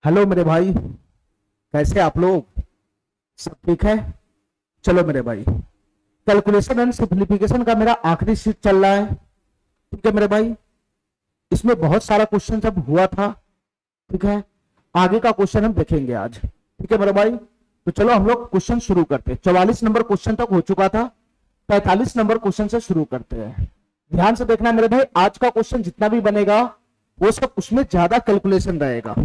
Hello मेरे भाई, कैसे आप लोग? सब ठीक है? चलो मेरे भाई, कैलकुलेशन एंड सिंप्लीफिकेशन का मेरा आखिरी शीट चल रहा है। ठीक है मेरे भाई, इसमें बहुत सारा क्वेश्चन जब हुआ था। ठीक है, आगे का क्वेश्चन हम देखेंगे आज। ठीक है मेरे भाई, तो चलो हम लोग क्वेश्चन शुरू करते हैं। 44 नंबर क्वेश्चन तक हो चुका था, 45 नंबर क्वेश्चन से शुरू करते हैं। ध्यान से देखना मेरे भाई, आज का क्वेश्चन जितना भी बनेगा वो सब उसमें ज्यादा कैलकुलेशन रहेगा,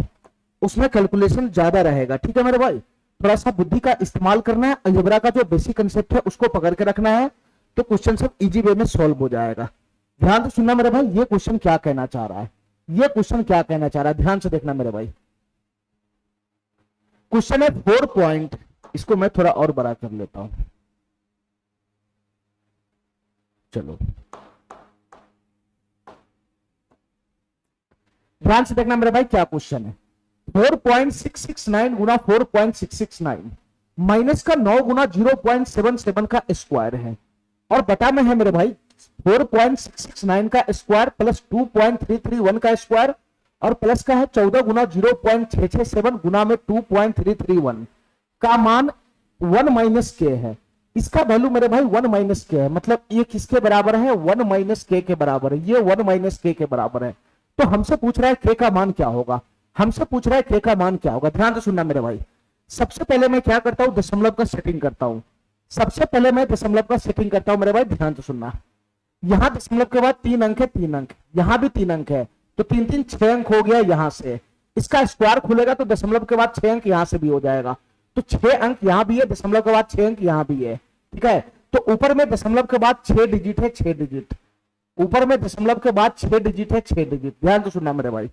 उसमें कैलकुलेशन ज्यादा रहेगा। ठीक है मेरे भाई, थोड़ा सा बुद्धि का इस्तेमाल करना है, अलजेब्रा का जो बेसिक कंसेप्ट है उसको पकड़ के रखना है, तो क्वेश्चन सब इजी वे में सॉल्व हो जाएगा। ध्यान से सुनना मेरे भाई, ये क्वेश्चन क्या कहना चाह रहा है, ये क्वेश्चन क्या कहना चाह रहा है, ध्यान से देखना मेरे भाई। क्वेश्चन है 4 पॉइंट, इसको मैं थोड़ा और बड़ा कर लेता हूं। चलो ध्यान से देखना मेरे भाई, क्या क्वेश्चन है। 4.669 गुना 4.669 माइनस का 9 गुना 0.77 का स्क्वायर है, और बटा में है मेरे भाई 4.669 का स्क्वायर प्लस 2.331 का स्क्वायर, और प्लस का है 14 गुना 0.667 गुना में 2.331 का मान 1 माइनस के है। इसका वैल्यू मेरे भाई 1 माइनस के है, मतलब ये किसके बराबर है? 1 माइनस के बराबर है, ये 1 माइनस के बराबर है। तो हमसे पूछ रहा है के का मान क्या होगा, हमसे पूछ रहा है के का मान क्या होगा। ध्यान से सुनना मेरे भाई, सबसे पहले मैं क्या करता हूं, दशमलव का सेटिंग करता हूं। सबसे पहले मैं दशमलव का सेटिंग करता हूं मेरे भाई, ध्यान से सुनना। यहां दशमलव के बाद 3 अंक है, 3 अंक, यहां भी 3 अंक है, तो 3 3 6 अंक हो गया यहां से। इसका स्क्वायर खुलेगा तो दशमलव के बाद 6 अंक यहां से भी हो जाएगा, तो 6 अंक यहां भी है, दशमलव के बाद 6 अंक यहां भी है। ठीक है, तो ऊपर में दशमलव के बाद 6 डिजिट है, 6 डिजिट ऊपर में दशमलव के बाद 6 डिजिट है, 6 डिजिट। ध्यान से सुनना मेरे भाई,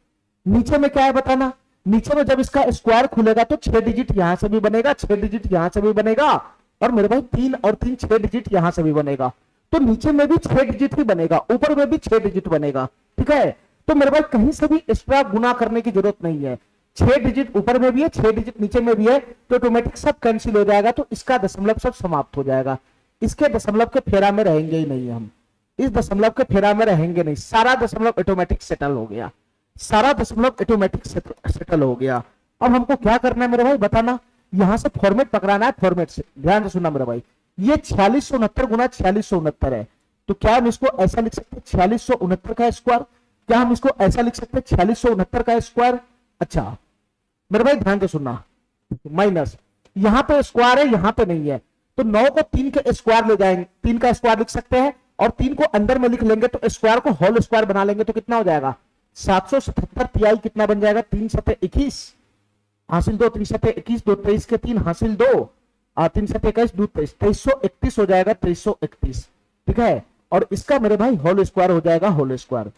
नीचे में क्या है बताना। नीचे में जब इसका स्क्वायर खुलेगा तो 6 डिजिट यहां से भी बनेगा, 6 डिजिट यहां से भी बनेगा, और मेरे भाई 3 और 3 6 डिजिट यहां से भी बनेगा, तो नीचे में भी 6 डिजिट ही बनेगा, ऊपर में भी 6 डिजिट बनेगा। ठीक है, तो मेरे भाई कहीं से भी एक्स्ट्रा गुना करने की जरूरत नहीं है। 6 डिजिट ऊपर में भी है, 6 डिजिट नीचे में भी है, तो ऑटोमेटिक सब कैंसिल हो जाएगा, तो इसका दशमलव सब समाप्त हो जाएगा। इसके दशमलव के फेरा में रहेंगे ही नहीं, हम इस दशमलव के फेरा में रहेंगे नहीं, सारा दशमलव ऑटोमेटिक सेटल हो गया, सारा दशमलव ऑटोमेटिक सेटल हो गया। अब हमको क्या करना है मेरे भाई बताना, यहां से फॉर्मेट पकड़ाना है, फॉर्मेट से। ध्यान से सुनना मेरे भाई, ये 4669 गुना 4669 है, तो क्या हम इसको ऐसा लिख सकते हैं 4669 का स्क्वायर? क्या हम इसको ऐसा लिख सकते हैं 4669 का स्क्वायर? अच्छा मेरे भाई ध्यान से सुनना, माइनस यहां पे स्क्वायर है, यहां पे नहीं है, तो 9 को 3 के स्क्वायर ले जाएंगे, 3 का स्क्वायर लिख सकते हैं, और 3 को अंदर में लिख लेंगे तो स्क्वायर को होल स्क्वायर बना लेंगे, तो कितना हो जाएगा 777 तिहाई कितना बन जाएगा 3 सते 21 हासिल 2, 3 सते 21, 2 23 के 3 हासिल 2, 3 सते 21, 2 23, 2331 हो जाएगा, 2331। ठीक है, और इसका मेरे भाई होल स्क्वायर हो जाएगा, होल स्क्वायर,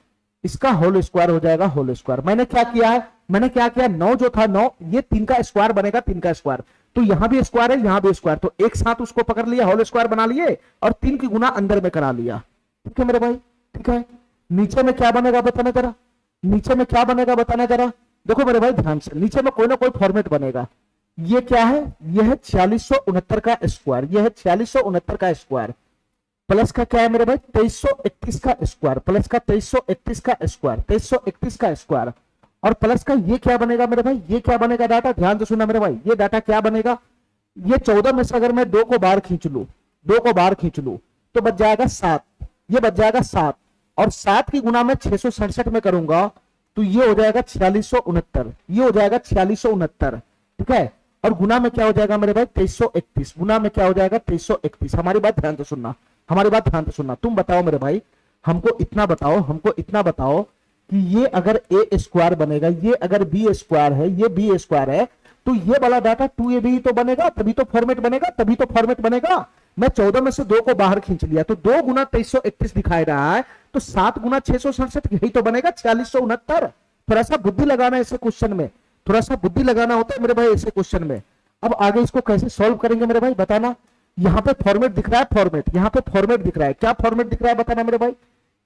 इसका होल स्क्वायर हो जाएगा, होल स्क्वायर। मैंने क्या किया है, मैंने क्या किया, 9 जो था 9, ये 3 का स्क्वायर बनेगा, 3 का स्क्वायर, तो यहां भी स्क्वायर है, यहां भी स्क्वायर, तो एक साथ उसको पकड़ लिया, होल स्क्वायर बना लिए, और 3 की गुना अंदर में करा लिया। ठीक है मेरे भाई, ठीक है। नीचे में क्या बनेगा बताना जरा, नीचे में क्या बनेगा बताना जरा। देखो मेरे भाई ध्यान से, नीचे में कोई ना कोई फॉर्मेट बनेगा। ये क्या है, ये है 4669 का स्क्वायर, ये है 4669 का स्क्वायर, प्लस का क्या है मेरे भाई 2331 का स्क्वायर, प्लस का 2331 का स्क्वायर, 2331 का स्क्वायर, और प्लस का ये क्या बनेगा मेरे भाई, ये क्या बनेगा डाटा, ध्यान से सुनना मेरे भाई, ये डाटा क्या बनेगा, ये 14 में से अगर मैं 2 को बाहर खींच लू, 2 को बाहर खींच लू तो बच जाएगा 7, ये बच जाएगा 7, और 7 की गुना में 667 में करूंगा तो ये हो जाएगा 4669, ये हो जाएगा 4669। ठीक है, और गुना में क्या हो जाएगा मेरे भाई 2331, गुना में क्या हो जाएगा 2331। हमारी बात ध्यान से सुनना, हमारी बात ध्यान से सुनना। तुम बताओ मेरे भाई, हमको इतना बताओ, हमको इतना बताओ कि ये अगर ए स्क्वायर बनेगा, ये अगर बी स्क्वायर है, ये बी स्क्वायर है, तो ये वाला डाटा 2ab ही तो बनेगा, तभी तो फॉर्मेट बनेगा, तभी तो फॉर्मेट बनेगा। मैं 14 में से 2 को बाहर खींच लिया, तो 2 गुना 2331 दिखाई रहा है, तो 7 गुना 667 यही तो बनेगा 4669। थोड़ा सा बुद्धि लगाना है ऐसे क्वेश्चन में, थोड़ा सा बुद्धि लगाना होता है मेरे भाई ऐसे क्वेश्चन में। अब आगे इसको कैसे सॉल्व करेंगे मेरे भाई बताना। यहाँ पे फॉर्मेट दिख रहा है, फॉर्मेट, यहाँ पे फॉर्मेट दिख रहा है, क्या फॉर्मेट दिख रहा है बताना मेरे भाई।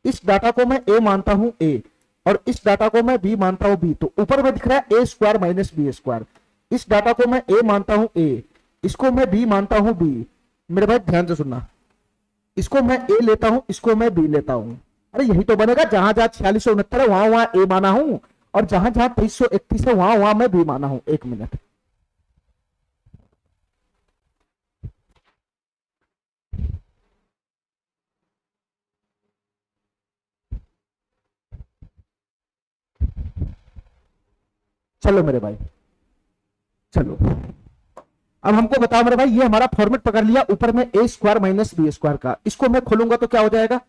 इस डाटा को मैं ए मानता हूं ए, और इस डाटा को मैं बी मानता हूं बी, तो ऊपर में दिख रहा है A square minus B square. इस डाटा को मैं ए मानता हूं ए, इसको मैं बी मानता हूं बी। मेरे भाई ध्यान से सुनना, इसको मैं ए लेता हूं, इसको मैं बी लेता हूं, अरे यही तो बनेगा, जहां जहां 4669 है वहां वहां ए माना हूं, और जहां जहां 2331 है वहां वहां मैं भी माना हूं। 1 मिनट, चलो मेरे भाई, चलो अब हमको बताओ मेरे भाई, ये हमारा फॉर्मेट पकड़ लिया ऊपर में A square minus B square का। इसको मैं खोलूंगा तो क्या हो जाएगा,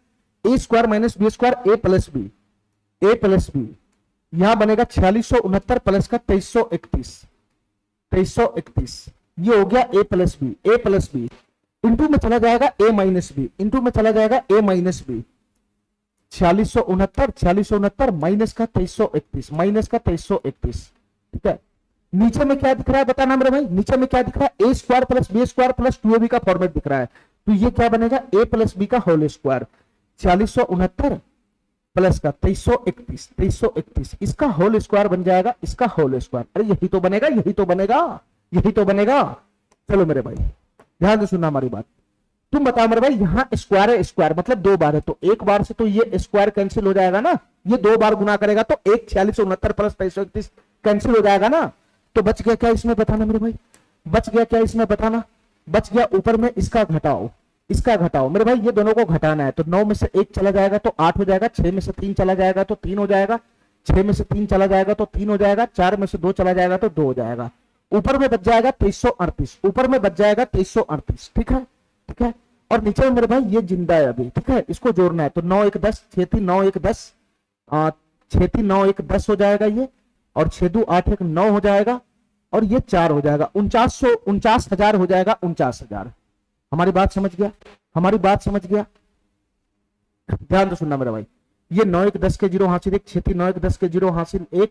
ए square minus B square A plus B, A plus B, यहां बनेगा 4669 प्लस का 2331, 2331, ये हो गया ए प्लस बी, ए प्लस बी इंटू में चला जाएगा ए माइनस बी, इंटू में चला जाएगा ए माइनस बी, 4669 माइनस का 2331, माइनस का 2331, ठीक है। नीचे में क्या दिख रहा है बताना मेरे भाई, नीचे में क्या दिख रहा है, A square plus B square plus 2ab का फॉर्मेट दिख रहा है। तो ये क्या बनेगा, ए प्लस बी का होल स्क्वायर, 4669 प्लस का 2331, 2331, इसका होल स्क्वायर बन जाएगा, इसका होल स्क्वायर। अरे यही तो बनेगा, यही तो बनेगा, यही तो बनेगा। चलो मेरे भाई ध्यान से सुनना हमारी बात। तुम बताओ मेरे भाई, यहाँ स्क्वायर है, स्क्वायर मतलब 2 बार है, तो एक बार से तो ये स्क्वायर कैंसिल हो जाएगा ना, ये 2 बार गुना करेगा तो एक 4669 प्लस 2331 कैंसिल हो जाएगा ना। तो बच गया क्या इसमें बताना मेरे भाई, बच गया क्या इसमें बताना, बच गया ऊपर में इसका घटाओ, इसका घटाओ मेरे भाई, ये दोनों को घटाना है। तो 9 में से 1 चला जाएगा तो 8 हो जाएगा, 6 में से 3 चला जाएगा तो 3 हो जाएगा, 6 में से 3 चला जाएगा तो 3 हो जाएगा, 4 में से 2 चला जाएगा तो 2 हो जाएगा, ऊपर में बच जाएगा 2338, ऊपर में बच जाएगा 2338, ठीक है, ठीक है। और नीचे में मेरे भाई ये जिंदा है अभी, ठीक है, इसको जोड़ना है। तो 9 1 10, 6 3 9 1 10, 6 3 9 1 10 हो जाएगा ये, और 6 2 8 1 9 हो जाएगा, और ये 4 हो जाएगा, 49,000 हो जाएगा, 49,000। हमारी बात समझ गया, हमारी बात समझ गया, ध्यान से सुनना मेरा भाई। ये 9 1 10 के 0 हासिल 1, 6 3 9 1 10 के 0 हासिल 1,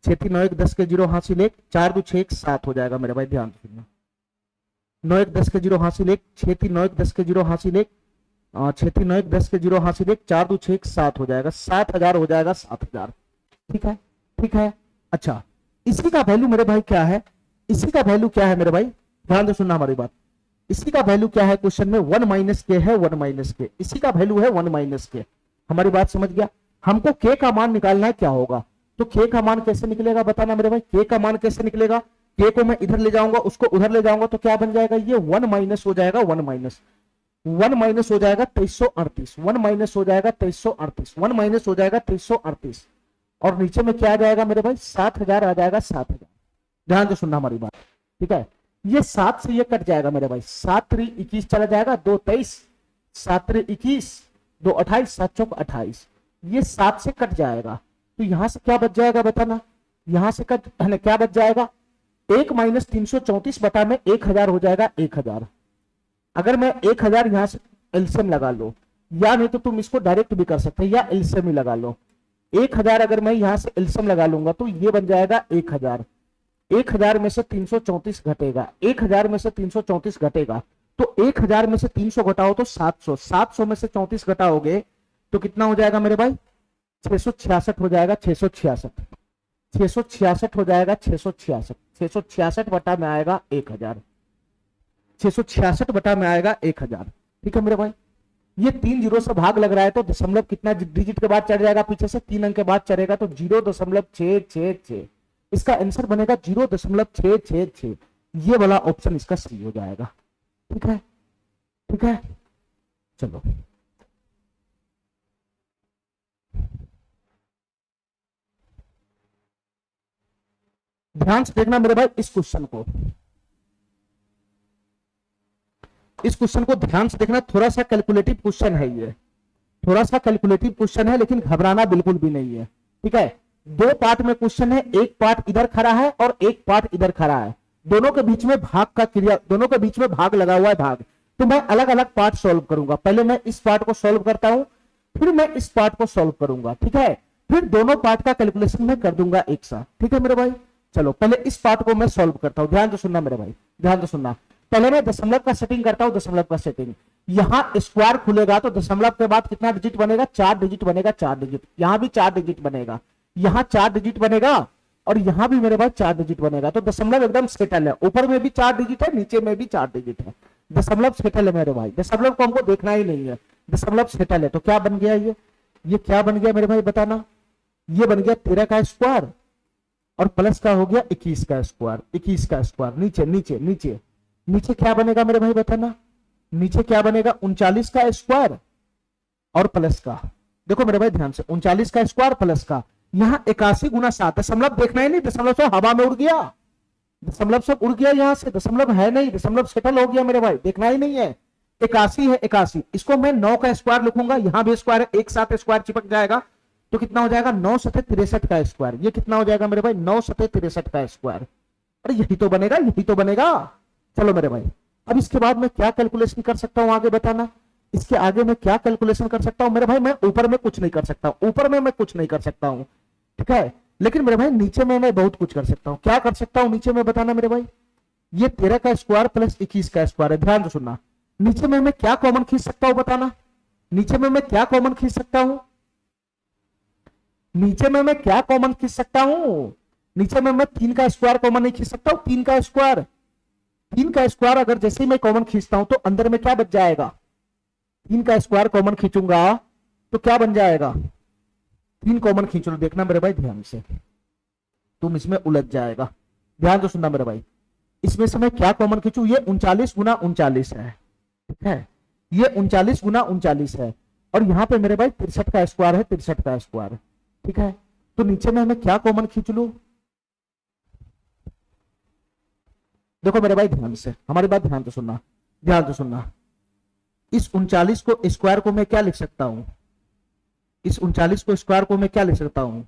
6 3 9 1 10 के 0 हासिल 1, 4 2 6 1 7 हो जाएगा मेरे भाई, ध्यान से सुनना। 9 1 10 के 0 हासिल 1, 6 3 9 1 10 के 0 हासिल 1, 6 3 9 1 10 के 0 हासिल 1, 4 2 6 1 7 हो जाएगा, 7,000 हो जाएगा, 7,000, ठीक है, ठीक है। अच्छा, इसी का वैल्यू मेरे भाई क्या है, इसी का वैल्यू क्या है मेरे भाई, ध्यान से सुनना हमारी बात। इसी का वैल्यू क्या है क्वेश्चन में, 1 माइनस के है, 1 माइनस के, इसी का वैल्यू है 1 माइनस के। हमारी बात समझ गया। हमको के का मान निकालना है, क्या होगा, तो के का मान कैसे निकलेगा बताना मेरे भाई, के का मान कैसे निकलेगा, के को मैं इधर ले जाऊंगा, उसको उधर ले जाऊंगा, तो क्या बन जाएगा, ये 1 माइनस हो जाएगा, 1 माइनस, 1 माइनस हो जाएगा 2338, 1 माइनस हो जाएगा 2338, 1 माइनस हो जाएगा 2338, और नीचे में क्या आ जाएगा मेरे भाई, 7,000 आ जाएगा, 7,000। ध्यान से सुनना हमारी बात, ठीक है। ये 7 से ये कट जाएगा मेरे भाई, 7 3 21 चला जाएगा, 2 23, 7 3 21, 2 28, 7 चौक 28, ये 7 से कट जाएगा। तो यहां से क्या बच जाएगा बताना, यहां से कट क्या बच जाएगा, 1 माइनस 334 बटा में 1000 हो जाएगा, 1000। अगर मैं 1000 यहां से एलसीएम लगा लो, या नहीं तो तुम इसको डायरेक्ट भी कर सकते हैं, या एलसीएम ही लगा लो। 1000 अगर मैं यहां से एलसीएम लगा लूंगा तो ये बन जाएगा 1000, 1000 में से 334 घटेगा, 1000 में से 334 घटेगा, तो 1000 में से 300 घटाओ तो 700, 700 में से 34 घटाओगे तो कितना हो जाएगा मेरे भाई, 666 हो जाएगा, 666, 666 हो जाएगा, 666, 666 बटा में आएगा 1000, 666 बटा में आएगा 1000, ठीक है मेरे भाई। ये 3 जीरो से भाग लग रहा है तो दशमलव कितना डिजिट के बाद चढ़ जाएगा, पीछे से 3 अंक के बाद चढ़ेगा, तो 0.666, इसका आंसर बनेगा 0.666। ये वाला ऑप्शन इसका सही हो जाएगा, ठीक है, ठीक है। चलो ध्यान से देखना मेरे भाई, इस क्वेश्चन को, इस क्वेश्चन को ध्यान से देखना, थोड़ा सा कैलकुलेटिव क्वेश्चन है ये, थोड़ा सा कैलकुलेटिव क्वेश्चन है, लेकिन घबराना बिल्कुल भी नहीं है, ठीक है। 2 पार्ट में क्वेश्चन है, एक पार्ट इधर खड़ा है और एक पार्ट इधर खड़ा है, दोनों के बीच में भाग का क्रिया, दोनों के बीच में भाग लगा हुआ है, भाग। तो मैं अलग अलग पार्ट सॉल्व करूंगा, पहले मैं इस पार्ट को सॉल्व करता हूं, फिर मैं इस पार्ट को सॉल्व करूंगा, ठीक है, फिर दोनों पार्ट का कैलकुलेशन मैं कर दूंगा एक साथ, ठीक है मेरे भाई। चलो पहले इस पार्ट को मैं सॉल्व करता हूं, ध्यान से सुनना मेरे भाई, ध्यान से सुनना। पहले मैं दशमलव का सेटिंग करता हूं, दशमलव का सेटिंग, यहां स्क्वायर खुलेगा तो दशमलव के बाद कितना डिजिट बनेगा, 4 डिजिट बनेगा, 4 डिजिट, यहां भी 4 डिजिट बनेगा, यहां 4 डिजिट बनेगा, और यहां भी मेरे पास 4 डिजिट बनेगा। तो दशमलव एकदम सेटल है, ऊपर में भी 4 डिजिट है, नीचे में भी 4 डिजिट है, दशमलव सेटल है मेरे भाई, दशमलव को हमको देखना ही नहीं है, दशमलव सेटल है। तो क्या बन गया ये क्या बन गया मेरे भाई बताना, ये बन गया 13 का स्क्वायर और प्लस का हो गया 21 का स्क्वायर, 21 का स्क्वायर। नीचे नीचे नीचे नीचे क्या बनेगा मेरे भाई बताना, नीचे क्या बनेगा 39 का स्क्वायर और प्लस का, देखो मेरे भाई ध्यान से 39 का स्क्वायर प्लस का, यहां 81 गुना 7, दशमलव देखना ही नहीं, दशमलव सब हवा में उड़ गया, दशमलव सब उड़ गया यहां से, दशमलव है नहीं, दशमलव सेटल हो गया मेरे भाई, देखना ही नहीं है। 81 है 81, इसको मैं 9 का स्क्वायर लिखूंगा, यहां भी स्क्वायर है, एक साथ स्क्वायर चिपक जाएगा तो कितना हो जाएगा 9 सतह 63 का स्क्वायर। ये कितना हो जाएगा मेरे भाई 9 सतह 63 का स्क्वायर। अरे यही तो बनेगा, यही तो बनेगा। चलो मेरे भाई अब इसके बाद मैं क्या कैलकुलेशन कर सकता हूं आगे बताना, इसके आगे मैं क्या कैलकुलेशन कर सकता हूं मेरे भाई, मैं ऊपर में कुछ नहीं कर सकता, ऊपर में मैं कुछ नहीं कर सकता हूं, ठीक है, लेकिन मेरे भाई नीचे में मैं बहुत कुछ कर सकता हूं। क्या कर सकता हूं नीचे में बताना मेरे भाई, ये 13 का स्क्वायर प्लस 21 का स्क्वायर है, ध्यान से सुनना। नीचे में मैं क्या कॉमन खींच सकता हूं बताना, नीचे में मैं क्या कॉमन खींच सकता हूं, नीचे में मैं क्या कॉमन खींच सकता हूं, नीचे में मैं 3 का स्क्वायर कॉमन नहीं खींच सकता हूं, 3 का स्क्वायर, 3 का स्क्वायर अगर जैसे ही मैं कॉमन खींचता हूं तो अंदर में क्या बच जाएगा, 3 का स्क्वायर कॉमन खींचूंगा तो क्या बन जाएगा, 3 कॉमन खींच लो, देखना मेरे भाई ध्यान से, तुम इसमें उलझ जाएगा, ध्यान से सुनना मेरे भाई। इसमें से मैं क्या कॉमन खींचू, ये 39 गुना 39 है, ठीक है, ये 39 गुना 39 है और यहां पे मेरे भाई 63 का स्क्वायर है, 63 का स्क्वायर, ठीक है, तो नीचे में मैं क्या कॉमन खींच लू, देखो मेरे भाई ध्यान से, हमारी बात ध्यान से सुनना, ध्यान से सुनना। इस 39 को स्क्वायर को मैं क्या लिख सकता हूं, इस 39 को स्क्वायर को मैं क्या लिख सकता हूं,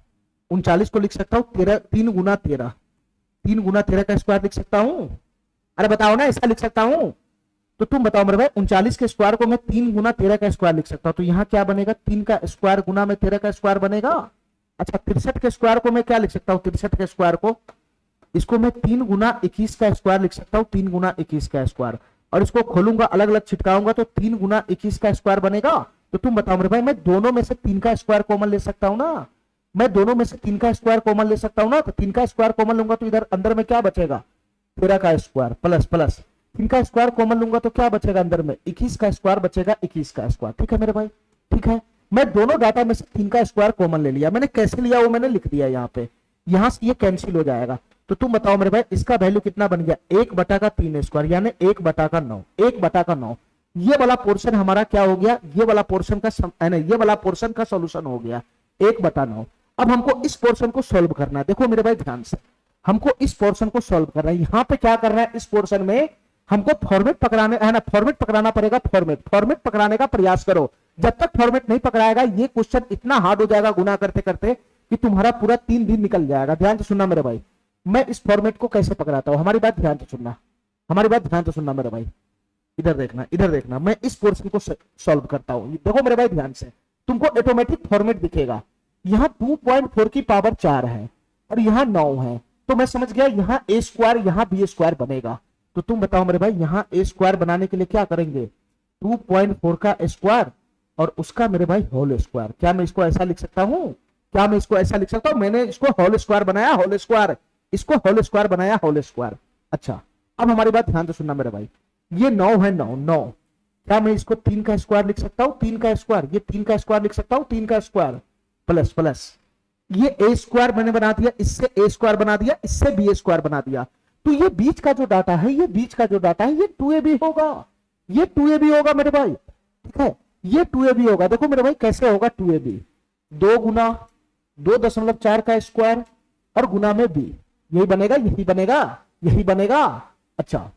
39 को लिख सकता हूं 3 गुना 13, 3 गुना 13 का स्क्वायर लिख सकता हूं, अरे बताओ ना ऐसा लिख सकता हूं, तो तुम बताओ मेरे भाई 39 के स्क्वायर को मैं 3 गुना 13 का स्क्वायर लिख सकता हूं, तो यहां क्या बनेगा 3 का स्क्वायर गुना में 13 का स्क्वायर बनेगा। अच्छा 63 के स्क्वायर को मैं क्या लिख सकता हूं, 63 के स्क्वायर को, इसको मैं 3 गुना 21 का स्क्वायर लिख सकता हूं, 3 गुना 21 का स्क्वायर, और इसको खोलूंगा अलग अलग छिटकाऊंगा तो 3 गुना 21 का स्क्वायर बनेगा। तो तुम बताओ मेरे भाई मैं दोनों में से 3 का स्क्वायर कॉमन ले सकता हूं ना, मैं दोनों में से 3 का स्क्वायर कॉमन ले सकता हूं ना, तो 3 का स्क्वायर कॉमन लूंगा तो इधर अंदर में क्या बचेगा 13 का स्क्वायर प्लस प्लस 3 का स्क्वायर कॉमन लूंगा तो क्या बचेगा अंदर में 21 का स्क्वायर बचेगा, 21 का स्क्वायर, ठीक है मेरे भाई, ठीक है। मैं दोनों डाटा में से 3 का स्क्वायर कॉमन ले लिया, मैंने कैसे लिया वो मैंने लिख दिया यहाँ पे, यहां से ये कैंसिल हो जाएगा। तो तुम बताओ मेरे भाई इसका वैल्यू कितना बन गया 1/3 स्क्वायर यानी 1/9, 1/9। ये वाला पोर्शन हमारा क्या हो गया, ये वाला पोर्शन का ये वाला पोर्शन का सॉल्यूशन हो गया 1/9। अब हमको इस पोर्शन को सॉल्व करना है, देखो मेरे भाई ध्यान से, हमको इस पोर्शन को सॉल्व करना है। यहां पे क्या करना है, इस पोर्शन में हमको फॉर्मेट पकड़ाने है ना, फॉर्मेट पकड़ाना पड़ेगा, फॉर्मेट पकड़ाने का प्रयास करो। जब तक फॉर्मेट नहीं पकड़ाएगा ये क्वेश्चन इतना हार्ड हो जाएगा गुना करते करते कि तुम्हारा पूरा 3 दिन निकल जाएगा। ध्यान से सुनना मेरे भाई, मैं इस फॉर्मेट को कैसे पकड़ाता हूं, हमारी बात ध्यान से सुनना, हमारी बात ध्यान से सुनना मेरे भाई, इधर देखना, इधर देखना, मैं इस पोर्शन को सॉल्व करता हूं। देखो मेरे भाई ध्यान से, तुमको ऑटोमेटिक फॉर्मेट दिखेगा, यहाँ 2.4 की पावर 4 है और यहाँ 9 है, तो मैं समझ गया यहाँ ए स्क्वायर यहाँ बी स्क्वायर बनेगा। तो तुम बताओ मेरे भाई यहाँ ए स्क्वायर बनाने के लिए क्या करेंगे 2.4 का स्क्वायर और उसका मेरे भाई होल स्क्वायर। क्या मैं इसको ऐसा लिख सकता हूँ, क्या मैं इसको ऐसा लिख सकता हूँ, मैंने इसको होल स्क्वायर बनाया, होल स्क्वायर, इसको होल स्क्वायर बनाया, होल स्क्वायर। अच्छा अब हमारी बात ध्यान से सुनना मेरे भाई, ये 9 है, 9, क्या मैं इसको 3 का स्क्वायर लिख सकता हूँ, 3 का स्क्वायर, ये 3 का स्क्वायर लिख सकता हूँ, 3 का स्क्वायर प्लस प्लस ये ए स्क्वायर मैंने बना दिया, इससे ए स्क्वायर बना दिया, इससे बी स्क्वायर बना दिया। तो ये बीच का जो डाटा है, ये बीच का जो डाटा है ये 2ab होगा, ये 2ab होगा मेरे भाई, ठीक है, ये 2ab होगा। देखो मेरे भाई कैसे होगा 2ab, 2 गुना 2.4 का स्क्वायर और गुना में b, यही बनेगा, यही बनेगा, यही बनेगा। अच्छा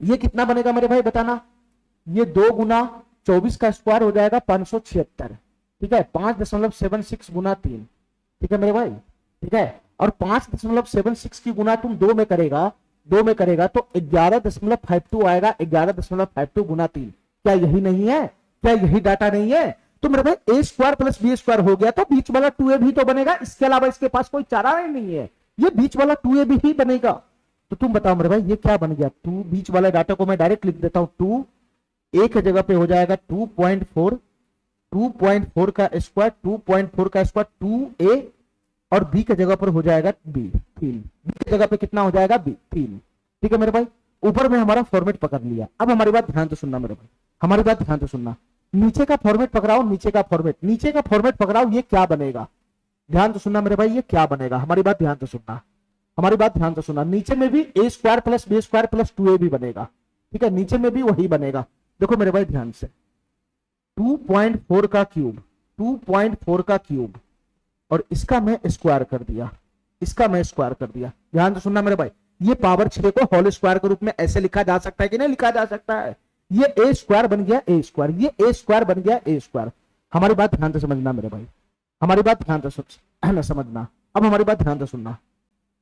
ये कितना बनेगा मेरे भाई बताना, ये 2 गुना 24 का स्क्वायर हो जाएगा 576, ठीक है, 5.76 गुना 3, ठीक है मेरे भाई, ठीक है, और 5.76 की गुना तुम 2 में करेगा, 2 में करेगा तो 11.52 आएगा, 11.52 गुना 3। क्या यही नहीं है, क्या यही डाटा नहीं है? तो मेरे भाई ए स्क्वायर प्लस बी स्क्वायर हो गया तो बीच वाला 2ab ही तो बनेगा, इसके अलावा इसके पास कोई चारा नहीं है, ये बीच वाला 2ab ही बनेगा। तो तुम बताओ मेरे भाई ये क्या बन गया, 2 बीच वाले डाटा को मैं डायरेक्ट लिख देता हूं, 2 ए की जगह पे हो जाएगा 2.4, 2.4 का स्क्वायर, 2.4 का स्क्वायर 2a और b की जगह पर हो जाएगा b, 3, b की जगह पे कितना हो जाएगा b, 3, ठीक है मेरे भाई। ऊपर में हमारा फॉर्मेट पकड़ लिया। अब हमारी बात ध्यान से सुनना मेरे भाई, हमारी बात ध्यान से सुनना, नीचे का फॉर्मेट पकड़ाओ, नीचे का फॉर्मेट, नीचे का फॉर्मेट पकड़ाओ, ये क्या बनेगा, ध्यान से सुनना मेरे भाई, ये क्या बनेगा, हमारी बात ध्यान से सुनना, हमारी बात ध्यान से सुनना। नीचे में भी A square plus B square plus 2a भी बनेगा, ठीक है, नीचे में भी वही बनेगा। देखो मेरे भाई ध्यान से, 2.4 का क्यूब, 2.4 का क्यूब, और इसका मैं स्क्वायर कर दिया, इसका मैं स्क्वायर कर दिया। ध्यान से सुनना मेरे भाई, ये पावर 6 को होल स्क्वायर के रूप में ऐसे लिखा जा सकता है कि नहीं लिखा जा सकता है। ये ए स्क्वायर बन गया ए स्क्वायर, ये ए स्क्वायर बन गया ए स्क्वायर। हमारी बात ध्यान से समझना मेरे भाई, हमारी बात ध्यान से समझना। अब हमारी बात ध्यान से सुनना,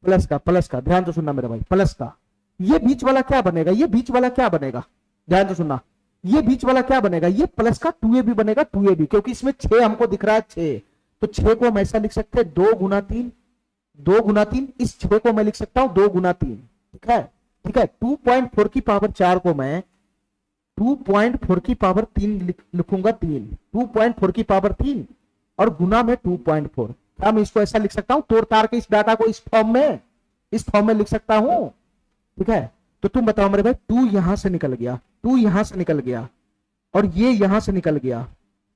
प्लस का ध्यान से सुनना मेरे भाई, प्लस का ये बीच वाला क्या बनेगा, ये बीच वाला क्या बनेगा, ध्यान से सुनना, ये बीच वाला क्या बनेगा, ये प्लस का 2a भी बनेगा, 2a भी, क्योंकि इसमें 6 हमको दिख रहा है 6, तो 6 को हम ऐसा लिख सकते हैं 2 गुना 3, 2 गुना 3, इस 6 को मैं लिख सकता हूं 2 गुना 3, ठीक है, ठीक है। 2.4 की पावर 4 को मैं 2.4 की पावर 3 लिखूंगा, 3, 2.4 की पावर 3 और गुना में 2.4। क्या मैं इसको ऐसा लिख सकता हूं, तोड़ तार के इस डाटा को इस फॉर्म में लिख सकता हूं, ठीक है। तो तुम बताओ मेरे भाई, 2 यहां से निकल गया, 2 यहां से निकल गया, और ये यहां से निकल गया,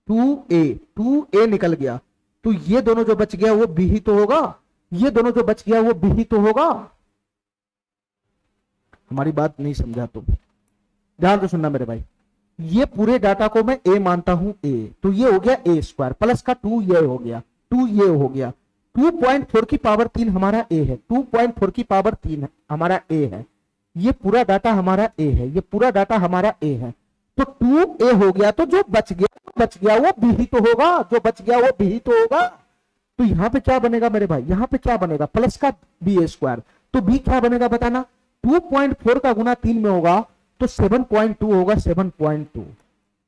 2a निकल गया, तो ये दोनों जो बच गया वो b ही तो होगा, ये दोनों जो बच गया वो b ही तो होगा। हमारी बात नहीं समझा तुम, ध्यान से सुनना मेरे भाई, ये पूरे डाटा को मैं a मानता हूं a, तो ये हो गया a स्क्वायर प्लस का 2 ये हो गया, 2 ये हो गया, 2.4 की पावर 3 हमारा a है, 2.4 की पावर 3 हमारा a है, ये पूरा डाटा हमारा a है, ये पूरा डाटा हमारा a है, तो 2a हो गया, तो जो बच गया वो b ही तो होगा, जो बच गया वो b ही तो होगा। तो यहां पे क्या बनेगा मेरे भाई, यहां पे क्या बनेगा, प्लस का b स्क्वायर, तो b क्या बनेगा बताना, 2.4 का गुना 3 में होगा तो 7.2 होगा, 7.2,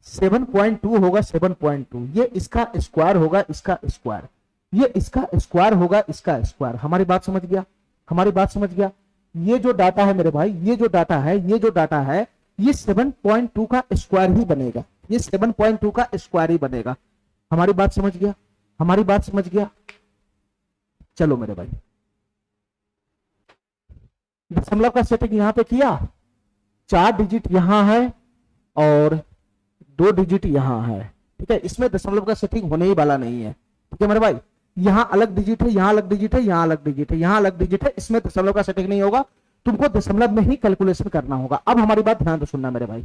7.2 होगा, 7.2, ये इसका स्क्वायर होगा, इसका स्क्वायर, ये इसका स्क्वायर होगा, इसका स्क्वायर। हमारी बात समझ गया, हमारी बात समझ गया। ये जो डाटा है मेरे भाई, ये जो डाटा है, ये जो डाटा है, ये 7.2 का स्क्वायर ही बनेगा, ये 7.2 का स्क्वायर ही बनेगा। हमारी बात समझ गया, हमारी बात समझ गया। चलो मेरे भाई, दशमलव का सेटिंग यहां पे किया, 4 डिजिट यहां है और 2 डिजिट यहां है, ठीक है, इसमें दशमलव का सेटिंग होने ही वाला नहीं है, ठीक है मेरे भाई। यहां अलग डिजिट है, यहां अलग डिजिट है, यहां अलग डिजिट है, यहां अलग डिजिट है, इसमें दशमलव का सेटिंग नहीं होगा, तुमको दशमलव में ही कैलकुलेशन करना होगा। अब हमारी बात ध्यान से सुनना मेरे भाई,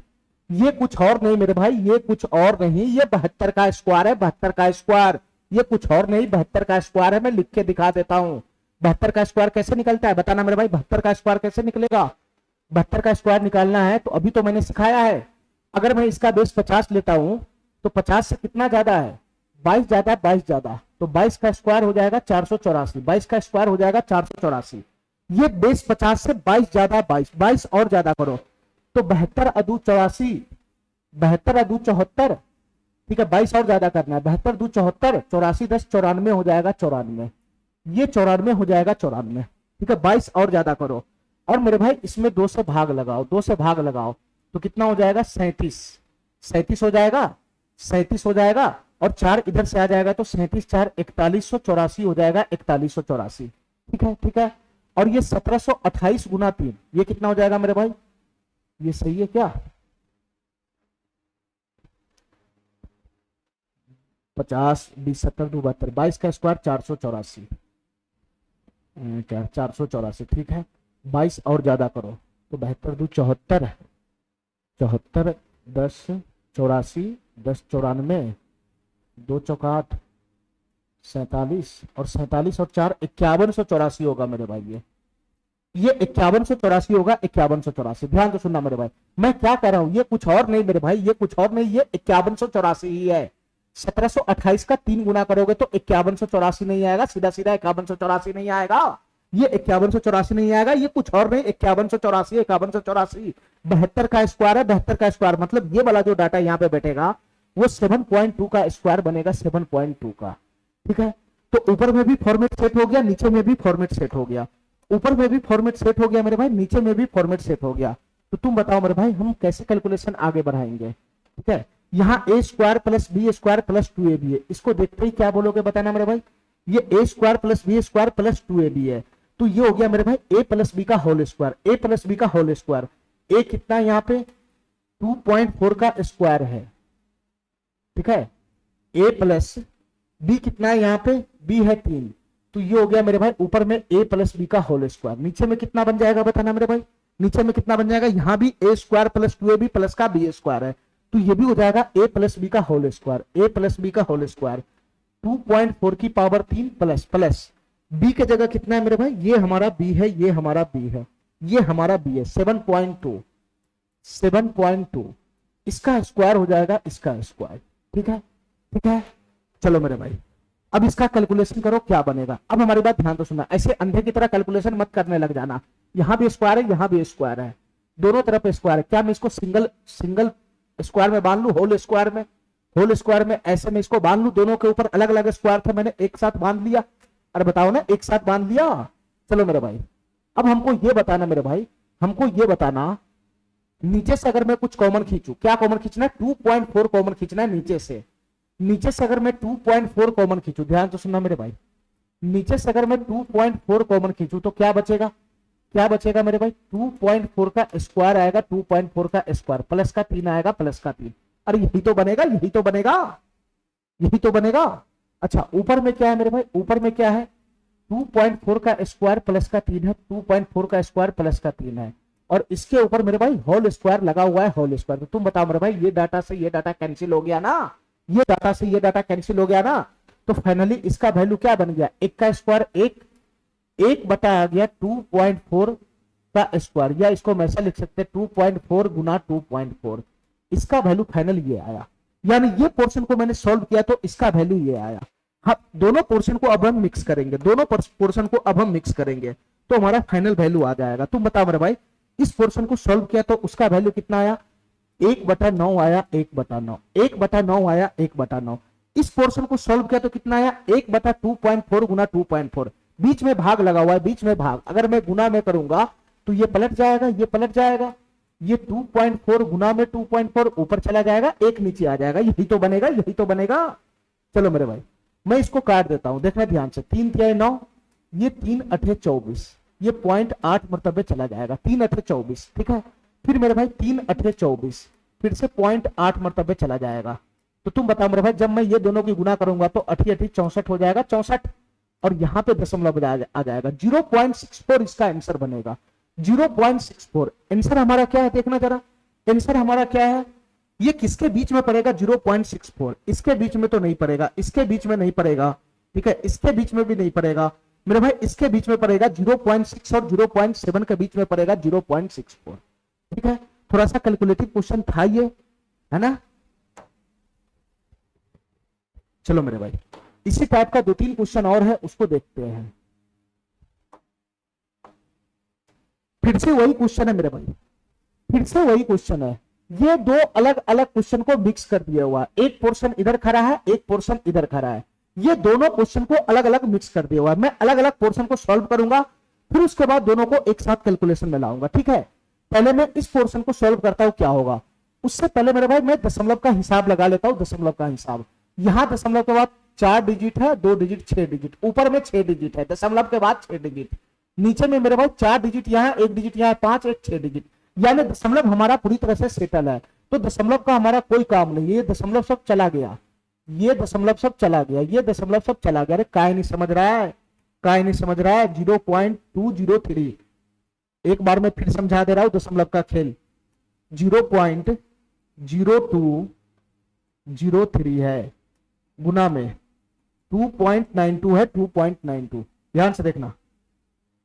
ये कुछ और नहीं मेरे भाई, ये कुछ और नहीं, ये 72 का स्क्वायर है, 72 का स्क्वायर, ये कुछ और नहीं, 72 का स्क्वायर है। मैं लिख के दिखा देता हूं 72 का स्क्वायर कैसे निकलता है, बताना मेरे भाई, 72 का स्क्वायर कैसे निकलेगा। 72 का स्क्वायर निकालना है तो अभी तो मैंने सिखाया है, अगर मैं इसका बेस 50 लेता हूं तो 50 से कितना ज्यादा है, 22 ज्यादा, 22 ज्यादा, तो 22 का स्क्वायर हो जाएगा 484, 22 का स्क्वायर हो जाएगा 484। ये बेस 50 से 22 ज्यादा, 22 और ज्यादा करो तो 72 अदू 84, 72 अदू 74, ठीक है, 22 और ज्यादा करना है, 72 दू 74, 84 10 94 हो जाएगा, 94, ये 94 हो जाएगा, 94, ठीक है, 22 और ज्यादा करो, और मेरे भाई इसमें 2 से भाग लगाओ, 2 से भाग लगाओ तो कितना हो जाएगा, 37, 37 हो जाएगा, 37 हो जाएगा, और 4 इधर से आ जाएगा तो 37 4 4184 हो जाएगा, 4184, ठीक है, ठीक है। और ये 1728 गुना 3, ये कितना हो जाएगा मेरे भाई, ये सही है क्या, 50 20 70 2 72, 22 का स्क्वायर 484, क्या 484, ठीक है, 22 और ज्यादा करो तो 72 दू 74, 74 10 84 10 94, 2 चौका 8 47, और 47 और 4 5184 होगा मेरे भाई, ये 5184 होगा, 5184। ध्यान से सुनना मेरे भाई, मैं क्या कह रहा हूं, ये कुछ और नहीं मेरे भाई, ये कुछ और नहीं, ये 5184 ही है। 1728 का 3 गुना करोगे तो 5184 नहीं आएगा, सीधा सीधा 5184 नहीं आएगा, ये 5184 नहीं आएगा, ये कुछ और नहीं, 5184, 5184 72 का स्क्वायर है, 72 का स्क्वायर मतलब ये वाला जो डाटा यहाँ पे बैठेगा वो 7.2 का स्क्वायर बनेगा, 7.2 का, ठीक है। तो ऊपर में भी फॉर्मेट सेट हो गया, नीचे में भी फॉर्मेट सेट हो गया, ऊपर में भी फॉर्मेट सेट हो गया मेरे भाई, नीचे में भी फॉर्मेट सेट हो गया। तो तुम बताओ मेरे भाई, हम कैसे कैलकुलेशन आगे बढ़ाएंगे, ठीक है। यहाँ A square plus B square plus 2ab है, इसको देखते ही क्या बोलोगे बताना मेरे भाई, ये A square plus B square plus 2ab है, तो ये हो गया मेरे भाई ए प्लस बी का whole square, A plus B का होल स्क्वायर, ए कितना यहाँ पे 2.4 का स्क्वायर है, ठीक है, ए प्लस बी कितना है यहाँ पे, बी है 3, तो ये हो गया मेरे भाई ऊपर में a प्लस बी का होल स्क्वायर। नीचे में कितना बन जाएगा बताना मेरे भाई, नीचे में कितना बन जाएगा, यहाँ भी a square plus 2ab plus का बी स्क्वायर है, तो ये भी हो जाएगा a प्लस बी का whole square, a plus B का होल स्क्वायर 2.4 की पावर 3 प्लस प्लस b के जगह कितना है मेरे भाई, ये हमारा b है, ये हमारा b है, ये हमारा b है 7.2, 7.2 इसका स्क्वायर हो जाएगा इसका स्क्वायर। ठीक है, ठीक है। चलो मेरे भाई अब इसका कैलकुलेशन करो क्या बनेगा। अब हमारी बात ध्यान तो सुनना, ऐसे अंधे की तरह कैलकुलेशन मत करने लग जाना। यहां भी स्क्वायर है, यहां भी स्क्वायर है, दोनों तरफ स्क्वायर है। क्या मैं इसको सिंगल सिंगल स्क्वायर में बांध लू, होल स्क्वायर में, होल स्क्वायर में ऐसे में इसको बांध लू, दोनों के ऊपर अलग अलग स्क्वायर थे, मैंने एक साथ बांध लिया। अरे बताओ ना, एक साथ बांध लिया। चलो मेरे भाई अब हमको ये बताना मेरे भाई, हमको ये बताना नीचे से अगर मैं कुछ कॉमन खींचू, क्या कॉमन खींचना है, 2.4 कॉमन खींचना है नीचे से। नीचे से अगर मैं 2.4 कॉमन खींचू, ध्यान से सुनना मेरे भाई, नीचे से अगर मैं 2.4 कॉमन खींचू तो क्या बचेगा, क्या बचेगा मेरे भाई, 2.4 का स्क्वायर आएगा, 2.4 का स्क्वायर प्लस का 3 आएगा, प्लस का 3। अरे यही तो बनेगा, यही तो बनेगा, यही तो बनेगा। अच्छा ऊपर में क्या है मेरे भाई, ऊपर में क्या है, 2.4 का स्क्वायर प्लस का 3 है, 2.4 का स्क्वायर प्लस का 3 है, और इसके ऊपर मेरे भाई होल स्क्वायर लगा हुआ है, होल स्क्वायर। तो तुम बताओ मेरे भाई, ये डाटा से ये डाटा कैंसिल हो गया ना, ये डाटा से ये डाटा कैंसिल हो गया ना, तो फाइनली इसका वैल्यू क्या बन गया, एक का स्क्वायर एक बटा आ गया 2.4 का स्क्वायर, या इसको हम ऐसा लिख सकते हैं 2.4 गुना 2.4, इसका वैल्यू फाइनल ये आया। यानी ये पोर्शन को मैंने सॉल्व किया तो इसका वैल्यू ये आया। हाँ दोनों पोर्शन को अब हम मिक्स करेंगे, दोनों पोर्शन को अब हम मिक्स करेंगे तो हमारा फाइनल वैल्यू आ जाएगा। तुम बताओ मेरे भाई, इस पोर्शन को सॉल्व किया तो उसका वैल्यू कितना आया, 1/9 आया, 1/9, 1/9 आया, 1/9। इस पोर्शन को सॉल्व किया तो कितना आया, 1/2.4 गुना 2.4, बीच में भाग लगा हुआ है, बीच में भाग, अगर मैं गुना में करूंगा तो ये पलट जाएगा, ये पलट जाएगा, ये 2.4 गुना में 2.4 ऊपर चला जाएगा, एक नीचे आ जाएगा, यही तो बनेगा, यही तो बनेगा। चलो मेरे भाई मैं इसको काट देता हूं, देखना ध्यान से, 3 3 9, ये 3 8 24, ये 0.8 मरतबे चला जाएगा, 3 8 24। ठीक है, फिर मेरे भाई 3 8 24 फिर से 0.8 मरतबे चला जाएगा। तो तुम बताओ मेरे भाई, जब मैं ये दोनों की गुना करूंगा तो 8 8 64 हो जाएगा, 64, और यहाँ पे दशमलव आ जाएगा, 0.64 इसका आंसर बनेगा, 0.64 आंसर हमारा क्या है, देखना जरा आंसर हमारा क्या है। ये किसके बीच में पड़ेगा, 0.64, इसके बीच में तो नहीं पड़ेगा, इसके बीच में नहीं पड़ेगा, ठीक है, इसके बीच में भी नहीं पड़ेगा मेरे भाई, इसके बीच में पड़ेगा 0.6 और 0.7 के बीच में पड़ेगा 0.64। ठीक है, थोड़ा सा कैलकुलेटिव क्वेश्चन था ये, है ना। चलो मेरे भाई इसी टाइप का 2-3 क्वेश्चन और है, उसको देखते हैं। फिर से वही क्वेश्चन है मेरे भाई, फिर से वही क्वेश्चन है, ये दो अलग अलग क्वेश्चन को मिक्स कर दिया हुआ, एक पोर्शन इधर खड़ा है, एक पोर्शन इधर खड़ा है, ये दोनों क्वेश्चन को अलग अलग मिक्स कर दिया हुआ है। मैं अलग अलग पोर्शन को सॉल्व करूंगा, फिर उसके बाद दोनों को एक साथ कैलकुलेशन में लाऊंगा। ठीक है, पहले मैं इस पोर्शन को सॉल्व करता हूं, क्या होगा। उससे पहले मेरे भाई मैं दशमलव का हिसाब लगा लेता हूं, दशमलव का हिसाब। यहां दशमलव के बाद 4 डिजिट है, 2 डिजिट, 6 डिजिट, ऊपर में 6 डिजिट है, दशमलव के बाद 6 डिजिट, नीचे में मेरे भाई 4 डिजिट यहाँ, 1 डिजिट यहाँ, 5 1 6 डिजिट, यानी दशमलव हमारा पूरी तरह से सेटल है। तो दशमलव का हमारा कोई काम नहीं, ये दशमलव सब चला गया, ये दशमलव सब चला गया, ये दशमलव सब चला गया। अरे काय नहीं समझ रहा है, काय नहीं समझ रहा है, 0.203, एक बार मैं फिर समझा दे रहा हूं दशमलव का खेल, 0.0203 है, गुना में 2.92 है, 2.92, ध्यान से देखना,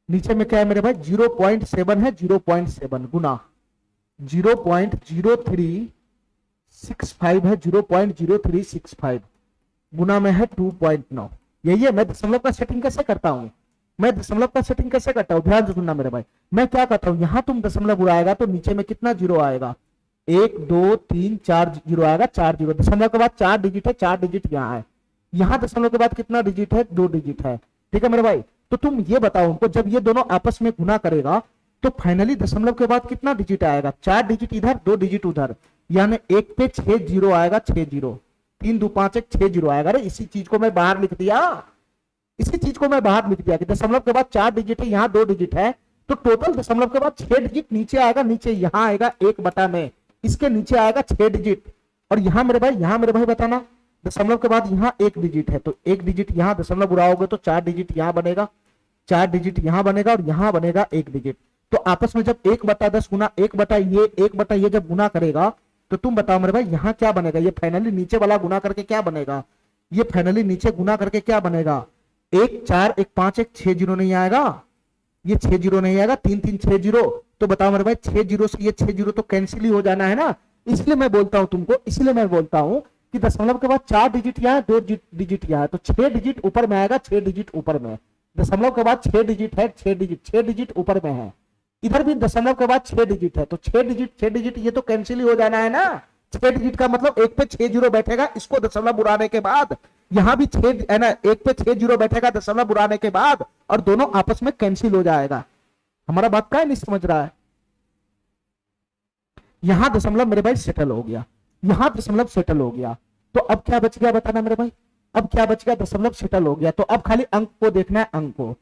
नीचे में क्या है मेरे भाई, 0.7 है, 0.7 गुना 0.0365 है, 0.0365 गुना में है 2.9। यही है, मैं दशमलव का सेटिंग कैसे करता हूं, मैं दशमलव का सेटिंग कैसे करता हूं, ध्यान से सुनना मेरे भाई। मैं क्या करता हूं, यहां तुम दशमलव उड़ाएगा तो नीचे में कितना जीरो आएगा, 1 2 3 4 जीरो आएगा, 4 जीरो, दशमलव के बाद 4 डिजिट है, 4 डिजिट यहाँ है, यहाँ दशमलव के बाद कितना डिजिट है, 2 डिजिट है। ठीक है मेरे भाई, तो तुम ये बताओ हमको, जब ये दोनों आपस में गुना करेगा तो फाइनली दशमलव के बाद कितना डिजिट आएगा, 4 डिजिट इधर, 2 डिजिट उधर, यानी 1 पे 6 जीरो आएगा, 6 जीरो, 3 2 5 1 6 जीरो आएगा। अरे इसी चीज को मैं बाहर लिख दिया, इसी चीज को मैं बाहर लिख दिया कि दशमलव के बाद 4 डिजिट है, यहाँ 2 डिजिट है, तो टोटल दशमलव के बाद 6 डिजिट नीचे आएगा, नीचे यहाँ आएगा 1 बटा में, इसके नीचे आएगा 6 डिजिट, और यहाँ मेरे भाई बताना दशमलव के बाद यहाँ एक डिजिट है, तो एक डिजिट यहाँ दशमलव उड़ाओगे तो 4 डिजिट यहाँ बनेगा, 4 डिजिट यहाँ बनेगा और यहाँ बनेगा एक डिजिट। तो आपस में जब 1/10 गुना 1/ये जब गुना करेगा तो तुम बताओ मेरे भाई यहाँ क्या बनेगा। ये फाइनली नीचे वाला गुना करके क्या बनेगा, ये फाइनली नीचे गुना करके क्या बनेगा, 1 4 1 5 1 6 जीरो नहीं आएगा, ये 6 जीरो नहीं आएगा, 3 3 6 जीरो। तो बताओ मेरे भाई 6 जीरो से ये 6 जीरो तो कैंसिल ही हो जाना है ना। इसलिए मैं बोलता हूं तुमको, इसलिए मैं बोलता हूं कि दशमलव के बाद 4 डिजिट यहाँ है, 2 डिजिट यहाँ है, तो 6 डिजिट ऊपर में आएगा, 6 डिजिट ऊपर में। दशमलव के बाद 6 डिजिट है, 6 डिजिट ऊपर में है। इधर भी दशमलव के बाद 6 डिजिट है, तो 6 डिजिट ये तो कैंसिल ही हो जाना है ना। 6 डिजिट का मतलब एक पे 6 जीरो बैठेगा, इसको दशमलव उड़ाने के बाद, यहां भी 6 है ना, एक पे 6 जीरो बैठेगा दशमलव उड़ाने के बाद, और दोनों आपस में कैंसिल हो जाएगा। हमारा बात का नहीं समझ रहा है। यहां दशमलव मेरे भाई सेटल हो गया, यहां दशमलव सेटल हो गया, तो अब क्या बच गया बताना मेरे भाई, अब क्या बच गया, दशमलव सेटल हो गया, तो अब खाली अंक को देखना है, अंक को।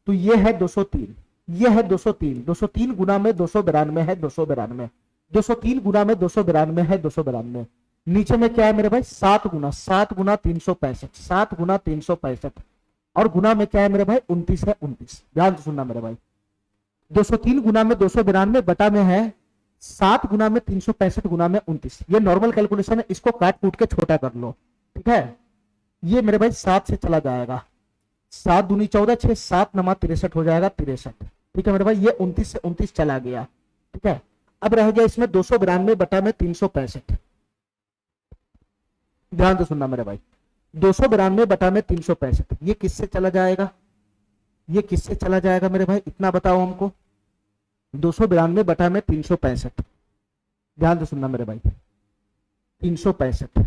तो ये है 203, ये है 203, 203 गुना में 292 है, 292, 203 गुना में 292 है, 292। नीचे में क्या है मेरे भाई, 7 गुना 365, 7 गुना 365, और गुना में क्या है मेरे भाई 29 है, 29। ध्यान से सुनना मेरे भाई, 203 गुना में 292 बटा में है 7 गुना में 365 गुना में 29। ये नॉर्मल कैलकुलेशन है, इसको काट कूट के छोटा कर लो, ठीक है। ये मेरे भाई 7 से चला जाएगा, 7 दूनी 14, 6 7 नमा 63 हो जाएगा, 63, ठीक है मेरे भाई। ये 29 से 29 चला गया, ठीक है। अब रह गया इसमें 292 बटा में 365। ध्यान से सुनना मेरे भाई, 292 बटा में 365, ये किससे चला जाएगा, ये किससे चला जाएगा मेरे भाई, इतना बताओ हमको। 292 बटा में 365, ध्यान से सुनना मेरे भाई, 365,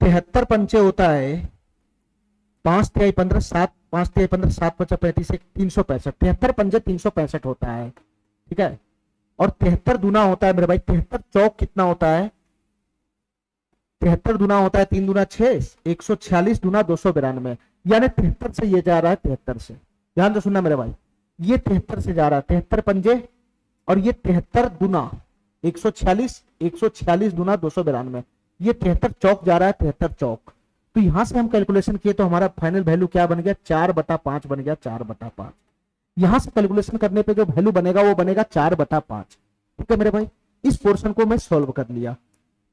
73 पंचे होता है, 5 तिहाई 15, 7 5 तिहाई 15, 7 5 35, 365, 73 पंजे 365 होता है, ठीक है। और 73 दूना होता है मेरे भाई, 73 चौक कितना होता है, 73 दूना होता है 3 दूना 6, 146 दूना 292, यानी 73 से ये जा रहा है, 73 से। ध्यान से सुनना मेरे भाई, ये 73 से जा रहा है, 73 पंजे, और ये 73 दूना 146, 146 दूना 292, ये 73 चौक जा रहा है, 73 चौक। तो यहां से हम कैलकुलेशन किए तो हमारा फाइनल वैल्यू क्या बन गया, 4/5 बन गया, 4/5। यहां से कैलकुलेशन करने पे जो वैल्यू बनेगा वो बनेगा 4/5, ठीक है मेरे भाई। इस पोर्शन को मैं सॉल्व कर लिया,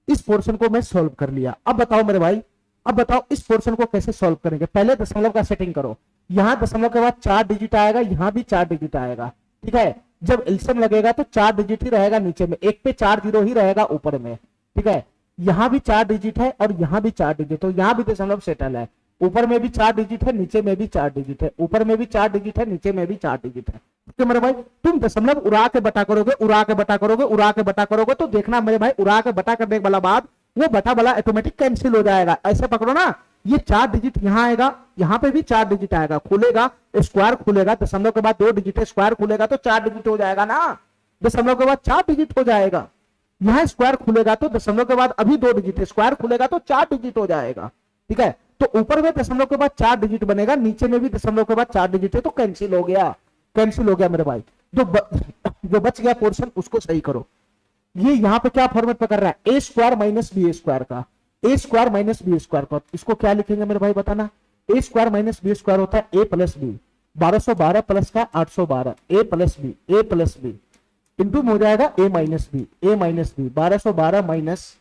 इस पोर्शन को मैं सॉल्व कर लिया। अब बताओ मेरे भाई, अब बताओ इस पोर्शन को कैसे सॉल्व करेंगे। पहले दशमलव का सेटिंग करो, यहां दशमलव के बाद 4 डिजिट आएगा, यहां भी 4 डिजिट आएगा, ठीक है। जब एलसीएम लगेगा तो 4 डिजिट ही रहेगा नीचे में, एक पे 4 जीरो ही रहेगा ऊपर में, ठीक है। यहां भी 4 डिजिट है और यहां भी 4 डिजिट, तो यहां भी दशमलव सेटल है। ऊपर में भी 4 डिजिट है, नीचे में भी 4 डिजिट है, ऊपर में भी 4 डिजिट है, नीचे में भी 4 डिजिट है, ठीक है मेरे भाई। तुम दशमलव उड़ा के बटा करोगे, उड़ा के बटा करोगे, उड़ा के बटा करोगे, तो देखना मेरे भाई, उड़ा के बटा करने वाला बाद वो बटा वाला ऑटोमेटिक कैंसिल हो जाएगा। ऐसे पकड़ो ना, ये 4 डिजिट यहां आएगा, यहां पे भी 4 डिजिट आएगा, खुलेगा स्क्वायर, खुलेगा दशमलव के बाद 2 डिजिट है, स्क्वायर खुलेगा तो 4 डिजिट हो जाएगा ना, दशमलव के बाद 4 डिजिट हो जाएगा। यहां स्क्वायर खुलेगा तो दशमलव के बाद अभी 2 डिजिट है, स्क्वायर खुलेगा तो 4 डिजिट हो जाएगा, ठीक है। तो ऊपर में दशमलव के बाद 4 डिजिट बनेगा, नीचे में भी दशमलव के बाद 4 डिजिट है, तो कैंसिल हो गया, कैंसिल हो गया मेरे भाई। जो बच गया पोर्शन उसको सही करो। ये यहाँ पे क्या फॉर्मेट पकड़ रहा है, A square minus B square का, ए स्क्वायर माइनस बी स्क्वायर का। इसको क्या लिखेंगे मेरे भाई बताना, ए स्क्वायर माइनस बी स्क्वायर होता है ए प्लस बी, 1212 प्लस का 812, ए प्लस बी इंटू हो जाएगा ए minus B, 1212 minus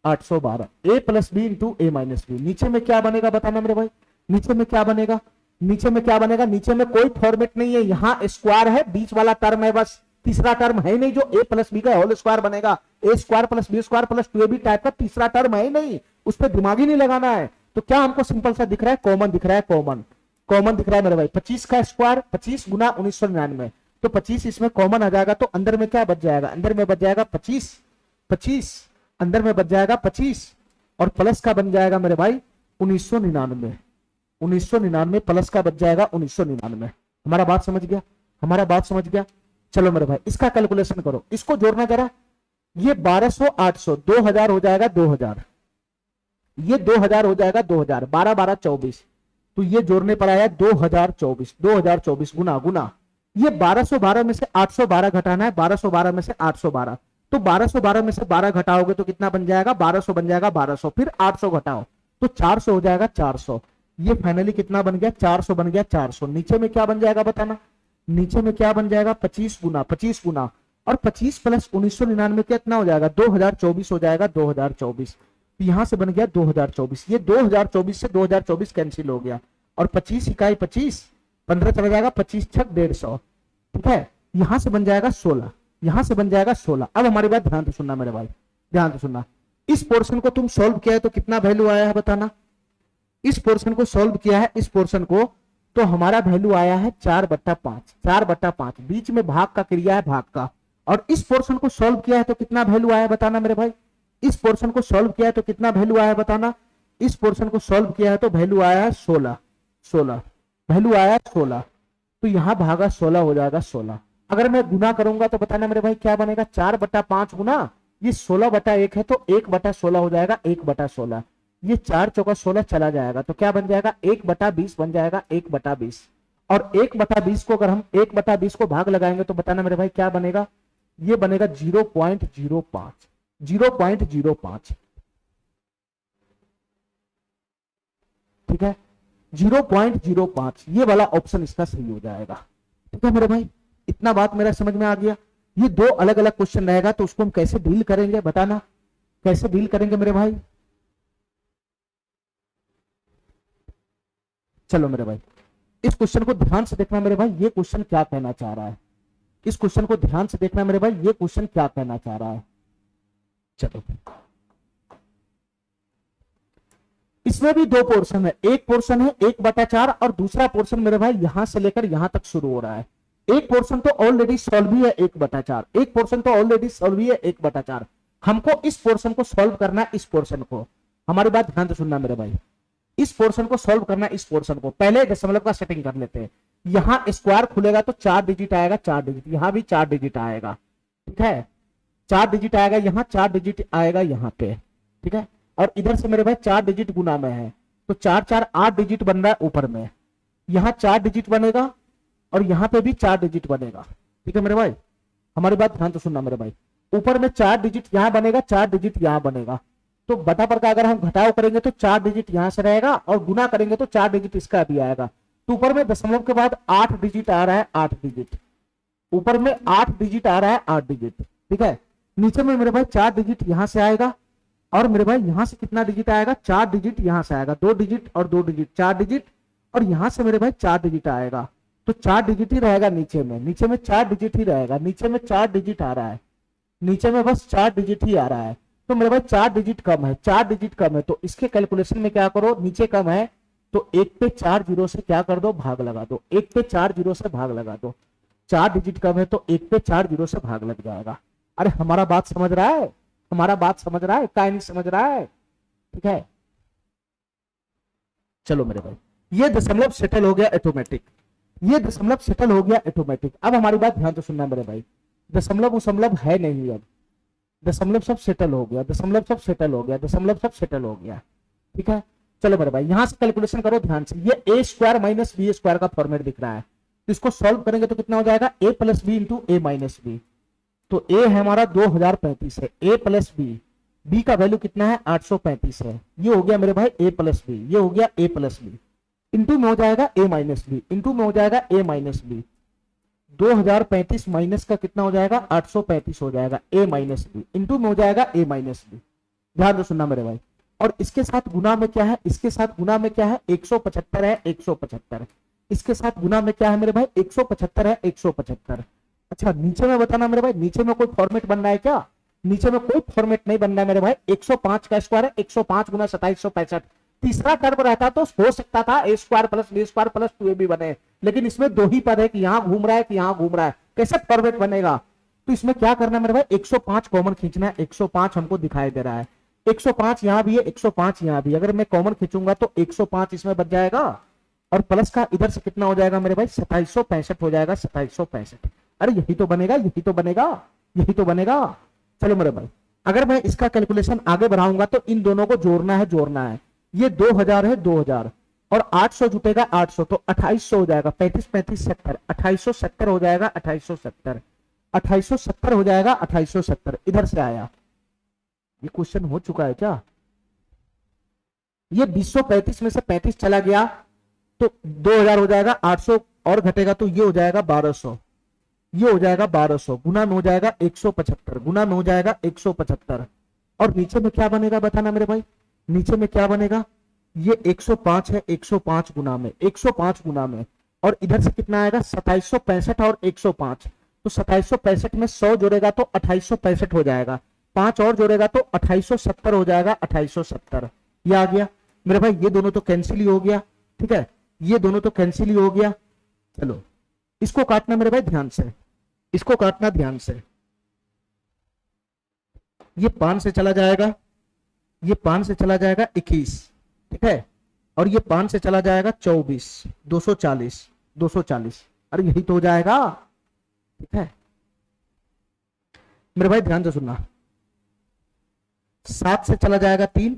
812, A plus B into A minus B. नीचे में क्या बनेगा बताना मेरे भाई, नीचे में क्या बनेगा, नीचे में क्या बनेगा, नीचे में कोई फॉर्मेट नहीं है, यहाँ स्क्वायर है, बीच वाला टर्म है, बस तीसरा टर्म है नहीं जो ए प्लस बी का होल स्क्वायर बनेगा, A square plus B square plus 2ab type का तीसरा टर्म है नहीं, उस पर दिमाग ही नहीं लगाना है। तो क्या हमको सिंपल सा दिख रहा है, कॉमन दिख रहा है, कॉमन दिख रहा है मेरे भाई। 25 का स्क्वायर 25 गुना 1999, तो 25 इसमें कॉमन आ जाएगा, तो अंदर में क्या बच जाएगा, अंदर में बच जाएगा 25, अंदर में बच जाएगा 25, और प्लस का बन जाएगा मेरे भाई 1999 प्लस का बच जाएगा 1999। हमारा बात समझ गया, हमारा बात समझ गया। चलो मेरे भाई इसका कैलकुलेशन करो, इसको जोड़ना जरा, ये 1200 800 2000 हो जाएगा 2000, ये 2000 हो जाएगा 2000, 12 12 24, तो ये जोड़ने पर आया 2024 गुना, ये 1212 में से 812 घटाना है, 1212 में से 812, तो 1212 में से 12 घटाओगे तो कितना बन जाएगा, 1200 बन जाएगा, 1200, फिर 800 घटाओ तो 400 हो जाएगा, 400। ये फाइनली कितना बन गया, 400 बन गया, 400। नीचे में क्या बन जाएगा बताना, नीचे में क्या बन जाएगा, 25 गुना, 25 गुना, और 25 प्लस 1999 कितना हो जाएगा, 2024 हो जाएगा, 2024। तो यहां से बन गया 2024। ये 2024 से 2024 कैंसिल हो गया, और 25 इकाई 25, 15 चला जाएगा, 25 छक 150, ठीक है। यहां से बन जाएगा 16, यहां से बन जाएगा 16। अब हमारी बात ध्यान से सुनना मेरे भाई, ध्यान से सुनना। इस पोर्शन को तुम सॉल्व किया है तो कितना वैल्यू आया है बताना। इस पोर्शन को सॉल्व किया है, इस पोर्शन को, तो हमारा वैल्यू आया है 4/5, 4/5। बीच में भाग का क्रिया है, भाग का। और इस पोर्शन को सॉल्व किया है तो कितना वैल्यू आया बताना मेरे भाई। इस पोर्शन को सॉल्व किया है तो कितना वैल्यू आया बताना। इस पोर्शन को सॉल्व किया है तो वैल्यू आया है 16, 16 वैल्यू आया है 16। तो यहां भागा 16 हो जाएगा, 16। अगर मैं गुना करूंगा तो बताना मेरे भाई क्या बनेगा, 4/5 गुना ये 16/1 है तो 1/16 हो जाएगा, 1/16। ये 4 चौका 16 चला जाएगा तो क्या बन जाएगा, 1/20 बन जाएगा, 1/20। और 1/20 को अगर हम 1/20 को भाग लगाएंगे तो बताना मेरे भाई क्या बनेगा, ये बनेगा 0.05, 0.05, ठीक है, 0.05। ये वाला ऑप्शन इसका सही हो जाएगा, ठीक है मेरे भाई। इतना बात मेरा समझ में आ गया। ये दो अलग अलग क्वेश्चन रहेगा तो उसको हम कैसे डील करेंगे बताना, कैसे डील करेंगे मेरे भाई। चलो मेरे भाई, इस क्वेश्चन को ध्यान से देखना मेरे भाई, ये क्वेश्चन क्या कहना चाह रहा है। इस क्वेश्चन को ध्यान से देखना मेरे भाई, ये क्वेश्चन क्या कहना चाह रहा है। चलो, इसमें भी दो पोर्शन है, एक पोर्शन है 1/4 और दूसरा पोर्शन मेरे भाई यहां से लेकर यहां तक शुरू हो रहा है। एक पोर्शन तो ऑलरेडी सॉल्व ही है 1/4, एक पोर्शन तो ऑलरेडी सॉल्व ही है 1/4। हमको इस पोर्शन को सॉल्व करना है, इस पोर्शन को। हमारी बात ध्यान से सुनना मेरे भाई, इस पोर्शन को सॉल्व करना है, इस पोर्शन को। पहले दशमलव का सेटिंग कर लेते हैं। यहां स्क्वायर खुलेगा तो 4 डिजिट आएगा, 4 डिजिट, यहां भी 4 डिजिट आएगा, ठीक है, 4 डिजिट आएगा, यहां 4 डिजिट आएगा यहां पे, ठीक है। और इधर से मेरे भाई 4 डिजिट गुना में है तो 4 4 8 डिजिट बन रहा है ऊपर में, यहां 4 डिजिट बनेगा और यहां पे भी 4 डिजिट बनेगा, ठीक है मेरे भाई। हमारी बात ध्यान से सुनना मेरे भाई, ऊपर में 4 डिजिट यहां बनेगा, 4 डिजिट यहां बनेगा। तो बटा पर का अगर हम घटाव करेंगे तो 4 डिजिट यहां से रहेगा और गुना करेंगे तो 4 डिजिट इसका भी आएगा। तो ऊपर में दशमलव के बाद 8 डिजिट आ रहा है, 8 डिजिट, ऊपर में 8 डिजिट आ रहा है, 8 डिजिट, ठीक है। नीचे में मेरे भाई 4 डिजिट यहां से आएगा और मेरे भाई यहां से कितना डिजिट आएगा, 4 डिजिट यहां से आएगा, 2 डिजिट और 2 डिजिट, 4 डिजिट, और यहां से मेरे भाई 4 डिजिट आएगा तो 4 डिजिट ही रहेगा नीचे में, नीचे में 4 डिजिट ही रहेगा, नीचे में 4 डिजिट आ रहा है, नीचे में बस 4 डिजिट ही आ रहा है। तो मेरे भाई 4 डिजिट कम है, 4 डिजिट कम है तो इसके कैलकुलेशन में क्या करो, नीचे कम है तो 1 पे 4 जीरो से क्या कर दो, भाग लगा दो, 1 पे 4 जीरो से भाग लगा दो। 4 डिजिट कम है तो 1 पे 4 जीरो से भाग लग जाएगा। अरे हमारा बात समझ रहा है, हमारा बात समझ रहा है, क्या नहीं समझ रहा है, ठीक है। चलो मेरे भाई, ये दशमलव सेटल हो गया ऑटोमेटिक, ये दशमलव सेटल हो गया ऑटोमेटिक। अब हमारी बात ध्यान से सुनना मेरे भाई, दशमलव उसमलव है नहीं, अब दशमलव सब सेटल हो गया, दशमलव सब सेटल हो गया, दशमलव सब सेटल हो गया, ठीक है। चलो मेरे भाई, यहां से कैलकुलेशन करो ध्यान से। ये a square minus B square का फॉर्मेट दिख रहा है, तो इसको सॉल्व करेंगे तो कितना हो जाएगा, a plus B into A minus B. तो a है हमारा 2035 है, a प्लस बी, b का वैल्यू कितना है 835 है। ये हो गया मेरे भाई a प्लस बी, ये हो गया a प्लस बी, इंटू में हो जाएगा a माइनस बी, इंटू में हो जाएगा a माइनस बी। 2035 माइनस का कितना हो जाएगा, 835 हो जाएगा, a माइनस बी, इंटू में हो जाएगा a माइनस बी। ध्यान से सुनना मेरे भाई। और इसके साथ गुना में क्या है, इसके साथ गुना में क्या है, 175 है, 175। इसके साथ गुना में क्या है मेरे भाई, 175 है, 175। अच्छा नीचे में बताना मेरे भाई, नीचे में कोई फॉर्मेट बन रहा है क्या, नीचे में कोई फॉर्मेट नहीं बन रहा है मेरे भाई। 105 का स्क्वायर है, 105 गुना 2765। तीसरा टर्म रहता तो हो सकता था a square plus B square plus 2ab बने, लेकिन इसमें दो ही पद है कि यहां घूम रहा है कि यहां घूम रहा है, कैसे फॉर्मेट बनेगा। तो इसमें क्या करना है मेरे भाई, 105 कॉमन खींचना है, 105 हमको दिखाई दे रहा है, 105 यहां भी है, 105 यहां भी। अगर मैं कॉमन खींचूंगा तो 105 इसमें बच जाएगा और प्लस का इधर से कितना हो जाएगा मेरे भाई, 2765 हो जाएगा, 2765। अरे यही तो बनेगा, यही तो बनेगा, यही तो बनेगा। चलो मेरे भाई, अगर मैं इसका कैलकुलेशन आगे बढ़ाऊंगा तो इन दोनों को जोड़ना है, जोड़ना है। ये 2000 है, 2000 और 800 जुटेगा 800 तो 2800 हो जाएगा, 35 35 70, 2870 हो जाएगा, 2870। 2870 हो जाएगा, 2870 इधर से आया। ये क्वेश्चन हो चुका है क्या? ये 235 में से 35 चला गया तो 2000 हो जाएगा, 800 और घटेगा तो ये हो जाएगा 1200, ये हो जाएगा 1200, गुना में हो जाएगा 175, गुना में हो जाएगा 175। और नीचे में क्या बनेगा बताना मेरे भाई, नीचे में क्या बनेगा? ये 105 है, 105 गुना में, 105 गुना में, और इधर से कितना आएगा 2765 और 105, तो 2765 में 100 जोड़ेगा तो 2865 हो जाएगा, 5 और जोड़ेगा तो 2870 हो जाएगा, 2870। ये आ गया मेरे भाई, ये दोनों तो कैंसिल ही हो गया, ठीक है, ये दोनों तो कैंसिल ही हो गया। चलो इसको काटना मेरे भाई ध्यान से, इसको काटना ध्यान से। ये 5 से चला जाएगा, ये 5 से चला जाएगा 21, ठीक है, और ये 5 से चला जाएगा 24, 240, 240, अरे यही तो हो जाएगा, ठीक है मेरे भाई ध्यान से सुनना। 7 से चला जाएगा 3,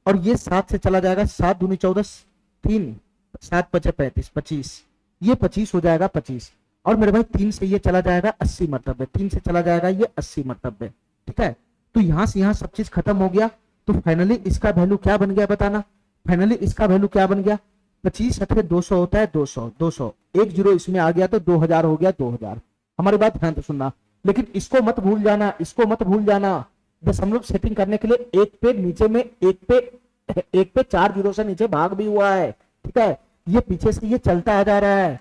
और ये 7 से चला जाएगा 7 दूनी 14, 3 7 5 35, 25, ये 25 हो जाएगा 25, और मेरे भाई 3 से ये चला जाएगा 80 मरतबे, 3 से चला जाएगा ये 80 मरतबे, ठीक है। तो यहां से यहां सब चीज खत्म हो गया, तो फाइनली इसका वैल्यू क्या बन गया बताना, फाइनली इसका वैल्यू क्या बन गया? 25 अठे 200 होता है, 200, 200, एक जीरो इसमें आ गया तो 2000 हो गया, 2000। हमारी बात ध्यान से सुनना, लेकिन इसको मत भूल जाना, इसको मत भूल जाना, दशमलव सेटिंग करने के लिए एक पे नीचे में एक पे 4 जीरो से नीचे भाग भी हुआ है, ठीक है, ये पीछे से ये चलता आ जा रहा है,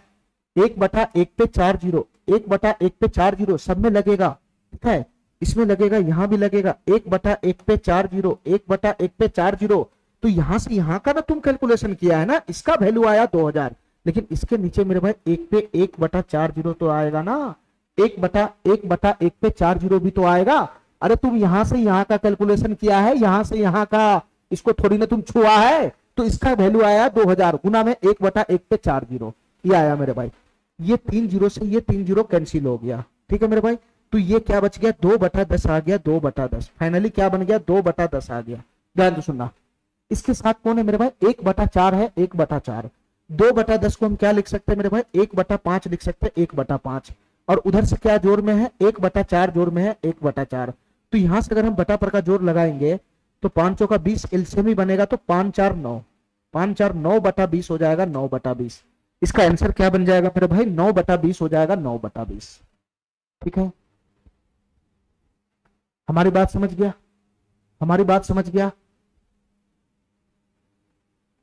1/1 पे 4 जीरो, 1/1 पे 4 जीरो सब में लगेगा, ठीक है, इसमें लगेगा, यहां भी लगेगा, 1/1 पे 4 जीरो, 1/1 पे 4 जीरो, तो यहां से यहां का ना तुम कैलकुलेशन किया है ना, इसका वैल्यू आया 2000, लेकिन इसके नीचे मेरे भाई 1 पे 1/4 जीरो तो आएगा ना, 1/1 पे 4 जीरो भी तो आएगा। अरे तुम यहां से यहां का कैलकुलेशन किया है, यहां से यहां का, इसको थोड़ी ना तुम छुआ है, तो इसका वैल्यू आया 2000 गुना में 1/1 पे 4 जीरो, ये आया मेरे भाई। ये 3 जीरो से ये 3 जीरो कैंसिल हो गया, ठीक है मेरे भाई, तो ये क्या बच गया? 2/10 आ गया, 2/10, फाइनली क्या बन गया? 2/10 आ गया। ध्यान से सुनना, इसके साथ कौन है मेरे भाई? 1/4 है, 1/4, 2/10 को हम क्या लिख सकते हैं मेरे भाई? 1/5 लिख सकते हैं, 1/5, और उधर से क्या जोड़ में है? 1/4 जोड़ में है, 1/4, तो यहां से अगर हम बटा पर का जोड़ लगाएंगे तो 5 चौका 20 एलसीएम ही बनेगा, तो 5 4 9, 5 4 9/20 हो जाएगा, 9/20। इसका आंसर क्या बन जाएगा मेरे भाई? 9/20 हो जाएगा, 9/20, ठीक है। हमारी बात समझ गया? हमारी बात समझ गया?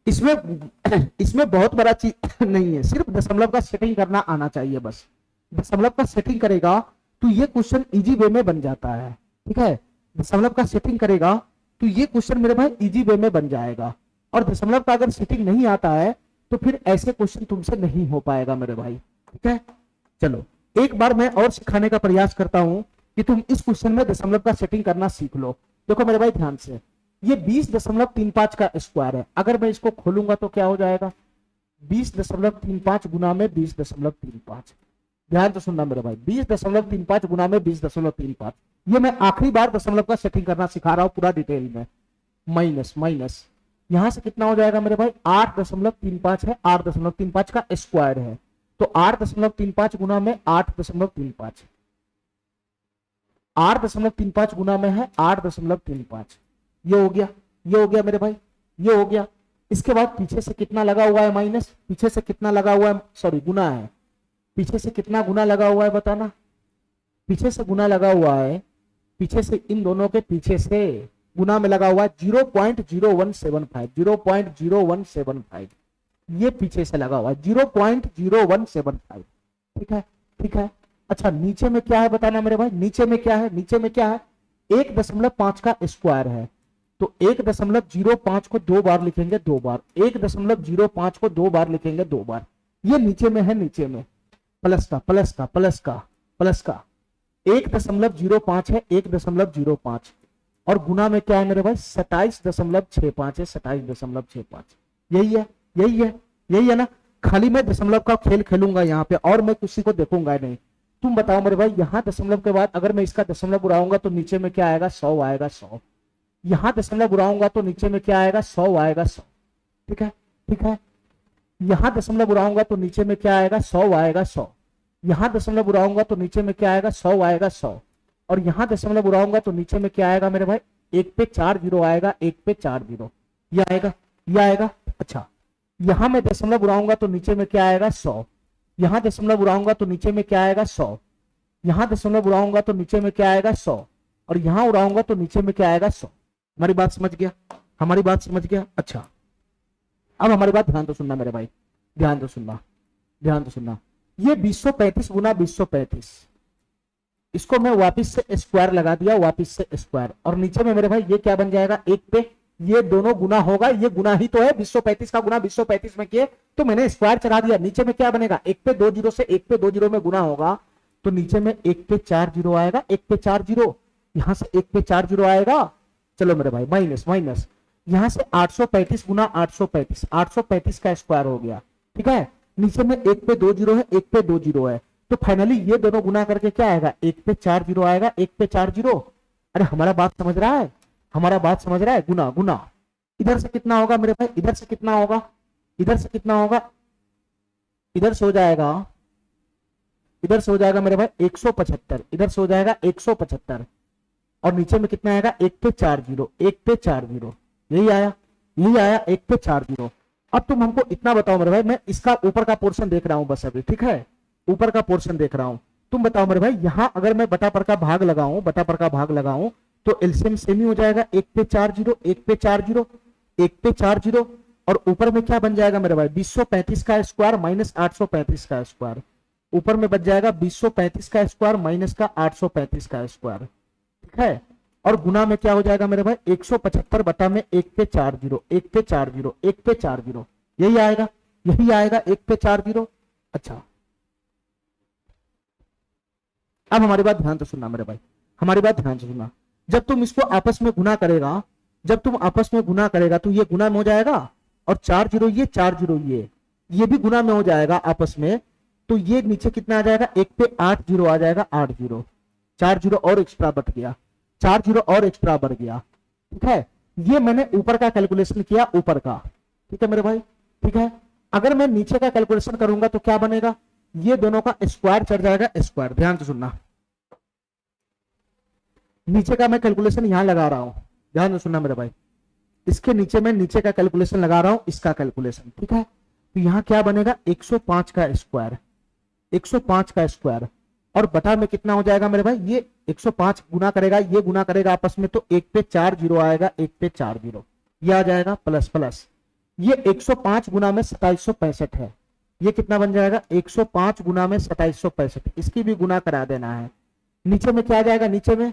इसमें बहुत बड़ा चीज नहीं है, सिर्फ दशमलव का सेटिंग करना आना चाहिए बस। दशमलव का सेटिंग करेगा तो ये क्वेश्चन इजी वे में बन जाता है, ठीक है, दशमलव का सेटिंग करेगा तो ये क्वेश्चन मेरे भाई इजी वे में बन जाएगा, और दशमलव का अगर सेटिंग नहीं आता है तो फिर ऐसे क्वेश्चन तुमसे नहीं हो पाएगा मेरे भाई, ठीक है। चलो एक बार मैं और सिखाने का प्रयास करता हूं कि तुम इस क्वेश्चन में दशमलव का सेटिंग करना सीख लो। देखो मेरे भाई ध्यान से, ये 20.35 का स्क्वायर है, अगर मैं इसको खोलूंगा तो क्या हो जाएगा? 20.35 गुना में 20.35, ध्यान से सुनना मेरे भाई, 20.35 गुना में 20.35, ये मैं आखिरी बार दशमलव का सेटिंग करना सिखा रहा हूं पूरा डिटेल में। माइनस माइनस यहां से कितना हो जाएगा मेरे भाई? 8.35 है, 8.35 का स्क्वायर है, तो 8.35 गुना में 8.35, 8.35 गुना में है 8.35, ये हो गया, ये हो गया मेरे भाई, ये हो गया। इसके बाद पीछे से कितना लगा हुआ है? माइनस, पीछे से कितना लगा हुआ है? सॉरी गुना है, पीछे से कितना गुना लगा हुआ है बताना? पीछे से गुना लगा हुआ है, पीछे से इन दोनों के पीछे से गुना में लगा हुआ है 0.0175, 0.0175, ये पीछे से लगा हुआ है 0.0175, ठीक है, ठीक है। अच्छा नीचे में क्या है बताना मेरे भाई? नीचे में क्या है? नीचे में क्या है? 1.5 का स्क्वायर है, तो 1.05 को 2 बार लिखेंगे, 2 बार, 1.05 को 2 बार लिखेंगे, 2 बार, ये नीचे में है, नीचे में प्लस का प्लस का प्लस का प्लस का 1.05 है, 1.05, और गुना में क्या है मेरे भाई? 27.65 है, 27.65, यही है, यही है, यही है ना। खाली मैं दशमलव का खेल खेलूंगा यहाँ पे, और मैं किसी को देखूंगा नहीं। तुम बताओ मेरे भाई, यहाँ दशमलव के बाद अगर मैं इसका दशमलव उड़ाऊंगा तो नीचे में क्या आएगा? 100 आएगा, 100। यहाँ दशमलव उड़ाऊंगा तो नीचे में क्या आएगा? 100 आएगा, 100, ठीक है, ठीक है। यहाँ दशमलव उड़ाऊंगा तो नीचे में क्या आएगा? 100 आएगा, 100। यहां दशमलव उड़ाऊंगा तो नीचे में क्या आएगा, 100 आएगा, 100। और यहां दशमलव उड़ाऊंगा तो नीचे में क्या आएगा मेरे भाई, 1 पे 4 जीरो आएगा, 1 पे 4 जीरो, ये आएगा, ये आएगा। अच्छा, यहां मैं दशमलव उड़ाऊंगा तो नीचे में क्या आएगा, 100। यहां दशमलव उड़ाऊंगा तो नीचे में क्या आएगा, 100। यहां दशमलव उड़ाऊंगा तो नीचे में क्या आएगा, 100। और यहां उड़ाऊंगा तो नीचे में क्या आएगा, 100। हमारी बात समझ गया, हमारी बात समझ गया। अच्छा, अब हमारी बात ध्यान तो सुनना मेरे भाई, ध्यान तो सुनना, ध्यान तो सुनना। ये 235 गुना 235, इसको मैं वापिस से स्क्वायर लगा दिया, वापिस से स्क्वायर। और नीचे में मेरे भाई ये क्या बन जाएगा, 1 पे, ये दोनों गुना होगा, ये गुना ही तो है, 235 का गुना 235 में किए तो मैंने स्क्वायर चढ़ा दिया। नीचे में क्या बनेगा, 1 पे 2 जीरो से 1 पे 2 जीरो में गुना होगा तो नीचे में 1 पे 4 जीरो आएगा, 1 पे 4 जीरो, यहां से 1 पे 4 जीरो आएगा। चलो मेरे भाई, माइनस माइनस, यहां से 835 गुना 835, 835 का स्क्वायर हो गया, ठीक है। नीचे में 1 पे 2 जीरो है, 1 पे 2 जीरो है, तो फाइनली ये दोनों गुना करके क्या आएगा, 1 पे 4 जीरो आएगा, 1 पे 4 जीरो। अरे हमारा बात समझ रहा है, हमारा बात समझ रहा है, गुना गुना। इधर से कितना होगा मेरे भाई, इधर से कितना होगा, इधर से कितना होगा, इधर से हो जाएगा, इधर से हो जाएगा मेरे भाई 175, इधर से हो जाएगा 175। और नीचे में कितना आएगा, 1 पे 4 जीरो, 1 पे 4 जीरो, यही आया, यही आया, 1 पे 4 जीरो। अब तुम हमको इतना बताओ मेरे भाई, मैं इसका ऊपर का पोर्शन देख रहा हूं बस अभी, ठीक है, ऊपर का पोर्शन देख रहा हूं। तुम बताओ मेरे भाई, यहां अगर मैं बटा पर का भाग लगाऊं, बटा पर का भाग लगाऊं तो एलसीएम सेम ही हो जाएगा, 1 पे 4 जीरो, 1 पे 4 जीरो, 1 पे 4 जीरो। और ऊपर में क्या बन जाएगा मेरे भाई, 235 का स्क्वायर माइनस 835 का स्क्वायर। ऊपर में बच जाएगा 235 का स्क्वायर माइनस का 835 का स्क्वायर, ठीक है। और गुना में क्या हो जाएगा मेरे भाई, 175 बटा में 1 पे 4 जीरो, 1 पे 4 जीरो, 1 पे 4 जीरो, यही आएगा, यही आएगा, 1 पे 4 जीरो। अच्छा, अब हमारी बात ध्यान से सुनना मेरे भाई, हमारी बात ध्यान से सुनना। जब तुम इसको आपस में गुना करेगा, जब तुम आपस में गुना करेगा तो ये गुना में हो जाएगा, और 4 जीरो ये, 4 जीरो ये भी गुना में हो जाएगा आपस में। तो ये नीचे कितना आ जाएगा, 1 पे 8 जीरो आ जाएगा, 8 जीरो, 4 जीरो और एक्स्ट्रा बढ़ गया, 4 जीरो और एक्स्ट्रा बढ़ गया, ठीक है। ये मैंने ऊपर का कैलकुलेशन किया, ऊपर का, ठीक है मेरे भाई, ठीक है। अगर मैं नीचे का कैलकुलेशन करूंगा तो क्या बनेगा, ये दोनों का स्क्वायर चढ़ जाएगा, स्क्वायर। ध्यान से सुनना, नीचे का मैं कैलकुलेशन यहां लगा रहा हूं, ध्यान से सुनना मेरे भाई, इसके नीचे मैं नीचे का कैलकुलेशन लगा रहा हूं, इसका कैलकुलेशन, ठीक है। तो यहां क्या बनेगा, 105 का स्क्वायर, 105 का स्क्वायर। और बटा में कितना हो जाएगा मेरे भाई, ये 105 गुना करेगा, ये गुना करेगा आपस में तो 1 पे 4 जीरो आएगा, 1 पे 4 जीरो, ये आ जाएगा प्लस प्लस। ये 105 गुना में 2765 है, ये कितना बन जाएगा, 105 गुना में 2765, इसकी भी गुना करा देना है। नीचे में क्या आ जाएगा, नीचे में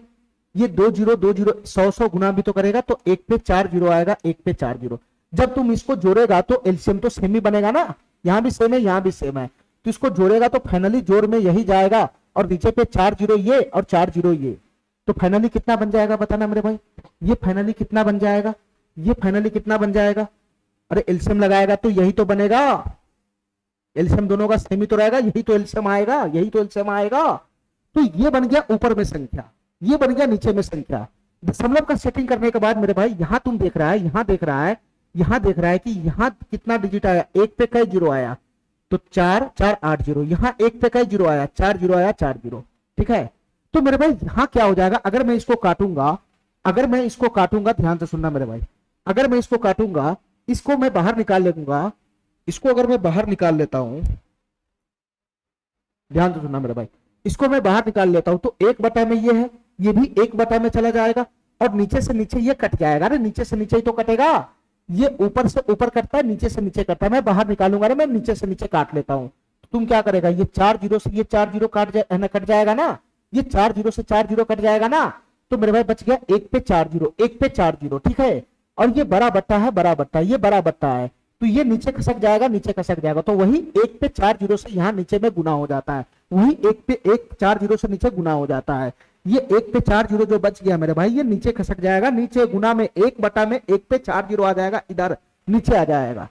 ये 2 जीरो 2 जीरो 100 गुना भी तो करेगा तो 1 पे 4 जीरो आएगा, 1 पे 4 जीरो। जब तुम इसको जोड़ेगा तो एलसीएम तो सेम ही बनेगा ना, यहां भी सेम है, यहां भी सेम है, तो इसको जोड़ेगा तो फाइनली जोड़ में यही जाएगा, और नीचे पे 4 जीरो ये और 4 जीरो ये, तो फाइनली कितना बन जाएगा बताना मेरे भाई, ये फाइनली कितना बन जाएगा, ये फाइनली कितना बन जाएगा। अरे एलसीएम लगाएगा तो यही तो बनेगा, एलसीएम दोनों का सेम ही तो रहेगा, यही तो एलसीएम आएगा, यही तो एलसीएम आएगा। तो ये बन गया ऊपर में संख्या, ये बन गया नीचे में संख्या। दशमलव का सेटिंग करने के बाद मेरे भाई यहां तुम देख रहा है, यहां देख रहा है, यहां देख रहा है कि यहां कितना डिजिट आया, 1 पे कई जीरो आया तो 4 4 8 जीरो, यहां 1 पे कई जीरो आया, 4 जीरो आया, 4 जीरो, ठीक है। तो मेरे भाई यहां क्या हो जाएगा, अगर मैं इसको काटूंगा, अगर मैं इसको काटूंगा, ध्यान से सुनना मेरे भाई, अगर मैं इसको काटूंगा, इसको मैं बाहर निकाल लूंगा, इसको अगर मैं बाहर निकाल लेता हूं, ध्यान से सुनना मेरे भाई, इसको मैं बाहर निकाल लेता हूं तो 1 बटा में ये है, ये भी 1 बटा में चला जाएगा, और नीचे से नीचे ये कट जाएगा। अरे नीचे से नीचे ही तो कटेगा, ये ऊपर से ऊपर कटता है, नीचे से नीचे कटता है, मैं बाहर निकालूंगा ना, मैं नीचे से नीचे काट लेता हूं। तो तुम क्या करेगा, ये 4 जीरो से ये 4 जीरो कट जाएगा ना, ये 4 जीरो से 4 जीरो कट जाएगा ना, तो मेरे भाई बच गया 1 पे 4 जीरो, 1 पे 4 जीरो, ठीक है। और ये बड़ा बट्टा है, बड़ा बट्टा, ये बड़ा बट्टा है, तो ये नीचे खसक जाएगा, नीचे खसक जाएगा, तो वही 1 पे 4 जीरो से यहाँ नीचे में गुना हो जाता है, वही 1 पे 4 जीरो से नीचे गुना हो जाता है। ये 1 पे 4 जीरो जो बच गया मेरे भाई, ये नीचे खसक जाएगा, नीचे गुना में 1 बटा में 1 पे 4 जीरो आ जाएगा, इधर नीचे आ जाएगा।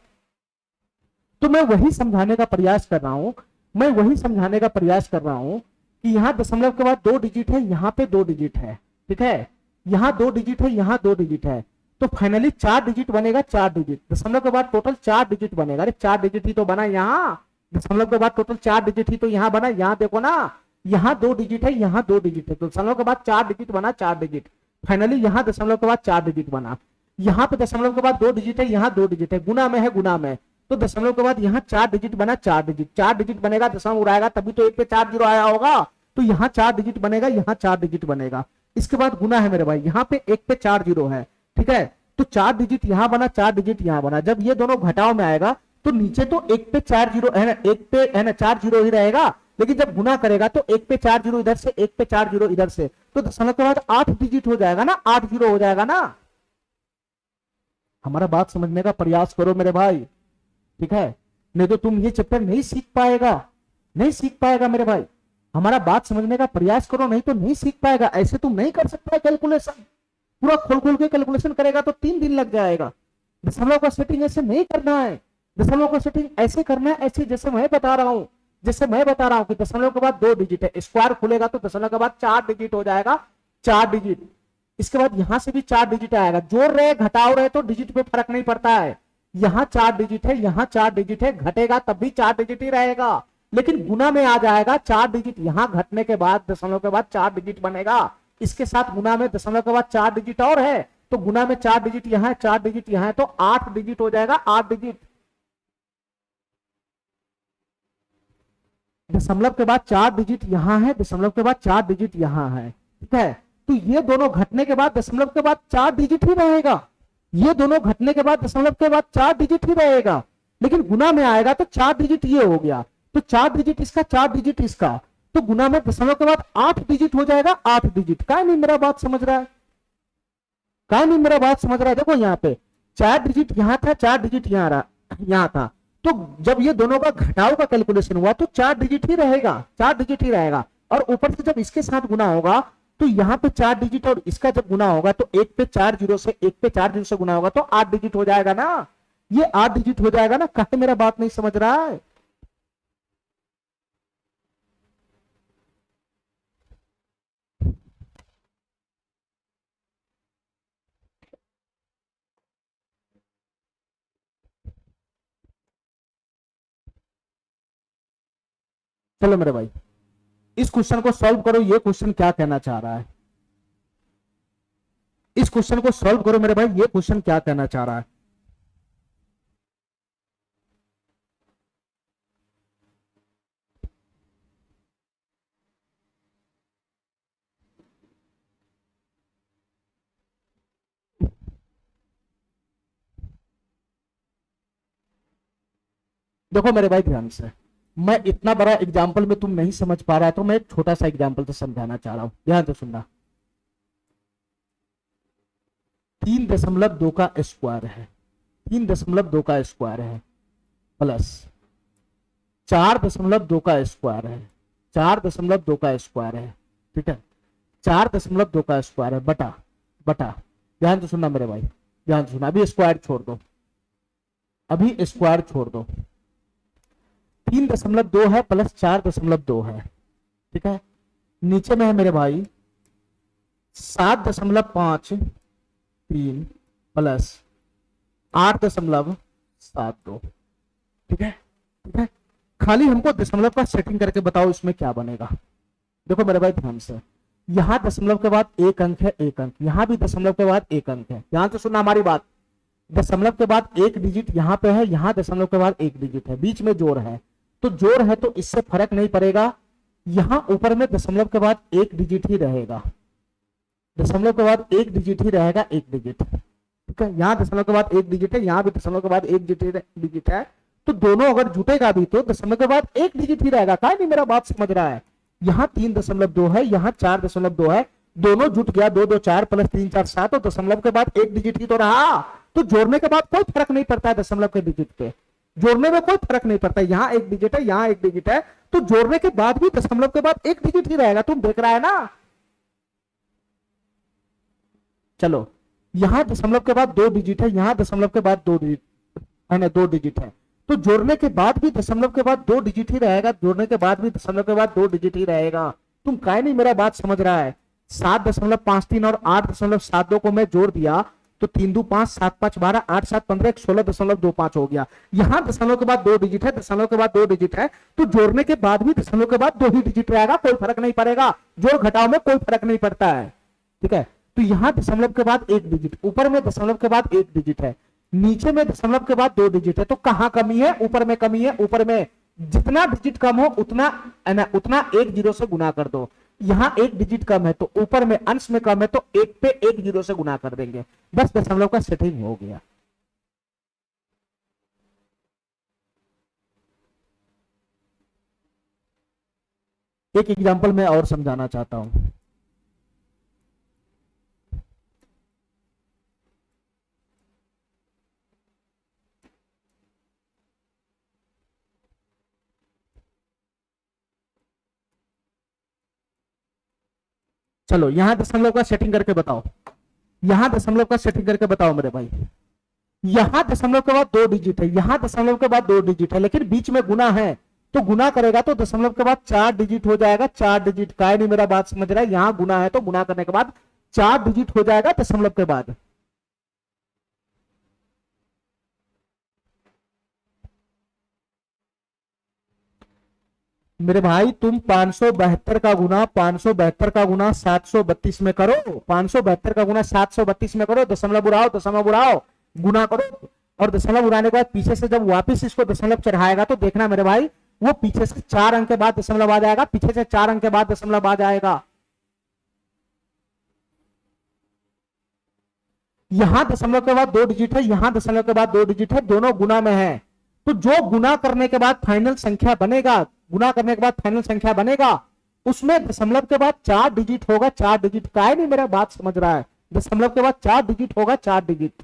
तो मैं वही समझाने का प्रयास कर रहा हूं, मैं वही समझाने का प्रयास कर रहा हूं कि यहां दशमलव के बाद 2 डिजिट है, यहां पे 2 डिजिट है, ठीक है, यहां 2 डिजिट है, यहां 2 डिजिट है, तो फाइनली 4 डिजिट बनेगा, 4 डिजिट, दशमलव के बाद टोटल 4 डिजिट बनेगा। अरे 4 डिजिट ही तो बना, दशमलव के बाद टोटल 4 डिजिट ही तो यहाँ बना, यहाँ देखो ना, यहाँ 2 डिजिट है, यहाँ 2 डिजिट है, तो दशमलव के बाद 4 डिजिट बना, 4 डिजिट। फाइनली यहाँ दशमलव के बाद 4 डिजिट बना, यहाँ पे दशमलव के बाद 2 डिजिट है, यहाँ 2 डिजिट है, गुना में है, गुना में, तो दशमलव के बाद यहाँ 4 डिजिट बना, 4 डिजिट, 4 डिजिट बनेगा, दशमलव उड़ाएगा तभी तो 1 पे 4 जीरो आया होगा, तो यहाँ 4 डिजिट बनेगा, यहाँ 4 डिजिट बनेगा। इसके बाद गुना है मेरे भाई, यहाँ पे 1 पे 4 जीरो है, ठीक है, तो 4 डिजिट यहाँ बना, 4 डिजिट यहाँ बना। जब ये दोनों घटाव में आएगा तो नीचे तो 1 पे 4 जीरो है ना, 1 पे है ना 4 जीरो ही रहेगा, लेकिन जब गुना करेगा तो 1 पे 4 जीरो इधर से, 1 पे 4 जीरो इधर से, तो दशमलव के बाद 8 डिजिट हो जाएगा ना, 8 जीरो हो जाएगा ना। हमारा बात समझने का प्रयास करो मेरे भाई, ठीक है, नहीं तो तुम ये चैप्टर नहीं सीख पाएगा, नहीं सीख पाएगा मेरे भाई। हमारा बात समझने का प्रयास करो, नहीं तो नहीं सीख पाएगा। ऐसे तुम नहीं कर सकता कैलकुलेशन, पूरा खोल खोल के कैलकुलेशन करेगा तो 3 दिन लग जाएगा। दशमलव का सेटिंग ऐसे नहीं करना है, दशमलव का सेटिंग ऐसे करना है, ऐसे जैसे मैं बता रहा हूं, जैसे मैं बता रहा हूं कि दशमलव के बाद 2 डिजिट है, स्क्वायर खुलेगा तो दशमलव के बाद 4 डिजिट हो जाएगा, 4 डिजिट। इसके बाद यहां से भी 4 डिजिट आएगा, जोड़ रहे घटाओ रहे तो डिजिट पे फर्क नहीं पड़ता है। यहाँ 4 डिजिट है, यहाँ 4 डिजिट है, घटेगा तब भी 4 डिजिट ही रहेगा, लेकिन गुना में आ जाएगा 4 डिजिट, यहाँ घटने के बाद दशमलव के बाद 4 डिजिट बनेगा, इसके साथ गुना में दशमलव के बाद 4 डिजिट और है, तो गुना में 4 डिजिट यहाँ है, 4 डिजिट यहाँ है, तो 8 डिजिट हो जाएगा, 8 डिजिट। दशमलव के बाद 4 डिजिट यहाँ है, दशमलव के बाद 4 डिजिट यहाँ है, ठीक है, तो ये दोनों घटने के बाद दशमलव के बाद 4 डिजिट ही रहेगा, ये दोनों घटने के बाद दशमलव के बाद 4 डिजिट ही रहेगा, लेकिन गुना में आएगा तो 4 डिजिट ये हो गया, तो 4 डिजिट इसका, 4 डिजिट इसका, तो गुना में दशमलव के बाद 8 डिजिट हो जाएगा, 8 डिजिट। क्या नहीं मेरा बात समझ रहा है, क्या नहीं मेरा बात समझ रहा है। देखो यहाँ पे 4 डिजिट यहाँ था, 4 डिजिट यहाँ था, तो जब ये दोनों का घटाव का कैलकुलेशन हुआ तो 4 डिजिट ही रहेगा, 4 डिजिट ही रहेगा, और ऊपर से जब इसके साथ गुना होगा तो यहाँ पे 4 डिजिट और इसका जब गुना होगा तो 1 पे 4 जीरो से, 1 पे 4 जीरो से गुना होगा तो 8 डिजिट हो जाएगा ना, ये 8 डिजिट हो जाएगा ना। कहे मेरा बात नहीं समझ रहा है। चलो मेरे भाई इस क्वेश्चन को सॉल्व करो, ये क्वेश्चन क्या कहना चाह रहा है, इस क्वेश्चन को सॉल्व करो मेरे भाई, ये क्वेश्चन क्या कहना चाह रहा है। देखो मेरे भाई ध्यान से, मैं इतना बड़ा एग्जाम्पल में तुम नहीं समझ पा रहा है तो मैं एक छोटा सा एग्जाम्पल तो समझाना चाह रहा हूं, ध्यान से सुनना। 3.2 का स्क्वायर है, 3.2 का स्क्वायर है, प्लस 4.2 का स्क्वायर है, 4.2 का स्क्वायर है, ठीक है, 4.2 का स्क्वायर है, बटा बटा, ध्यान से सुनना मेरे भाई, ध्यान से सुनना, अभी स्क्वायर छोड़ दो, अभी स्क्वायर छोड़ दो, 3.2 है प्लस 4.2 है, ठीक है, नीचे में है मेरे भाई 7.53 प्लस 8.72, ठीक है, ठीक है, खाली हमको दशमलव का सेटिंग करके बताओ इसमें क्या बनेगा। देखो मेरे भाई ध्यान से, यहां दशमलव के बाद एक अंक है, एक अंक, यहां भी दशमलव के बाद एक अंक है, ध्यान से सुनना हमारी बात, दशमलव के बाद एक डिजिट यहां पे है, यहां दशमलव के बाद एक डिजिट है, बीच में जोड़ है, तो जोड़ है तो इससे फर्क नहीं पड़ेगा, यहां ऊपर में दशमलव के बाद एक डिजिट ही रहेगा, दशमलव के बाद एक डिजिट ही रहेगा, एक डिजिट, ठीक है, यहां दशमलव के बाद एक डिजिट है, यहां भी दशमलव के बाद एक डिजिट है, तो दोनों अगर जुटेगा भी तो दशमलव के बाद एक डिजिट ही रहेगा। क्या नहीं मेरा बात समझ रहा है, यहाँ 3.2 है, यहाँ 4.2 है, दोनों जुट गया, 2 2 4 प्लस 3 4 7, तो दशमलव के बाद एक डिजिट ही तो रहा, तो जोड़ने के बाद कोई फर्क नहीं पड़ता है दशमलव के डिजिट पे, जोड़ने में कोई फर्क नहीं पड़ता, यहाँ एक डिजिट है, यहाँ एक डिजिट है, तो जोड़ने के बाद भी दशमलव के बाद एक डिजिट ही रहेगा, तुम देख रहा है ना। चलो यहां दशमलव के बाद 2 डिजिट है, यहां दशमलव के बाद 2 डिजिट है ना, 2 डिजिट है, तो जोड़ने के बाद भी दशमलव के बाद 2 डिजिट ही रहेगा, जोड़ने के बाद भी दशमलव के बाद 2 डिजिट ही रहेगा। तुम काहे नहीं मेरा बात समझ रहा है। 7.53 और 8.72 को मैं जोड़ दिया तो 3 2 5 7 5 12 8 7 15 16.25 हो गया। यहां दशमलव के बाद 2 डिजिट है, दशमलव के बाद 2 डिजिट है, तो जोड़ने के बाद भी दशमलव के बाद 2 ही डिजिट रहेगा, कोई फर्क नहीं पड़ेगा, जोड़ घटाव में कोई फर्क नहीं पड़ता है। ठीक है, तो यहां दशमलव के बाद 1 डिजिट, ऊपर में दशमलव के बाद 1 डिजिट है, नीचे में दशमलव के बाद 2 डिजिट है, तो कहां कमी है? ऊपर में कमी है। ऊपर में जितना डिजिट कम हो उतना एक जीरो से गुना कर दो। यहां 1 डिजिट कम है तो ऊपर में अंश में कम है तो 1 पे 1 जीरो से गुना कर देंगे, बस दशमलव का सेटिंग हो गया। एक एग्जांपल मैं और समझाना चाहता हूं। चलो यहां दशमलव का सेटिंग करके बताओ, यहां दशमलव का सेटिंग करके बताओ मेरे भाई। यहां दशमलव के बाद 2 डिजिट है, यहां दशमलव के बाद 2 डिजिट है, लेकिन बीच में गुना है, तो गुना करेगा तो दशमलव के बाद 4 डिजिट हो जाएगा। 4 डिजिट का है नहीं, मेरा बात समझ रहा है? यहां गुना है तो गुना करने के बाद 4 डिजिट हो जाएगा दशमलव के बाद। मेरे भाई तुम 572 का गुना 572 का गुना 732 में करो, 572 का गुना 732 में करो, दशमलव उड़ाओ, गुना करो, और दशमलव उड़ाने के बाद पीछे से जब वापस इसको दशमलव चढ़ाएगा तो देखना मेरे भाई, वो पीछे से 4 अंक के बाद दशमलव आ जाएगा, पीछे से 4 अंक के बाद दशमलव आ जाएगा। यहां दशमलव के बाद 2 डिजिट है, यहां दशमलव के बाद 2 डिजिट है, दोनों गुना में है, तो जो गुना करने के बाद फाइनल संख्या बनेगा, गुना करने के बाद फाइनल संख्या बनेगा, उसमें दशमलव के बाद 4 डिजिट होगा। 4 डिजिट का है नहीं, मेरा बात समझ रहा है? दशमलव के बाद 4 डिजिट होगा, 4 डिजिट।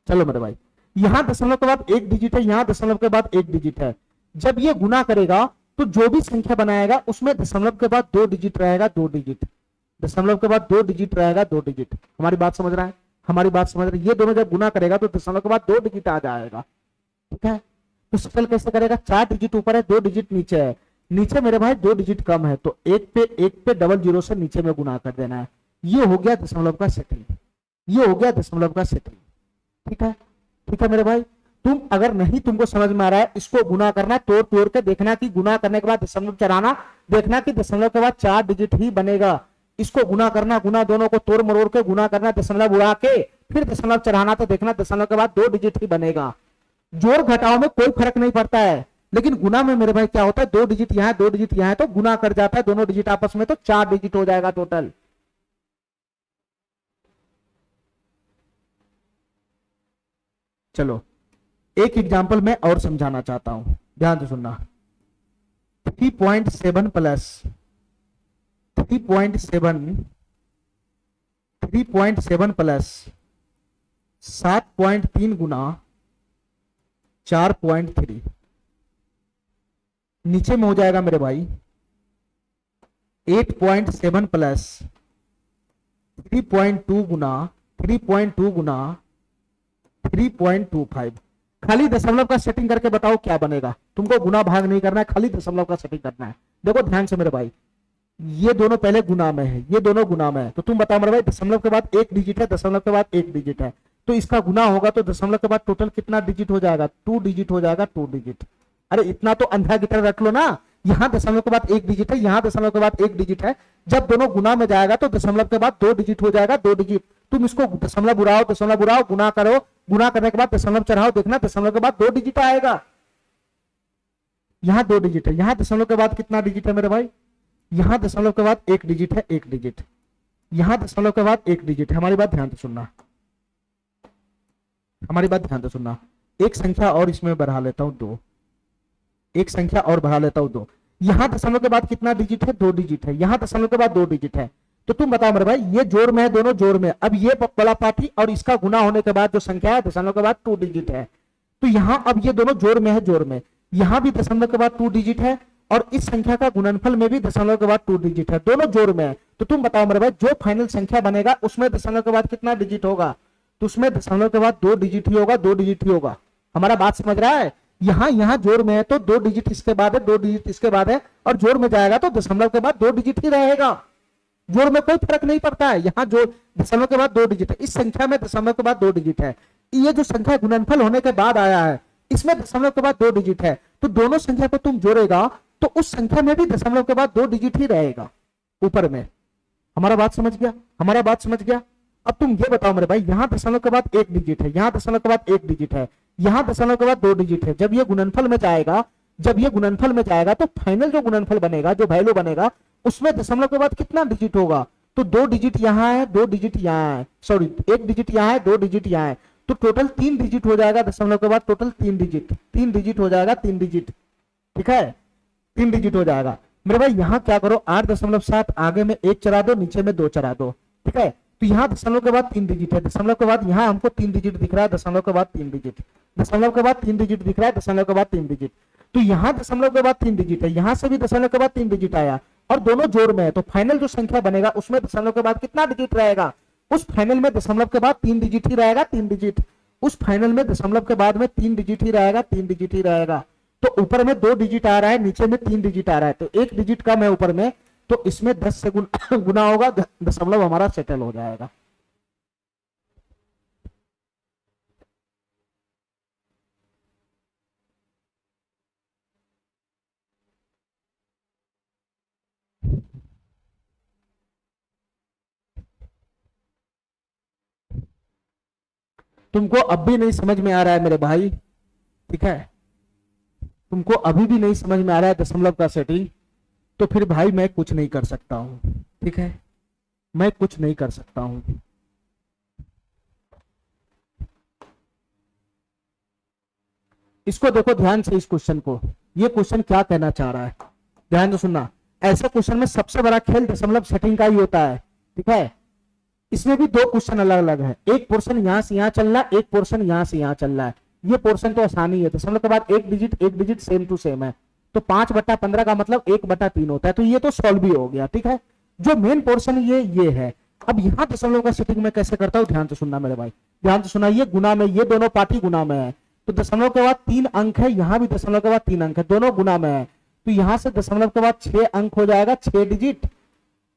चलो मेरे भाई, यहां दशमलव के बाद 1 डिजिट है, यहां दशमलव के बाद 1 डिजिट है, जब ये गुना करेगा तो जो भी संख्या बनाएगा उसमें दशमलव के बाद 2 डिजिट रहेगा, 2 डिजिट, दशमलव के बाद 2 डिजिट रहेगा, 2 डिजिट। हमारी बात समझ रहा है? हमारी बात समझ रहे? ये दोनों जब गुना करेगा तो दशमलव के बाद 2 डिजिट आ जाएगा। ठीक है, तो सफल कैसे करेगा? 4 डिजिट ऊपर है, 2 डिजिट नीचे है, नीचे मेरे भाई 2 डिजिट कम है, तो 1 पे डबल जीरो से नीचे में गुना कर देना है। ये हो गया दशमलव का सेटिंग, ये हो गया दशमलव का सेटिंग। ठीक है, ठीक है मेरे भाई, तुम अगर नहीं तुमको समझ में आ रहा है, इसको गुना करना, तोड़ तोड़ के देखना कि गुना करने के बाद दशमलव चढ़ाना, देखना कि दशमलव के बाद 4 डिजिट ही बनेगा। इसको गुना करना, गुना दोनों को तोड़ मरोड़ के गुना करना, दशमलव उड़ा के फिर दशमलव चढ़ाना, तो देखना दशमलव के बाद 2 डिजिट ही बनेगा। जोड़ घटाव में कोई फर्क नहीं पड़ता है, लेकिन गुना में मेरे भाई क्या होता है? 2 डिजिट यहाँ है, 2 डिजिट यहाँ है, तो गुना कर जाता है दोनों डिजिट आपस में, तो 4 डिजिट हो जाएगा टोटल। चलो एक एग्जाम्पल मैं और समझाना चाहता हूं, ध्यान से सुनना। 3.7 प्लस 3.7 प्लस 7.3 गुना 4.3, नीचे में हो जाएगा मेरे भाई 8.7 प्लस 3.2 गुना 3.25। खाली दशमलव का सेटिंग करके बताओ क्या बनेगा? तुमको गुना भाग नहीं करना है, खाली दशमलव का सेटिंग करना है। देखो ध्यान से मेरे भाई, ये दोनों पहले गुना में है, ये दोनों गुना में है, तो तुम बताओ मेरे भाई, दशमलव के बाद 1 डिजिट है, दशमलव के बाद 1 डिजिट है, तो इसका गुना होगा तो दशमलव के बाद टोटल कितना डिजिट हो जाएगा? 2 डिजिट हो जाएगा, 2 डिजिट। अरे इतना तो अंधा की तरह रख लो ना, यहां दशमलव के बाद 1 डिजिट है, यहां दशमलव के बाद 1 डिजिट है, जब दोनों गुना में जाएगा तो दशमलव के बाद 2 डिजिट हो जाएगा, 2 डिजिट। तुम इसको दशमलव उड़ाओ, गुना करो, गुना करने के बाद दशमलव चढ़ाओ, देखना दशमलव के बाद 2 डिजिट आएगा। यहां 2 डिजिट है, यहां दशमलव के बाद कितना डिजिट है मेरे भाई? यहां दशमलव के बाद 1 डिजिट है, 1 डिजिट, यहां दशमलव के बाद 1 डिजिट है। हमारी बात ध्यान से सुनना, हमारी बात ध्यान से सुनना। एक संख्या और इसमें बढ़ा लेता हूं 2, एक संख्या और बढ़ा लेता हूं 2। यहां दशमलव के बाद कितना डिजिट है? 2 डिजिट है, यहां दशमलव के बाद 2 डिजिट है, तो तुम बताओ मेरे भाई, ये जोड़ में है, दोनों जोड़ में। अब ये बड़ा पार्टी और इसका गुना होने के बाद जो संख्या है दशमलव के बाद 2 डिजिट है, तो यहां अब ये दोनों जोड़ में है, जोड़ में, यहां भी दशमलव के बाद 2 डिजिट है, और इस संख्या का गुणनफल में भी दशमलव के बाद 2 डिजिट है, दोनों जोड़ में है। तो तुम बताओ मेरे भाई, जो फाइनल संख्या बनेगा उसमें दशमलव के बाद कितना डिजिट होगा? तो उसमें दशमलव के बाद 2 डिजिट ही होगा, 2 डिजिट ही होगा। हमारा बात समझ रहा है? यहाँ यहाँ जोड़ में है तो 2 डिजिट इसके बाद है, 2 डिजिट इसके बाद है, और जोड़ में जाएगा तो दशमलव के बाद 2 डिजिट ही रहेगा। जोड़ में कोई फर्क नहीं पड़ता है। यहाँ जो दशमलव के बाद 2 डिजिट है, इस संख्या में दशमलव के बाद 2 डिजिट है। ये जो संख्या गुणनफल होने के बाद आया है, इसमें दशमलव के बाद 2 डिजिट है, तो दोनों संख्या को तुम जोड़ेगा तो उस संख्या में भी दशमलव के बाद 2 डिजिट ही रहेगा ऊपर में। हमारा बात समझ गया? हमारा बात समझ गया? अब तुम ये बताओ मेरे भाई, यहाँ दशमलव के बाद 1 डिजिट है, यहाँ दशमलव के बाद 1 डिजिट है, यहाँ दशमलव के बाद 2 डिजिट है। जब ये गुणनफल में जाएगा, जब ये गुणनफल में जाएगा तो फाइनल जो गुणनफल बनेगा, जो वैल्यू बनेगा, उसमें दशमलव के बाद कितना डिजिट होगा? तो 2 डिजिट यहाँ है, 2 डिजिट यहाँ है, सॉरी 1 डिजिट यहाँ है, 2 डिजिट यहाँ है, तो टोटल 3 डिजिट हो जाएगा दशमलव के बाद, टोटल 3 डिजिट, 3 डिजिट हो जाएगा, 3 डिजिट। ठीक है, 3 डिजिट हो जाएगा मेरे भाई। यहाँ क्या करो, 8.7 आगे में 1 चढ़ा दो, नीचे में 2 चढ़ा दो। ठीक है, तो यहाँ दशमलव के बाद 3 डिजिट है, दशमलव के बाद यहाँ हमको 3 डिजिट दिख रहा है, दशमलव के बाद 3 डिजिट, दशमलव के बाद 3 डिजिट दिख रहा है, दशमलव के बाद 3 डिजिट। तो यहाँ दशमलव के बाद 3 डिजिट है, यहाँ से भी दशमलव के बाद 3 डिजिट आया, और दोनों जोड़ में है, तो फाइनल जो संख्या बनेगा उसमें दशमलव के बाद कितना डिजिट रहेगा? उस फाइनल में दशमलव के बाद 3 डिजिट ही रहेगा, 3 डिजिट। उस फाइनल में दशमलव के बाद में 3 डिजिट ही रहेगा, 3 डिजिट ही रहेगा। तो ऊपर में 2 डिजिट आ रहा है, नीचे में 3 डिजिट आ रहा है, तो 1 डिजिट कम है ऊपर में, तो इसमें 10 से गुना होगा, दशमलव हमारा सेटल हो जाएगा। तुमको अब भी नहीं समझ में आ रहा है मेरे भाई? ठीक है, तुमको अभी भी नहीं समझ में आ रहा है दशमलव का सेटिंग, तो फिर भाई मैं कुछ नहीं कर सकता हूं। ठीक है, मैं कुछ नहीं कर सकता हूं। इसको देखो ध्यान से, इस क्वेश्चन को, ये क्वेश्चन क्या कहना चाह रहा है, ध्यान से सुनना। ऐसे क्वेश्चन में सबसे बड़ा खेल दशमलव सेटिंग का ही होता है। ठीक है, इसमें भी 2 क्वेश्चन अलग अलग है, एक पोर्शन यहां से यहां चल रहा है, एक पोर्शन यहां से यहां चल रहा है। ये पोर्शन तो आसानी है, दशमलव के बाद 1 डिजिट सेम टू सेम है, तो 5/15 का मतलब 1/3 होता है, तो ये तो सॉल्व भी हो गया। ठीक है, जो मेन पोर्शन ये है। अब यहाँ दशमलव का सेटिंग मैं कैसे करता हूँ, ध्यान से सुनना मेरे भाई, ध्यान से सुनना। ये गुना में, ये दोनों पार्टी गुना में है, तो दशमलव के बाद 3 अंक है, यहाँ भी दशमलव के बाद 3 अंक है, दोनों गुना में है, तो यहां से दशमलव के बाद 6 अंक हो जाएगा, 6 डिजिट।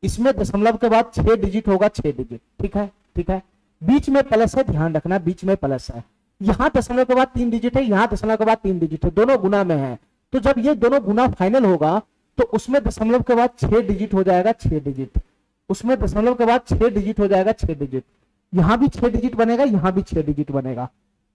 इसमें दशमलव के बाद 6 डिजिट होगा, 6 डिजिट। ठीक है, ठीक है, बीच में प्लस है, ध्यान रखना, बीच में प्लस है। यहाँ दशमलव के बाद 3 डिजिट है, यहाँ दशमलव के बाद 3 डिजिट है, दोनों गुना में है, तो जब ये दोनों गुना फाइनल होगा तो उसमें दशमलव के बाद 6 डिजिट हो जाएगा, 6 डिजिट। उसमें दशमलव के बाद 6 डिजिट हो जाएगा, 6 डिजिट। यहाँ भी 6 डिजिट बनेगा, यहाँ भी 6 डिजिट बनेगा,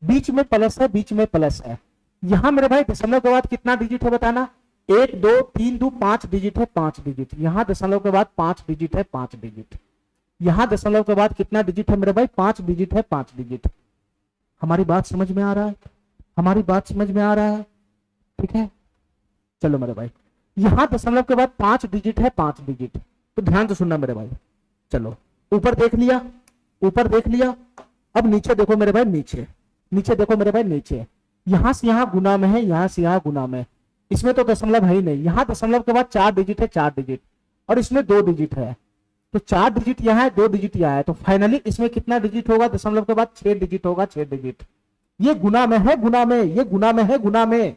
बीच में प्लस है, बीच में प्लस है। यहाँ मेरे भाई दशमलव के बाद कितना डिजिट है बताना, 1 2 3 2 5 डिजिट है, 5 डिजिट। यहाँ दशमलव के बाद 5 डिजिट है, 5 डिजिट। यहाँ दशमलव के बाद कितना डिजिट है मेरे भाई, 5 डिजिट है, 5 डिजिट। हमारी बात समझ में आ रहा है? हमारी बात समझ में आ रहा है? ठीक है, चलो मेरे भाई, यहाँ दशमलव के बाद 5 डिजिट है, 5 डिजिट, तो ध्यान से सुनना मेरे भाई। चलो ऊपर देख लिया, ऊपर देख लिया, अब नीचे देखो मेरे भाई, नीचे नीचे देखो मेरे भाई, नीचे यहां से यहां गुना में है, यहां से यहां गुना में, इसमें तो दशमलव है ही नहीं। यहां दशमलव के बाद 4 डिजिट है, 4 डिजिट, और इसमें 2 डिजिट है, तो 4 डिजिट यहाँ है, 2 डिजिट यहाँ है, तो फाइनली इसमें कितना डिजिट होगा, दशमलव के बाद 6 डिजिट होगा, 6 डिजिट। ये गुना में है, गुना में, ये गुना में है, गुना में।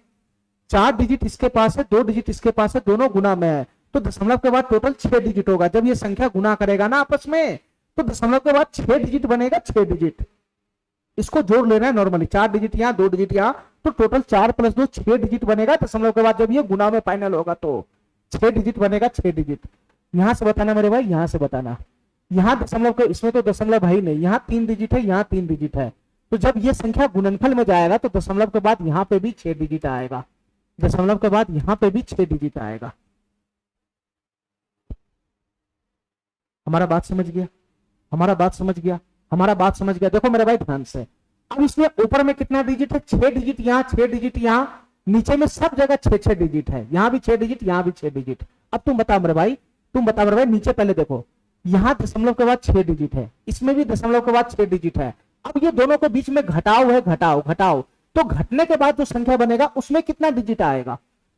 4 डिजिट इसके पास है, 2 डिजिट इसके पास है, दोनों गुना में है, तो दशमलव के बाद टोटल 6 डिजिट होगा। जब ये संख्या गुना करेगा ना आपस में, तो दशमलव के बाद 6 डिजिट बनेगा, 6 डिजिट। इसको जोड़ लेना है नॉर्मली, 4 डिजिट यहाँ, 2 डिजिट यहाँ, तो टोटल 4 + 2 6 डिजिट बनेगा दशमलव के बाद। जब ये गुना में फाइनल होगा तो 6 डिजिट बनेगा, 6 डिजिट। यहां से बताना मेरे भाई, यहां से बताना। यहाँ दशमलव के, इसमें तो दशमलव है ही नहीं, यहाँ 3 डिजिट है, यहाँ 3 डिजिट है, तो जब ये संख्या गुणनफल में जाएगा तो दशमलव के बाद यहाँ पे भी 6 डिजिट आएगा, दशमलव के बाद यहाँ पे भी 6 डिजिट आएगा। हमारा बात समझ गया? हमारा बात समझ गया? हमारा बात समझ गया? देखो मेरे भाई ध्यान से, अब इसमें ऊपर में कितना डिजिट है, 6 डिजिट यहाँ, 6 डिजिट यहाँ, नीचे में सब जगह 6 डिजिट है, यहाँ भी 6 डिजिट, यहाँ भी 6 डिजिट। अब तुम बता मेरे भाई, तुम बता मेरे भाई, नीचे पहले देखो, यहाँ दशमलव के बाद 6 डिजिट है, इसमें भी दशमलव के बाद 6 डिजिट है। अब ये दोनों के बीच में घटाव है, घटाव घटाव, तो घटने के बाद जो संख्या बनेगा उसमें कितना डिजिट आएगा,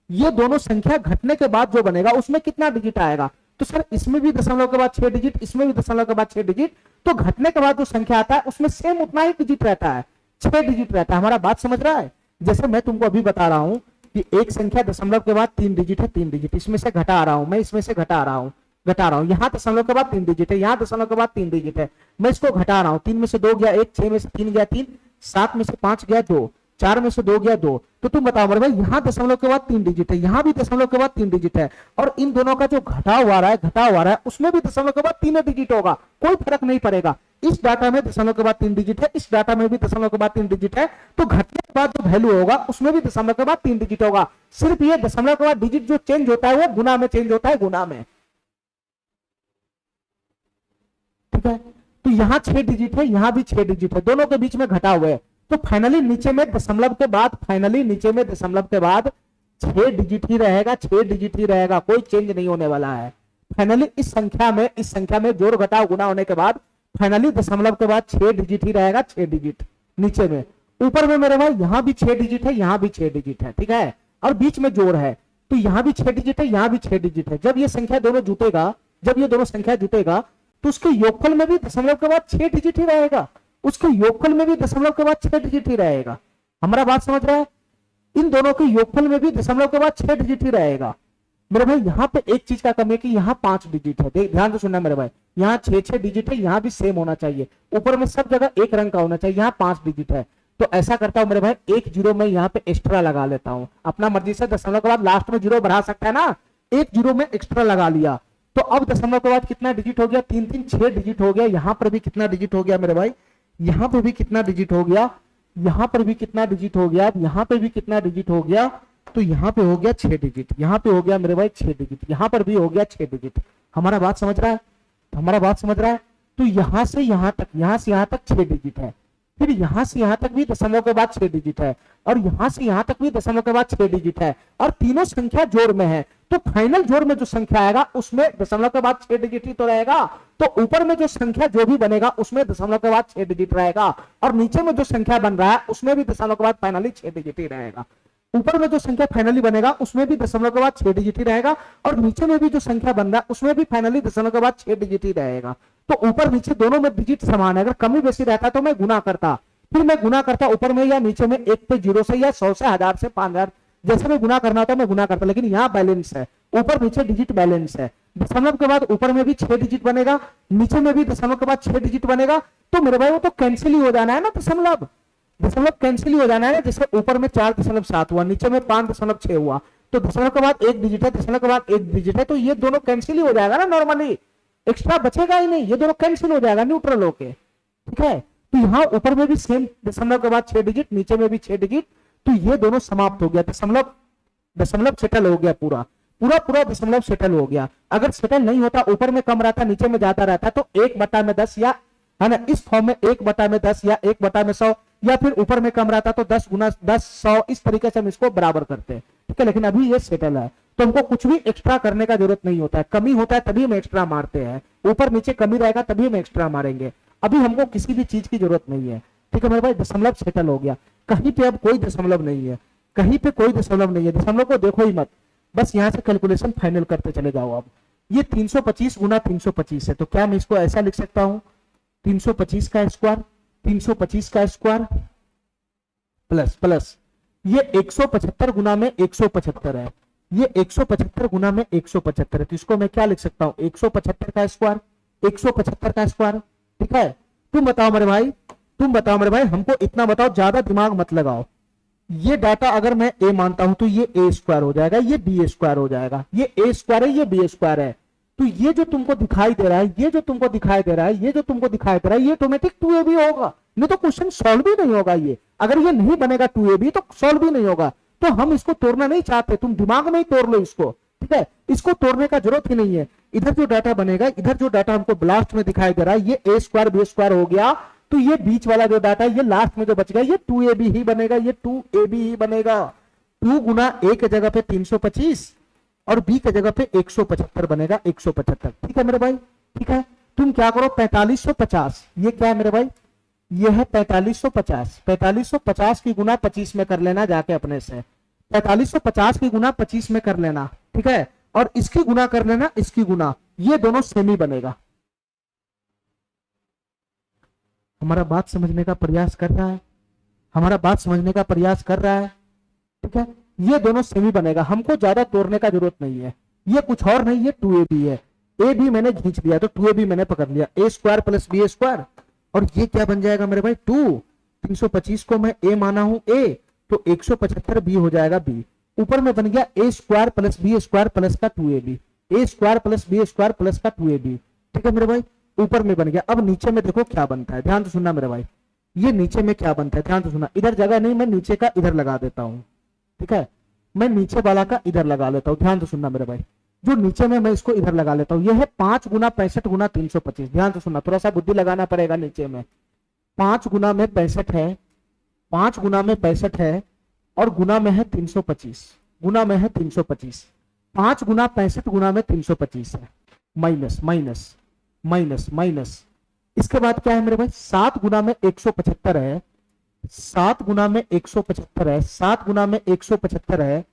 ये दोनों संख्या घटने के बाद जो बनेगा उसमें कितना डिजिट आएगा। तो सर इसमें भी दशमलव के बाद 6 डिजिट, इसमें भी दशमलव के बाद 6 डिजिट, तो घटने के बाद जो संख्या आता है उसमें सेम उतना ही डिजिट रहता है, 6 डिजिट रहता है। हमारा बात समझ रहा है? जैसे मैं तुमको अभी बता रहा हूं कि एक संख्या दशमलव के बाद 3 डिजिट है, 3 डिजिट, इसमें से घटा रहा हूं मैं, इसमें से घटा रहा हूं, यहां दशमलव के बाद 3 डिजिट है, यहां दशमलव के बाद 3 डिजिट है, मैं इसको घटा रहा हूं, 3 में से 2 गया 1, 6 में से 3 गया 3, 7 में से 5 गया 2, 4 में से 2 गया 2, तो तुम बताओ मेरे भाई यहां दशमलव के बाद 3 डिजिट है, यहां भी दशमलव के बाद 3 डिजिट है, और इन दोनों का जो घटाव आ रहा है उसमें भी दशमलव के बाद 3 डिजिट होगा, कोई फर्क नहीं पड़ेगा। इस डाटा में दशमलव के बाद 3 डिजिट है, इस डाटा में भी दशमलव के बाद 3 डिजिट है, तो घटने के बाद जो वैल्यू होगा उसमें भी दशमलव के बाद 3 डिजिट होगा। सिर्फ ये दशमलव के बाद डिजिट जो चेंज होता है वो गुना में चेंज होता है, गुना में। ठीक है, तो यहां 6 डिजिट है, यहां भी 6 डिजिट है, दोनों के बीच में घटा हुआ है, तो फाइनली नीचे में दशमलव के बाद 6 डिजिट ही रहेगा, 6 डिजिट ही रहेगा, कोई चेंज नहीं होने वाला है। फाइनली इस संख्या में जोड़ घटाव गुना होने के बाद फाइनली दशमलव के बाद 6 डिजिट ही रहेगा, 6 डिजिट नीचे में। ऊपर में मेरे भाई यहां भी 6 डिजिट है, यहां भी 6 डिजिट है, ठीक है, और बीच में जोड़ है, तो यहां भी 6 डिजिट है, यहां भी 6 डिजिट है। जब ये संख्या दोनों जुटेगा, जब ये दोनों संख्या जुटेगा तो उसके योगफल में भी दशमलव के बाद 6 डिजिट ही रहेगा, उसके योगफल में भी दशमलव के बाद 6 डिजिट ही रहेगा। हमारा बात समझ रहा है? इन दोनों के योगफल में भी दशमलव के बाद 6 डिजिट ही रहेगा। मेरे भाई यहाँ पे एक चीज का कमी है कि यहाँ 5 डिजिट है, ध्यान से सुनना मेरे भाई, यहाँ 6 डिजिट है, यहाँ भी सेम होना चाहिए, ऊपर में सब जगह एक रंग का होना चाहिए, यहाँ 5 डिजिट है। तो ऐसा करता हूं मेरे भाई, एक जीरो में यहाँ पे एक्स्ट्रा लगा लेता हूं, अपना मर्जी से दशमलव के बाद लास्ट में जीरो बढ़ा सकता है ना, एक जीरो में एक्स्ट्रा लगा लिया, तो अब दशमलव के बाद कितना डिजिट हो गया, 3 3 6 डिजिट हो गया। यहाँ पर भी कितना डिजिट हो गया मेरे भाई, यहाँ पे भी कितना डिजिट हो गया, यहाँ पर भी कितना डिजिट हो गया, यहाँ पे भी कितना डिजिट हो गया, तो यहाँ पे हो गया 6 डिजिट, यहाँ पे हो गया मेरे भाई 6 डिजिट, यहाँ पर भी हो गया 6 डिजिट। हमारा बात समझ रहा है? हमारा बात समझ रहा है? तो यहाँ से यहाँ तक 6 डिजिट है, फिर यहाँ से यहाँ तक भी दशमलव के बाद 6 डिजिट है, और यहाँ से यहाँ तक भी दशमलव के बाद 6 डिजिट है, और तीनों संख्या जोड़ में है, तो फाइनल जोड़ में जो संख्या आएगा उसमें दशमलव के बाद 6 डिजिट ही तो रहेगा, तो ऊपर में जो संख्या जो भी बनेगा उसमें दशमलव के बाद 6 डिजिट रहेगा, और नीचे में जो संख्या बन रहा है उसमें भी दशमलव के बाद फाइनली 6 डिजिट ही रहेगा। ऊपर में जो संख्या फाइनली बनेगा उसमें भी दशमलव के बाद 6 डिजिट ही रहेगा, और नीचे में भी जो संख्या बन रहा है उसमें भी फाइनली दशमलव के बाद 6 डिजिट ही रहेगा। तो ऊपर नीचे दोनों में डिजिट समान है, अगर कमी बेसी रहता तो मैं गुना करता, फिर मैं गुना करता ऊपर में या नीचे में, 1 पे 0 से या 100 से 1000 से 5000, जैसे मैं गुना करना होता मैं गुना करता, लेकिन यहाँ बैलेंस है, ऊपर नीचे डिजिट बैलेंस है। दशमलव के बाद ऊपर में भी 6 डिजिट बनेगा, नीचे में भी दशमलव के बाद 6 डिजिट बनेगा, तो मेरे भाई वो तो कैंसिल ही हो जाना है ना, दशमलव कैंसिल ही हो जाना है ना। जैसे ऊपर में 4.7 हुआ, नीचे में 5.6 हुआ, तो दशमलव के बाद 1 डिजिट है, दशमलव के बाद 1 डिजिट है, तो ये दोनों कैंसिल ही हो जाएगा ना, नॉर्मली एक्स्ट्रा बचेगा ही नहीं, ये दोनों कैंसिल हो जाएगा न्यूट्रल होके, ठीक है। तो यहाँ ऊपर में भी सेम दशमलव के बाद 6 डिजिट, नीचे में भी 6 डिजिट, तो ये दोनों समाप्त हो गया, दशमलव सेटल हो गया, पूरा दशमलव सेटल हो गया। अगर सेटल नहीं होता, ऊपर में कम रहता, नीचे में ज्यादा रहता, तो 1/10 या है ना, इस फॉर्म में 1/10 या 1/100, या फिर ऊपर में कम रहता तो 10 गुना 10 100, इस तरीके से हम इसको बराबर करते हैं, ठीक है। लेकिन अभी ये सेटल है, तो हमको कुछ भी एक्स्ट्रा करने का जरूरत नहीं होता है, कमी होता है तभी हम एक्स्ट्रा मारते हैं, ऊपर नीचे कमी रहेगा तभी हम एक्स्ट्रा मारेंगे, अभी हमको किसी भी चीज की जरूरत नहीं है, ठीक है मेरे भाई। दशमलव सेटल हो गया, कहीं पे अब कोई दशमलव नहीं है, कहीं पे कोई दशमलव नहीं है, दशमलव को देखो ही मत, बस यहां से कैलकुलेशन फाइनल करते चले जाओ। अब ये 325 गुना 325 है, तो क्या मैं इसको ऐसा लिख सकता हूं, 325 का स्क्वायर, 325 का स्क्वायर प्लस ये 175 गुना में 175 है, ये 175 गुना में 175 है, तो इसको मैं क्या लिख सकता हूं, 175 का स्क्वायर, 175 का स्क्वायर, ठीक है। तुम बताओ मेरे भाई, हमको इतना बताओ, ज्यादा दिमाग मत लगाओ। ये डाटा अगर मैं a मानता हूं तो ये a स्क्वायर हो जाएगा, ये b स्क्वायर हो जाएगा, ये a स्क्वायर है, ये b स्क्वायर है, तो ये जो तुमको दिखाई दे रहा है, ये ऑटोमेटिक 2ab होगा, नहीं तो क्वेश्चन सॉल्व भी नहीं होगा। ये अगर ये नहीं बनेगा 2ab तो सॉल्व भी नहीं होगा, तो हम इसको तोड़ना नहीं चाहते, तुम दिमाग में ही तोड़ लो इसको, ठीक है। इसको तोड़ने का जरूरत ही नहीं है। इधर जो डाटा बनेगा, इधर जो डाटा हमको ब्लास्ट में दिखाई दे रहा है, ये a स्क्वायर b स्क्वायर हो गया, तो ये बीच वाला जो डाटा है, ये लास्ट में जो बच गया, ये 2ab ही बनेगा, ये 2ab ही बनेगा। 2 गुना a के जगह पे 325 और b के जगह पे 175 बनेगा, 175, ठीक है मेरे भाई, ठीक है। तुम क्या करो, 4550, ये क्या है मेरे भाई, ये है 4550, 4550 की गुना 25 में कर लेना जाके अपने से, 4550 की गुना 25 में कर लेना, ठीक है, और इसकी गुना कर लेना, इसकी गुना, ये दोनों सेम ही बनेगा। हमारा बात समझने का प्रयास कर रहा है, हमारा बात समझने का प्रयास कर रहा है? ठीक है, ये दोनों सेमी बनेगा, हमको ज्यादा तोड़ने का जरूरत नहीं है। ये कुछ और नहीं, ये 2ab है। ए भी मैंने खींच लिया तो 2ab मैंने पकड़ लिया, ए स्क्वायर प्लस बी स्क्वायर। और ये क्या बन जाएगा मेरे भाई 2, 325 को मैं ए माना हूं ए, तो 175 बी हो जाएगा बी। ऊपर में बन गया A square plus B square plus का 2ab, A square plus B square plus का 2ab। ठीक है मेरे भाई, ऊपर में बन गया। अब नीचे में देखो क्या बनता है, ध्यान से सुनना मेरे भाई, ये नीचे में क्या बनता है ध्यान से सुनना। इधर जगह नहीं, मैं नीचे का इधर लगा देता हूं। ठीक है, मैं नीचे वाला का इधर लगा लेता हूं, ध्यान से सुनना मेरे भाई। जो नीचे में मैं इसको इधर लगा लेता हूं, ये है 5 गुना 65 गुना 325। ध्यान से सुनना, थोड़ा सा बुद्धि लगाना पड़ेगा नीचे में। 5 गुना में 65 है, 5 गुना में 65 है, और गुना में है 325, गुना में है 325। 5 गुना 65 गुना में 325 है, माइनस माइनस माइनस माइनस। इसके बाद क्या है मेरे भाई, 7 गुना में 175 है, 7 गुना में 175 है, 7 गुना में 175 है,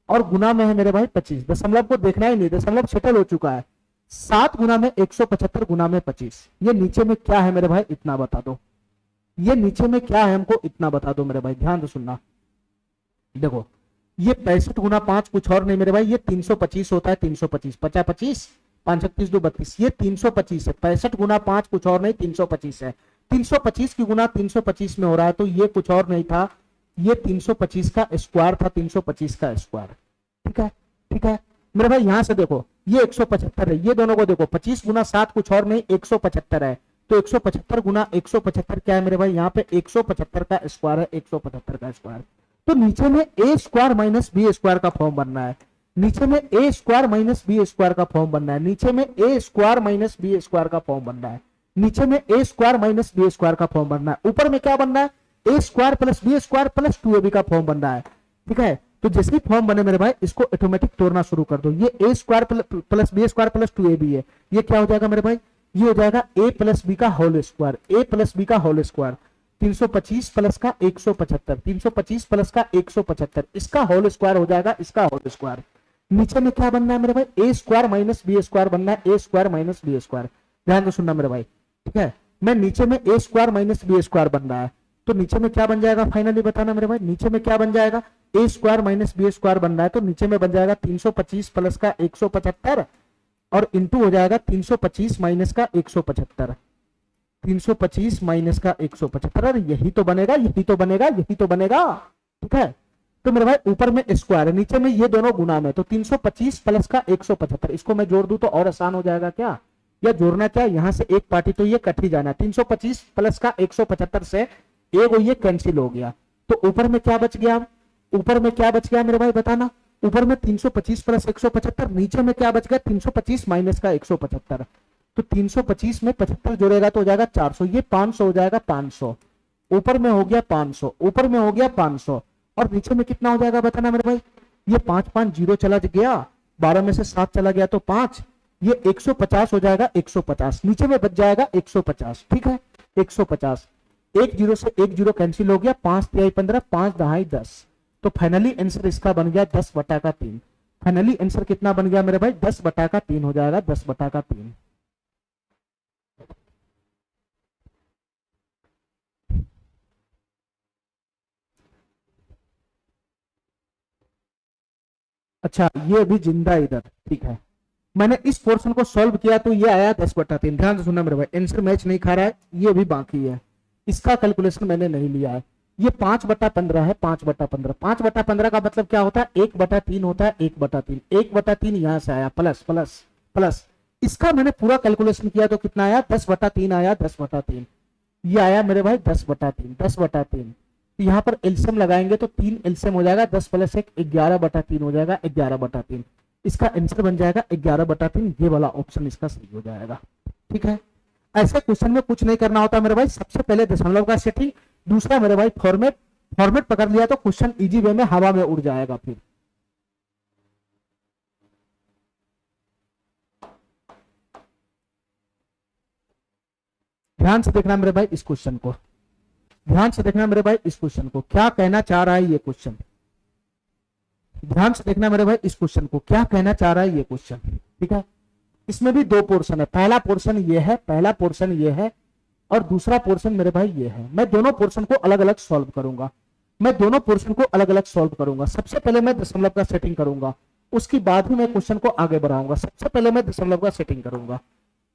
और गुना में है मेरे भाई 25। दशमलव को देखना ही नहीं, दशमलव सेटल हो चुका है। 7 गुना में 175 गुना में 25। ये नीचे में क्या है मेरे भाई, इतना बता दो। ये नीचे में क्या है हमको इतना बता दो मेरे भाई, ध्यान से सुनना। देखो ये 65 गुना 5 कुछ और नहीं मेरे भाई, ये 325 होता है। 325 50 25 5 36 2 32, ये 325 है। 65 गुना 5 कुछ और नहीं, 325 है। 325 की गुना 325 में हो रहा है, तो ये कुछ और नहीं था, ये 325 का स्क्वायर था, 325 का स्क्वायर। ठीक है, ठीक है मेरे भाई, यहां से देखो ये 175 है, ये दोनों को देखो, 25 गुना 7 कुछ और नहीं 175 है, तो 175 गुना 175 क्या है मेरे भाई, यहाँ पे 175 का स्क्वायर है, 175 का स्क्वायर। तो नीचे में A square minus B square का फॉर्म बनना है, नीचे में A square minus B square का फॉर्म बनना है, नीचे में A square minus B square का फॉर्म बनना है, नीचे में A square minus B square का फॉर्म बनना है। ऊपर में क्या बनना है, A square plus B square plus 2ab का फॉर्म बनना है। ठीक है, तो जैसे ही फॉर्म बने मेरे भाई, इसको ऑटोमेटिक तोड़ना शुरू कर दो। ये A square plus B square plus 2ab है, ये क्या हो जाएगा मेरे भाई, ये हो जाएगा ए प्लस बी का whole square, A plus B का होल स्क्वायर। 325 प्लस का 175, 325 प्लस का 175, इसका होल स्क्वायर हो जाएगा, इसका होल स्क्वायर। नीचे में क्या बनना है मेरे भाई, ए स्क्वायर माइनस बी स्क्वायर बनना है, A square minus B square. ध्यान से सुनना मेरे भाई। ठीक है, मैं नीचे में A square minus B square बन रहा है, तो नीचे में क्या बन जाएगा फाइनली बताना मेरे भाई, नीचे में क्या बन जाएगा, ए स्क्वायर माइनस बी स्क्वायर बन रहा है, तो नीचे में बन जाएगा 325 प्लस का 175 और इंटू हो जाएगा 325 माइनस का 175, 325 माइनस का 175। अरे यही तो बनेगा, यही तो बनेगा, यही तो बनेगा। ठीक है, तो मेरे भाई ऊपर में स्क्वायर है, नीचे में ये दोनों गुना में, तो 325 प्लस का 175, इसको मैं जोड़ दूं तो और आसान हो जाएगा क्या, या जोड़ना क्या, यहां से एक पार्टी तो ये कट ही जाना। 325 प्लस का 175 से एक ये कैंसिल हो गया, तो ऊपर में क्या बच गया, ऊपर में क्या बच गया मेरे भाई बताना, ऊपर में 325 प्लस 175, नीचे में क्या बच गया 325 माइनस का 175। तो 325 में 75 जोड़ेगा तो हो जाएगा 400, ये 500 हो जाएगा, 500 ऊपर में हो गया 500, ऊपर में हो गया 500, और नीचे में कितना हो जाएगा बताना मेरे भाई, ये 5 5 जीरो चला गया, 12 में से 7 चला गया तो 5, ये 150 हो जाएगा, 150 नीचे में बच जाएगा 150। ठीक है, 150, एक जीरो से एक जीरो कैंसिल हो गया, 5 3 15, 5 दहाई 10, तो फाइनली आंसर इसका बन गया 10/3। फाइनली आंसर कितना बन गया मेरे भाई, 10/3 हो जाएगा, 10/3। अच्छा, ये भी जिंदा इधर। ठीक है, मैंने इस पोर्शन को सॉल्व किया तो ये आया 10/3। ध्यान से सुनना मेरे भाई, आंसर मैच नहीं खा रहा है, ये भी बाकी है, इसका कैलकुलेशन मैंने नहीं लिया है। ये 5/15 है, 5/15, 5/15 का मतलब क्या होता है, 1/3 होता है, 1/3, 1/3 यहां से आया, प्लस प्लस प्लस, इसका मैंने पूरा कैलकुलेशन किया तो कितना आया, 10/3 आया, 10/3, ये आया मेरे भाई 10/3, 10/3। यहाँ पर एलसीएम लगाएंगे तो 3 एलसीएम हो जाएगा, 10 + 1 11/3 हो जाएगा, 11/3। इसका आंसर बन जाएगा 11/3, ये वाला ऑप्शन इसका सही हो जाएगा। ठीक है, ऐसे क्वेश्चन में कुछ नहीं करना होता मेरे भाई, सबसे पहले दशमलव का सेटिंग, दूसरा मेरे भाई फॉर्मेट, फॉर्मेट पकड़ लिया तो क्वेश्चन इजी वे में हवा में उड़ जाएगा। फिर ध्यान से देखना मेरे भाई इस क्वेश्चन को, ध्यान से देखना मेरे भाई इस क्वेश्चन को, क्या कहना चाह रहा है ये क्वेश्चन, ध्यान से देखना मेरे भाई इस क्वेश्चन को, क्या कहना चाह रहा है ये क्वेश्चन। ठीक है, इसमें भी 2 पोर्शन है, पहला पोर्शन ये है, पहला पोर्शन ये है, और दूसरा पोर्शन मेरे भाई ये है। मैं दोनों पोर्शन को अलग अलग सॉल्व करूंगा, मैं दोनों पोर्शन को अलग अलग सॉल्व करूंगा। सबसे पहले मैं दशमलव का सेटिंग करूंगा, उसके बाद ही मैं क्वेश्चन को आगे बढ़ाऊंगा। सबसे पहले मैं दशमलव का सेटिंग करूंगा,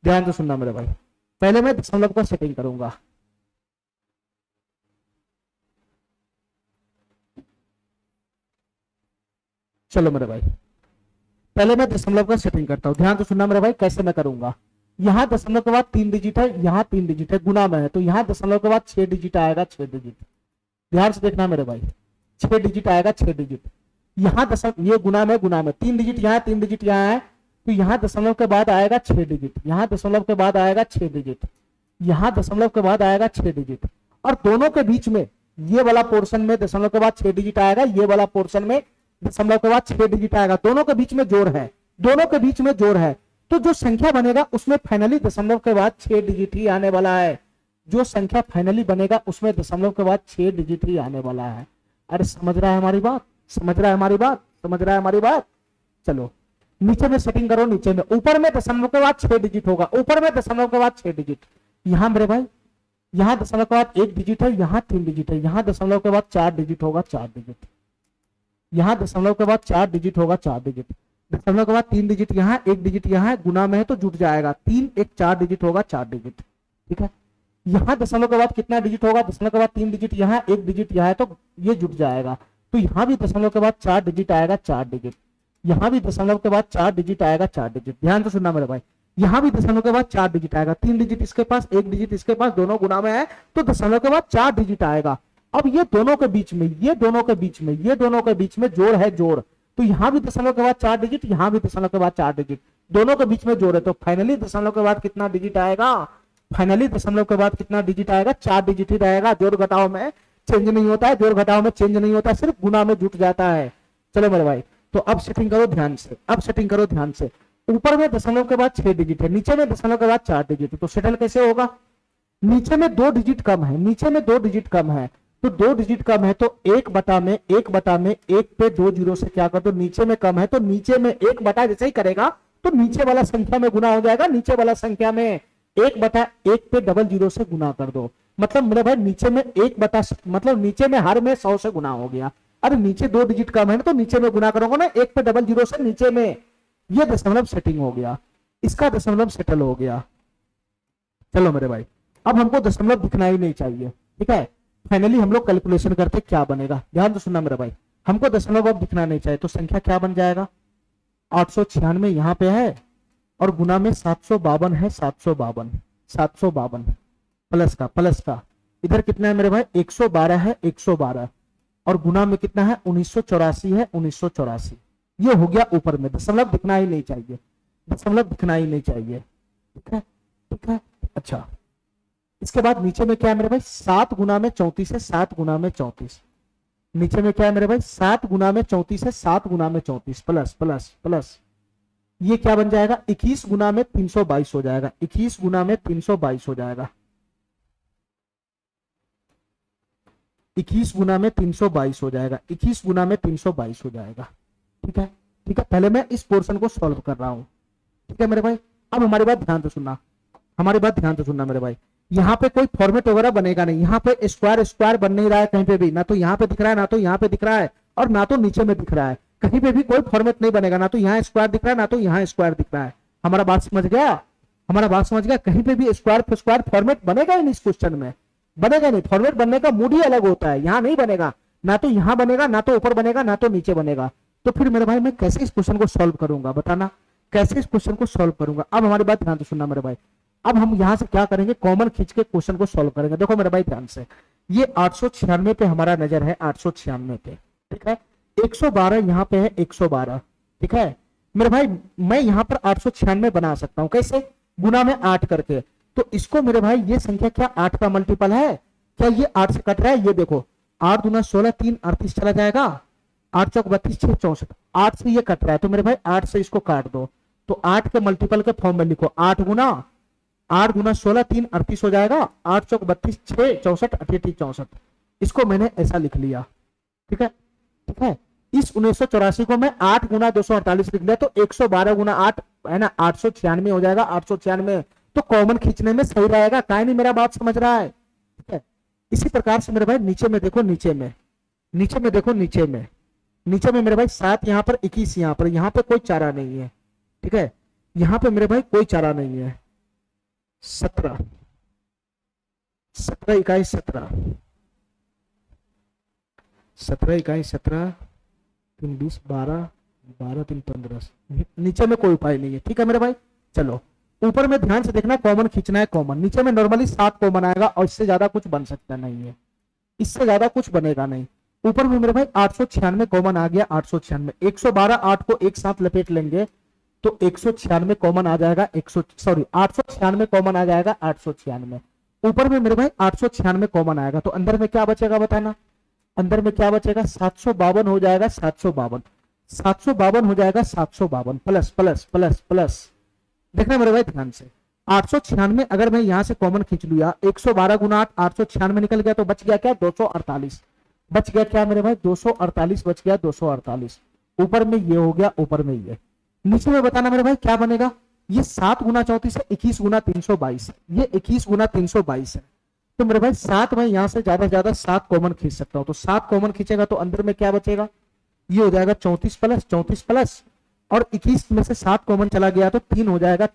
ध्यान से सुनना मेरे भाई, पहले मैं दशमलव का सेटिंग करूंगा। चलो मेरे भाई, पहले मैं दशमलव का सेटिंग करता हूं, ध्यान से सुनना मेरे भाई कैसे मैं करूंगा। यहां दशमलव के बाद 3 डिजिट है, यहां 3 डिजिट है, गुना में है, तो यहां दशमलव के बाद 6 डिजिट आएगा, 6 डिजिट। ध्यान से देखना मेरे भाई, 6 डिजिट आएगा, 6 डिजिट। यहां दशमलव, ये गुना में 3 डिजिट यहां, 3 डिजिट यहां है, तो यहां दशमलव के बाद आएगा 6 डिजिट, यहां दशमलव के बाद आएगा 6 डिजिट, यहां दशमलव के बाद आएगा 6 डिजिट। और दोनों के बीच में ये वाला पोर्शन में दशमलव के बाद 6 डिजिट आएगा, ये वाला पोर्शन में दशमलव के बाद 6 डिजिट आएगा। दोनों के बीच में जोड़ है, दोनों के बीच में जोड़ है, तो जो संख्या बनेगा उसमें फाइनली दशमलव के बाद 6 डिजिट ही आने वाला है। जो संख्या फाइनली बनेगा उसमें दशमलव के बाद 6 डिजिट ही आने वाला है। अरे समझ रहा है हमारी बात, समझ रहा है हमारी बात, समझ रहा है हमारी बात। चलो नीचे में सेटिंग करो, नीचे में, ऊपर में दशमलव के बाद 6 डिजिट होगा, ऊपर में दशमलव के बाद 6 डिजिट। यहां मेरे भाई, यहां दशमलव के बाद 1 डिजिट है, यहां 3 डिजिट है, यहां दशमलव के बाद 4 डिजिट होगा, 4 डिजिट। यहां दशमलव के बाद 4 डिजिट होगा, 4 डिजिट। दशमलव के बाद 3 डिजिट यहां, 1 डिजिट यहां है, गुना में है तो जुट जाएगा, 3 1 4 डिजिट होगा, 4 डिजिट। ठीक है, यहां दशमलव के बाद कितना डिजिट होगा, दशमलव के बाद 3 डिजिट यहां, 1 डिजिट यहां है, तो ये जुट जाएगा, तो यहां भी दशमलव के बाद 4 डिजिट आएगा, 4 डिजिट। यहां भी दशमलव के बाद 4 डिजिट आएगा, 4 डिजिट। ध्यान से सुनना मेरे भाई, यहां भी दशमलव के बाद 4 डिजिट आएगा, 3 डिजिट इसके पास, 1 डिजिट इसके पास, दोनों गुना में है, तो दशमलव के बाद 4 डिजिट आएगा। अब ये दोनों के बीच में, ये दोनों के बीच में, ये दोनों के बीच में जोड़ है, जोड़, तो यहां भी दशमलव के बाद 4 डिजिट, यहां भी दशमलव के बाद 4 डिजिट, दोनों के बीच में जोड़ है, तो फाइनली दशमलव के बाद कितना डिजिट आएगा, फाइनली दशमलव के बाद कितना डिजिट आएगा, 4 डिजिट ही रहेगा। जोड़ घटाव में चेंज नहीं होता है, जोड़ घटाव में चेंज नहीं होता है, सिर्फ गुना में जुट जाता है। चलो मेरे भाई, तो अब सेटिंग करो ध्यान से, अब सेटिंग करो ध्यान से। ऊपर में दशमलव के बाद 6 डिजिट है, नीचे में दशमलव के बाद 4 डिजिट है, तो सेटल कैसे होगा। नीचे में 2 डिजिट कम है, नीचे में 2 डिजिट कम है, तो 2 डिजिट कम है, तो 1 बटा में 1 पे 2 जीरो से क्या कर दो, नीचे में कम है तो नीचे में 1 बटा जैसे ही करेगा तो नीचे वाला संख्या में गुना हो जाएगा, नीचे वाला संख्या में 1 बटा 1 पे डबल जीरो से गुना कर दो। मतलब मेरे भाई नीचे में 1 बटा, मतलब नीचे में हर में 100 से गुना हो गया। अरे नीचे 2 डिजिट कम है ना, तो नीचे में गुना करोगे ना 1 पे डबल जीरो से, नीचे में, ये दशमलव सेटिंग हो गया, इसका दशमलव सेटल हो गया। चलो मेरे भाई, अब हमको दशमलव दिखना ही नहीं चाहिए, ठीक है। फाइनली हम लोग कैलकुलेशन करते क्या बनेगा, ध्यान तो सुनना मेरे भाई, हमको दशमलव अब दिखना नहीं चाहिए, तो संख्या क्या बन जाएगा, 896 यहां पे है और गुना में 752 है, 752 प्लस का इधर कितना है मेरे भाई, 112 है, 112 और गुना में कितना है, 1984 है, 1984। ये हो गया ऊपर में, दशमलव दिखना ही नहीं चाहिए, दशमलव दिखना ही नहीं चाहिए, ठीक है, ठीक है। अच्छा, इसके बाद नीचे में क्या है मेरे भाई, 7 गुना में 34 है, 7 गुना में 34। नीचे में क्या है मेरे भाई, 7 गुना में 34 है, 7 गुना में 34 प्लस प्लस प्लस, ये क्या बन जाएगा, 21 गुना में 322 हो जाएगा, 21 गुना में 322 हो जाएगा, 21 गुना में 322 हो जाएगा, 21 गुना में 322 हो जाएगा, ठीक है, ठीक है। पहले मैं इस पोर्शन को सॉल्व कर रहा हूं, ठीक है मेरे भाई। अब हमारी बात ध्यान से सुनना, हमारी बात ध्यान से सुनना मेरे भाई, यहाँ पे कोई फॉर्मेट वगैरह बनेगा नहीं, यहाँ पे स्क्वायर स्क्वायर बन नहीं रहा है कहीं पे भी, ना तो यहाँ पे दिख रहा है, ना तो यहाँ पे दिख रहा है, और ना तो नीचे में दिख रहा है, कहीं पे भी कोई फॉर्मेट नहीं बनेगा, ना तो यहाँ स्क्वायर दिख रहा है, ना तो यहाँ स्क्वायर दिख रहा है। हमारा बात समझ गया, हमारा बात समझ गया, कहीं पे भी स्क्वायर फॉर्मेट बनेगा ही नहीं, इस क्वेश्चन में बनेगा नहीं, फॉर्मेट बनने का मूड ही अलग होता है, यहाँ नहीं बनेगा, ना तो यहाँ बनेगा, ना तो ऊपर बनेगा, ना तो नीचे बनेगा। तो फिर मेरे भाई मैं कैसे इस क्वेश्चन को सॉल्व करूंगा, बताना कैसे इस क्वेश्चन को सॉल्व करूंगा। अब हमारी बात ध्यान से सुनना मेरे भाई, अब हम यहां से क्या करेंगे, कॉमन खींच के क्वेश्चन को सॉल्व करेंगे। देखो मेरे भाई ध्यान से, ये 896 पे हमारा नजर है, 896 पे, ठीक है, 112 यहाँ पे है, 112, ठीक है मेरे भाई। मैं यहाँ पर 896 बना सकता हूँ, कैसे, गुना में 8 करके। तो इसको मेरे भाई, ये संख्या क्या 8 का मल्टीपल है क्या, ये 8 से कट रहा है, ये देखो 8 दूना 16, 3 38 चला जाएगा, 8 चौक 32, 6 64, 8 से ये कट रहा है, तो मेरे भाई 8 से इसको काट दो, तो 8 के मल्टीपल के फॉर्म में लिखो, 8 गुना 16, 3 38 हो जाएगा, 8 चौक 32, 6 64, 88 64, इसको मैंने ऐसा लिख लिया, ठीक है, ठीक है। इस 1984 को मैं 8 गुना 248 लिख लिया, तो 112 गुना 8 है ना, 896 हो जाएगा, 896, तो कॉमन खींचने में सही रहेगा। काय नहीं मेरा बात समझ रहा है? ठीक है, इसी प्रकार से मेरे भाई नीचे में देखो, नीचे में देखो, नीचे में मेरे भाई 7 यहाँ पर, 21 यहाँ पे कोई चारा नहीं है। ठीक है, यहाँ पे मेरे भाई कोई चारा नहीं है। 17 इकाई 17 इकाई 17 3 20 12 3 15। नीचे में कोई उपाय नहीं है। ठीक है मेरे भाई, चलो ऊपर में ध्यान से देखना, कॉमन खींचना है कॉमन। नीचे में नॉर्मली 7 कॉमन आएगा और इससे ज्यादा कुछ बन सकता नहीं है, इससे ज्यादा कुछ बनेगा नहीं। ऊपर में मेरे भाई 896 कॉमन आ गया, 896 112 8 को एक साथ लपेट लेंगे तो 196 कॉमन आ जाएगा, 896 कॉमन आ जाएगा, 896। ऊपर में मेरे भाई 896 कॉमन आएगा तो अंदर में क्या बचेगा बताना, अंदर में क्या बचेगा, 752 हो जाएगा, 752 हो जाएगा, 752 प्लस प्लस प्लस प्लस। देखना मेरे भाई ध्यान से, 896 अगर मैं यहां से कॉमन खींच लिया, 112 गुना 8 896 निकल गया तो बच गया क्या, 248 बच गया क्या मेरे भाई, 248 बच गया, 248। ऊपर में ये हो गया, ऊपर में ये। नीचे में बताना मेरे भाई क्या बनेगा, ये 7 गुना 34 है, 21 गुना 322 है, ये 21 गुना 322 है। तो मेरे भाई 7 में यहां से ज्यादा 7 कॉमन खींच सकता हूं, तो 7 कॉमन खींचेगा तो अंदर में क्या बचेगा, ये हो जाएगा 34 प्लस और 21 में से 7 कॉमन चला गया तो 3 हो जाएगा,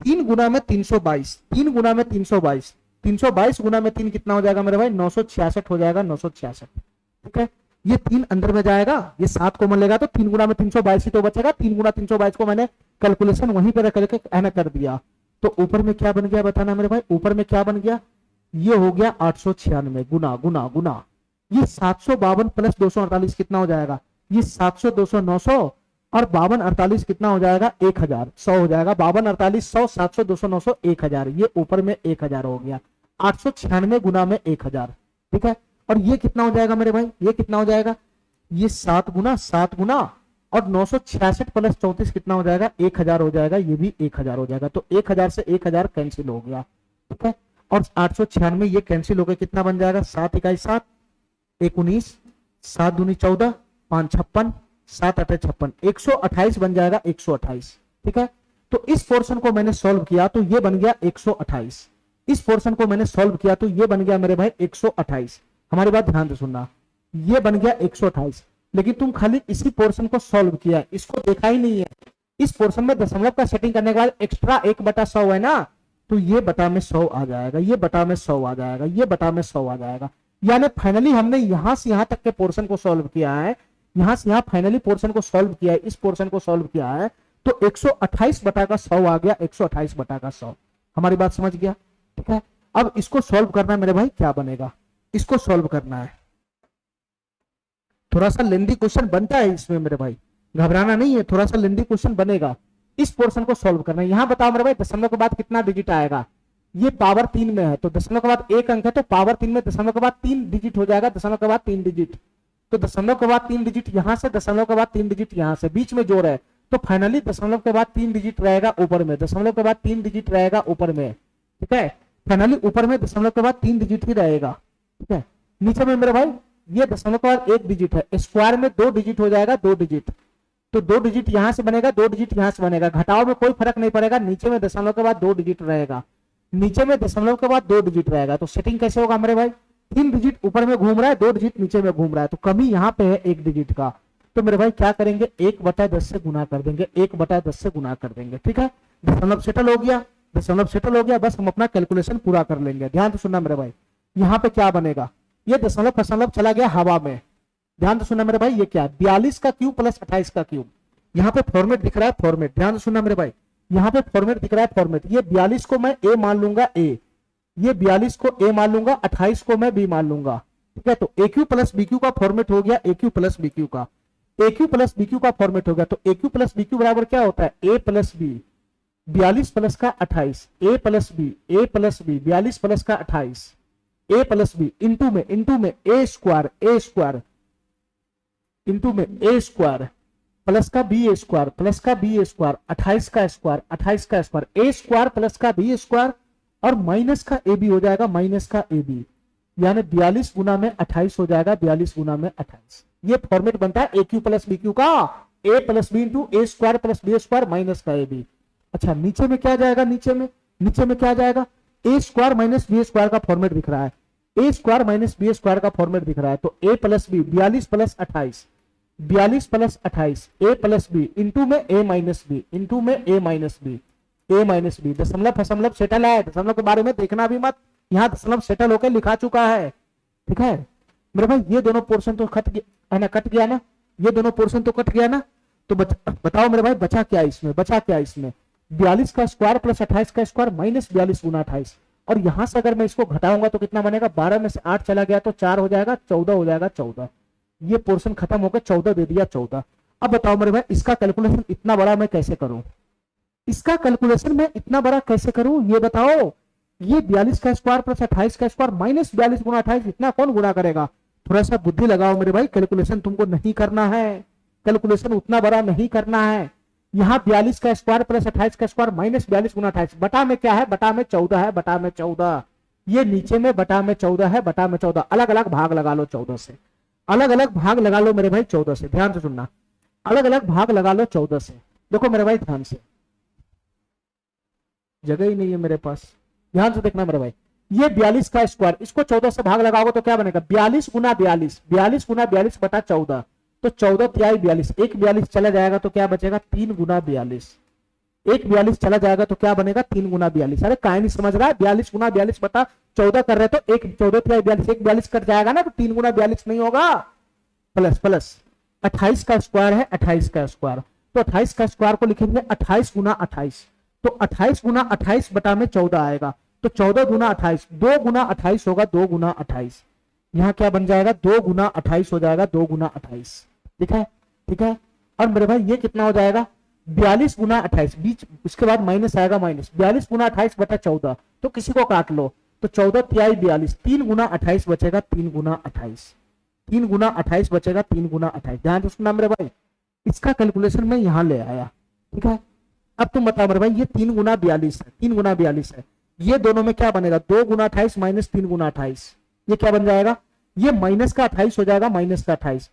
3 गुना में 322, 3 गुना में 322, 322 गुना में 3 कितना हो जाएगा मेरे भाई, 966 हो जाएगा, 966। ठीक है, ये 3 अंदर में जाएगा, ये 7 कॉमन लेगा तो 3 गुना में 322 ही तो बचेगा। 3 गुना 322 को मैंने कैलकुलेशन वहीं पर करके कर दिया। तो ऊपर में क्या बन गया बताना मेरे भाई, ऊपर में क्या बन गया, ये हो गया 896 गुना गुना गुना, ये 752 प्लस 248 कितना हो जाएगा, ये 700 200 900 और 52 48 कितना हो जाएगा, 1000 100 हो जाएगा, 52 48 100 700 200 900 1000, ये ऊपर में 1000 हो गया, 896 गुना में 1000। ठीक है, और ये कितना हो जाएगा मेरे भाई, ये कितना हो जाएगा, ये 7 गुना और 966 प्लस 34 कितना हो जाएगा, 1000 हो जाएगा, ये भी 1000 हो जाएगा। तो 1000 से 1000 कैंसिल हो गया। ठीक है, और 896 ये कैंसिल हो गया, कितना बन जाएगा, 7 इकाई 7 19 7 दूनी 14 5 56 7 8 56 128 बन जाएगा, 128। ठीक है, तो इस पोर्शन को मैंने सॉल्व किया तो ये बन गया 128, इस पोर्शन को मैंने सॉल्व किया तो ये बन गया मेरे भाई 128। हमारी बात ध्यान से सुनना, ये बन गया 128, लेकिन तुम खाली इसी पोर्शन को सॉल्व किया, इसको देखा ही नहीं है। इस पोर्शन में दशमलव का सेटिंग करने के बाद एक्स्ट्रा 1/100 है ना, तो ये बटा में 100 आ जाएगा, ये बटा में 100 आ जाएगा, ये बटा में 100 आ जाएगा। यानी फाइनली हमने यहां से यहां तक के पोर्शन को सॉल्व किया है, यहां से यहां फाइनली पोर्शन को सॉल्व किया है, इस पोर्शन को सॉल्व किया है तो 128 बटा का 100 आ गया, 128 बटा का 100। हमारी बात समझ गया? ठीक है, अब इसको सॉल्व करना है मेरे भाई, क्या बनेगा, इसको सॉल्व करना है। थोड़ा सा लेंदी क्वेश्चन बनता है इसमें मेरे भाई, घबराना नहीं है, थोड़ा सा लेंदी क्वेश्चन बनेगा। इस पोर्शन को सॉल्व करना है। यहां बताओ मेरे भाई दशमलव के बाद कितना डिजिट आएगा, ये पावर 3 में है तो दशमलव के बाद एक अंक है तो पावर 3 में दशमलव के बाद 3 डिजिट हो जाएगा, दशमलव के बाद 3 डिजिट, तो दशमलव के बाद 3 डिजिट यहां से, दशमलव के बाद 3 डिजिट यहां से, बीच में जोड़ है तो फाइनली दशमलव के बाद 3 डिजिट रहेगा ऊपर में, दशमलव के बाद 3 डिजिट रहेगा ऊपर में। ठीक है, फाइनली ऊपर में दशमलव के बाद 3 डिजिट ही रहेगा। ठीक है, नीचे में मेरे भाई ये दशमलव के बाद 1 डिजिट है, स्क्वायर में 2 डिजिट हो जाएगा, 2 डिजिट, तो 2 डिजिट यहां से बनेगा, 2 डिजिट यहां से बनेगा, घटाव में कोई फर्क नहीं पड़ेगा, नीचे में दशमलव के बाद 2 डिजिट रहेगा, नीचे में दशमलव के बाद 2 डिजिट रहेगा। तो सेटिंग कैसे होगा मेरे भाई, 3 डिजिट ऊपर में घूम रहा है, 2 डिजिट नीचे में घूम रहा है, तो कमी यहाँ पे है 1 डिजिट का, तो मेरे भाई क्या करेंगे, 1/10 से गुना कर देंगे, 1/10 से गुना कर देंगे। ठीक है, दशमलव सेटल हो गया, दशमलव सेटल हो गया, बस हम अपना कैलकुलेशन पूरा कर लेंगे। ध्यान से सुनना मेरे भाई, यहाँ पे क्या बनेगा, ये दशमलव दशमलव चला गया हवा में, ध्यान से सुनना मेरे भाई, ये क्या है 42 का क्यूब प्लस 28 का क्यूब, यहाँ पे फॉर्मेट दिख रहा है, फॉर्मेट ध्यान से सुनना मेरे भाई, यहाँ पे फॉर्मेट दिख रहा है, फॉर्मेट, ये 42 को मैं ए मान लूंगा, ए, ये 42 को ए मान लूंगा, 28 को मैं बी मान लूंगा। ठीक है, तो ए क्यू प्लस बी क्यू का फॉर्मेट हो गया, ए क्यू प्लस बी क्यू का, ए क्यू प्लस बी क्यू का फॉर्मेट हो गया, तो ए क्यू प्लस बी क्यू बराबर क्या होता है, ए प्लस बी, 42 प्लस का 28, ए प्लस बी, ए प्लस बी, 42 प्लस का 28, ए प्लस बी, इंटू में ए स्क्वायर, इंटू में ए स्क्वायर प्लस का बी स्क्वायर, प्लस का बी स्क्वायर, 28 का स्क्वायर, 28 का स्क्वायर, ए स्क्वायर प्लस का बी स्क्वायर और माइनस का ए बी हो जाएगा, माइनस का ए बी, यानी 42 गुना में 28 हो जाएगा, 42 गुना में 28। ये फॉर्मेट बनता है A cube plus B cube का, A plus B into A square plus B square minus का ए बी। अच्छा नीचे में क्या जाएगा, नीचे में नीचे में क्या आ जाएगा, ए स्क्वायर माइनस बी स्क्वायर का फॉर्मेट दिख रहा है, A square minus B square का फॉर्मेट दिख रहा है, तो ए प्लस बी 42 प्लस 28, 42 प्लस 28 ए प्लस बी इंटू में ए माइनस बी इंटू में ए माइनस बी, ए माइनस बी दशमलव फशमलव सेटल है, दशमलव के बारे में देखना भी मत, यहाँ दशमलव सेटल होकर लिखा चुका है। ठीक है मेरे भाई, ये दोनों पोर्शन तो कट गया ना, ये दोनों पोर्शन तो कट गया ना, तो बताओ मेरे भाई बचा क्या इसमें, बचा क्या इसमें, 42 का स्क्वायर प्लस 28 का स्क्वायर माइनस 42 गुना 28, और यहां से अगर मैं इसको घटाऊंगा तो कितना बनेगा, 12 में से 8 चला गया तो 4 हो जाएगा, 14 हो जाएगा, 14, ये पोर्शन खत्म होकर 14 दे दिया, 14। अब बताओ मेरे भाई इसका कैलकुलेशन इतना बड़ा मैं कैसे करूं, इसका कैलकुलेशन मैं इतना बड़ा कैसे करूं ये बताओ, ये 42 का स्क्वायर प्लस 28 का स्क्वायर माइनस 42 गुना 28, इतना कौन गुना करेगा, थोड़ा सा बुद्धि लगाओ मेरे भाई, कैलकुलेशन तुमको नहीं करना है, कैलकुलेशन उतना बड़ा नहीं करना है। यहाँ 42 का स्क्वायर प्लस 28 का स्क्वायर माइनस 42 गुना 28, बटा में क्या है, बटा में 14 है, बटा में 14, ये नीचे में बटा में 14 है, बटा में 14, अलग अलग भाग लगा लो 14 से, अलग अलग भाग लगा लो मेरे भाई 14 से, ध्यान से सुनना, अलग अलग भाग लगा लो 14 से। देखो मेरे भाई ध्यान से, जगह ही नहीं है मेरे पास, ध्यान से देखना मेरे भाई, ये 42 का स्क्वायर, इसको 14 से भाग लगाओगे तो क्या बनेगा, 42 गुना 42, 42 गुना 42 बटा 14, तो 14 तिहाई 42, एक 42 चला जाएगा तो क्या बचेगा, 3 गुना 42, एक 42 चला जाएगा तो क्या बनेगा, 3 गुना 42। अरे काहे नहीं समझ रहा है, 42 गुना 42 बटा 14 कर रहे तो एक 14 तिहाई 42, एक 42 कट जाएगा ना, तो 3 गुना 42 नहीं होगा, प्लस प्लस 28 का स्क्वायर है, 28 का स्क्वायर, तो 28 का स्क्वायर को लिखेंगे 28 गुना 28, तो 28 गुना 28 बटा में 14 आएगा, तो 14 गुना 28, 2 गुना 28 होगा, 2 गुना 28, यहाँ क्या बन जाएगा, 2 गुना 28 हो जाएगा, 2 गुना 28, ठीक है, ठीक है। और मेरे भाई ये कितना हो जाएगा, 42 गुना 28, बीच उसके बाद माइनस आएगा, माइनस 42 गुना 28 बटा 14, तो किसी को काट लो, तो 14 तिहाई 42, 3 गुना 28 बचेगा, 3 गुना 28, 3 गुना 28 बचेगा, 3 गुना 28, ध्यान से सुनना मेरे भाई, इसका कैलकुलेशन मैं यहाँ ले आया, ठीक है। अब तुम बताओ मेरे भाई, ये 3 गुना 42 है, 3 गुना 42 है, ये दोनों में क्या बनेगा, 2 गुना 28 माइनस 3 गुना 28, ये क्या बन जाएगा, ये माइनस का 28 हो जाएगा, माइनस का 28,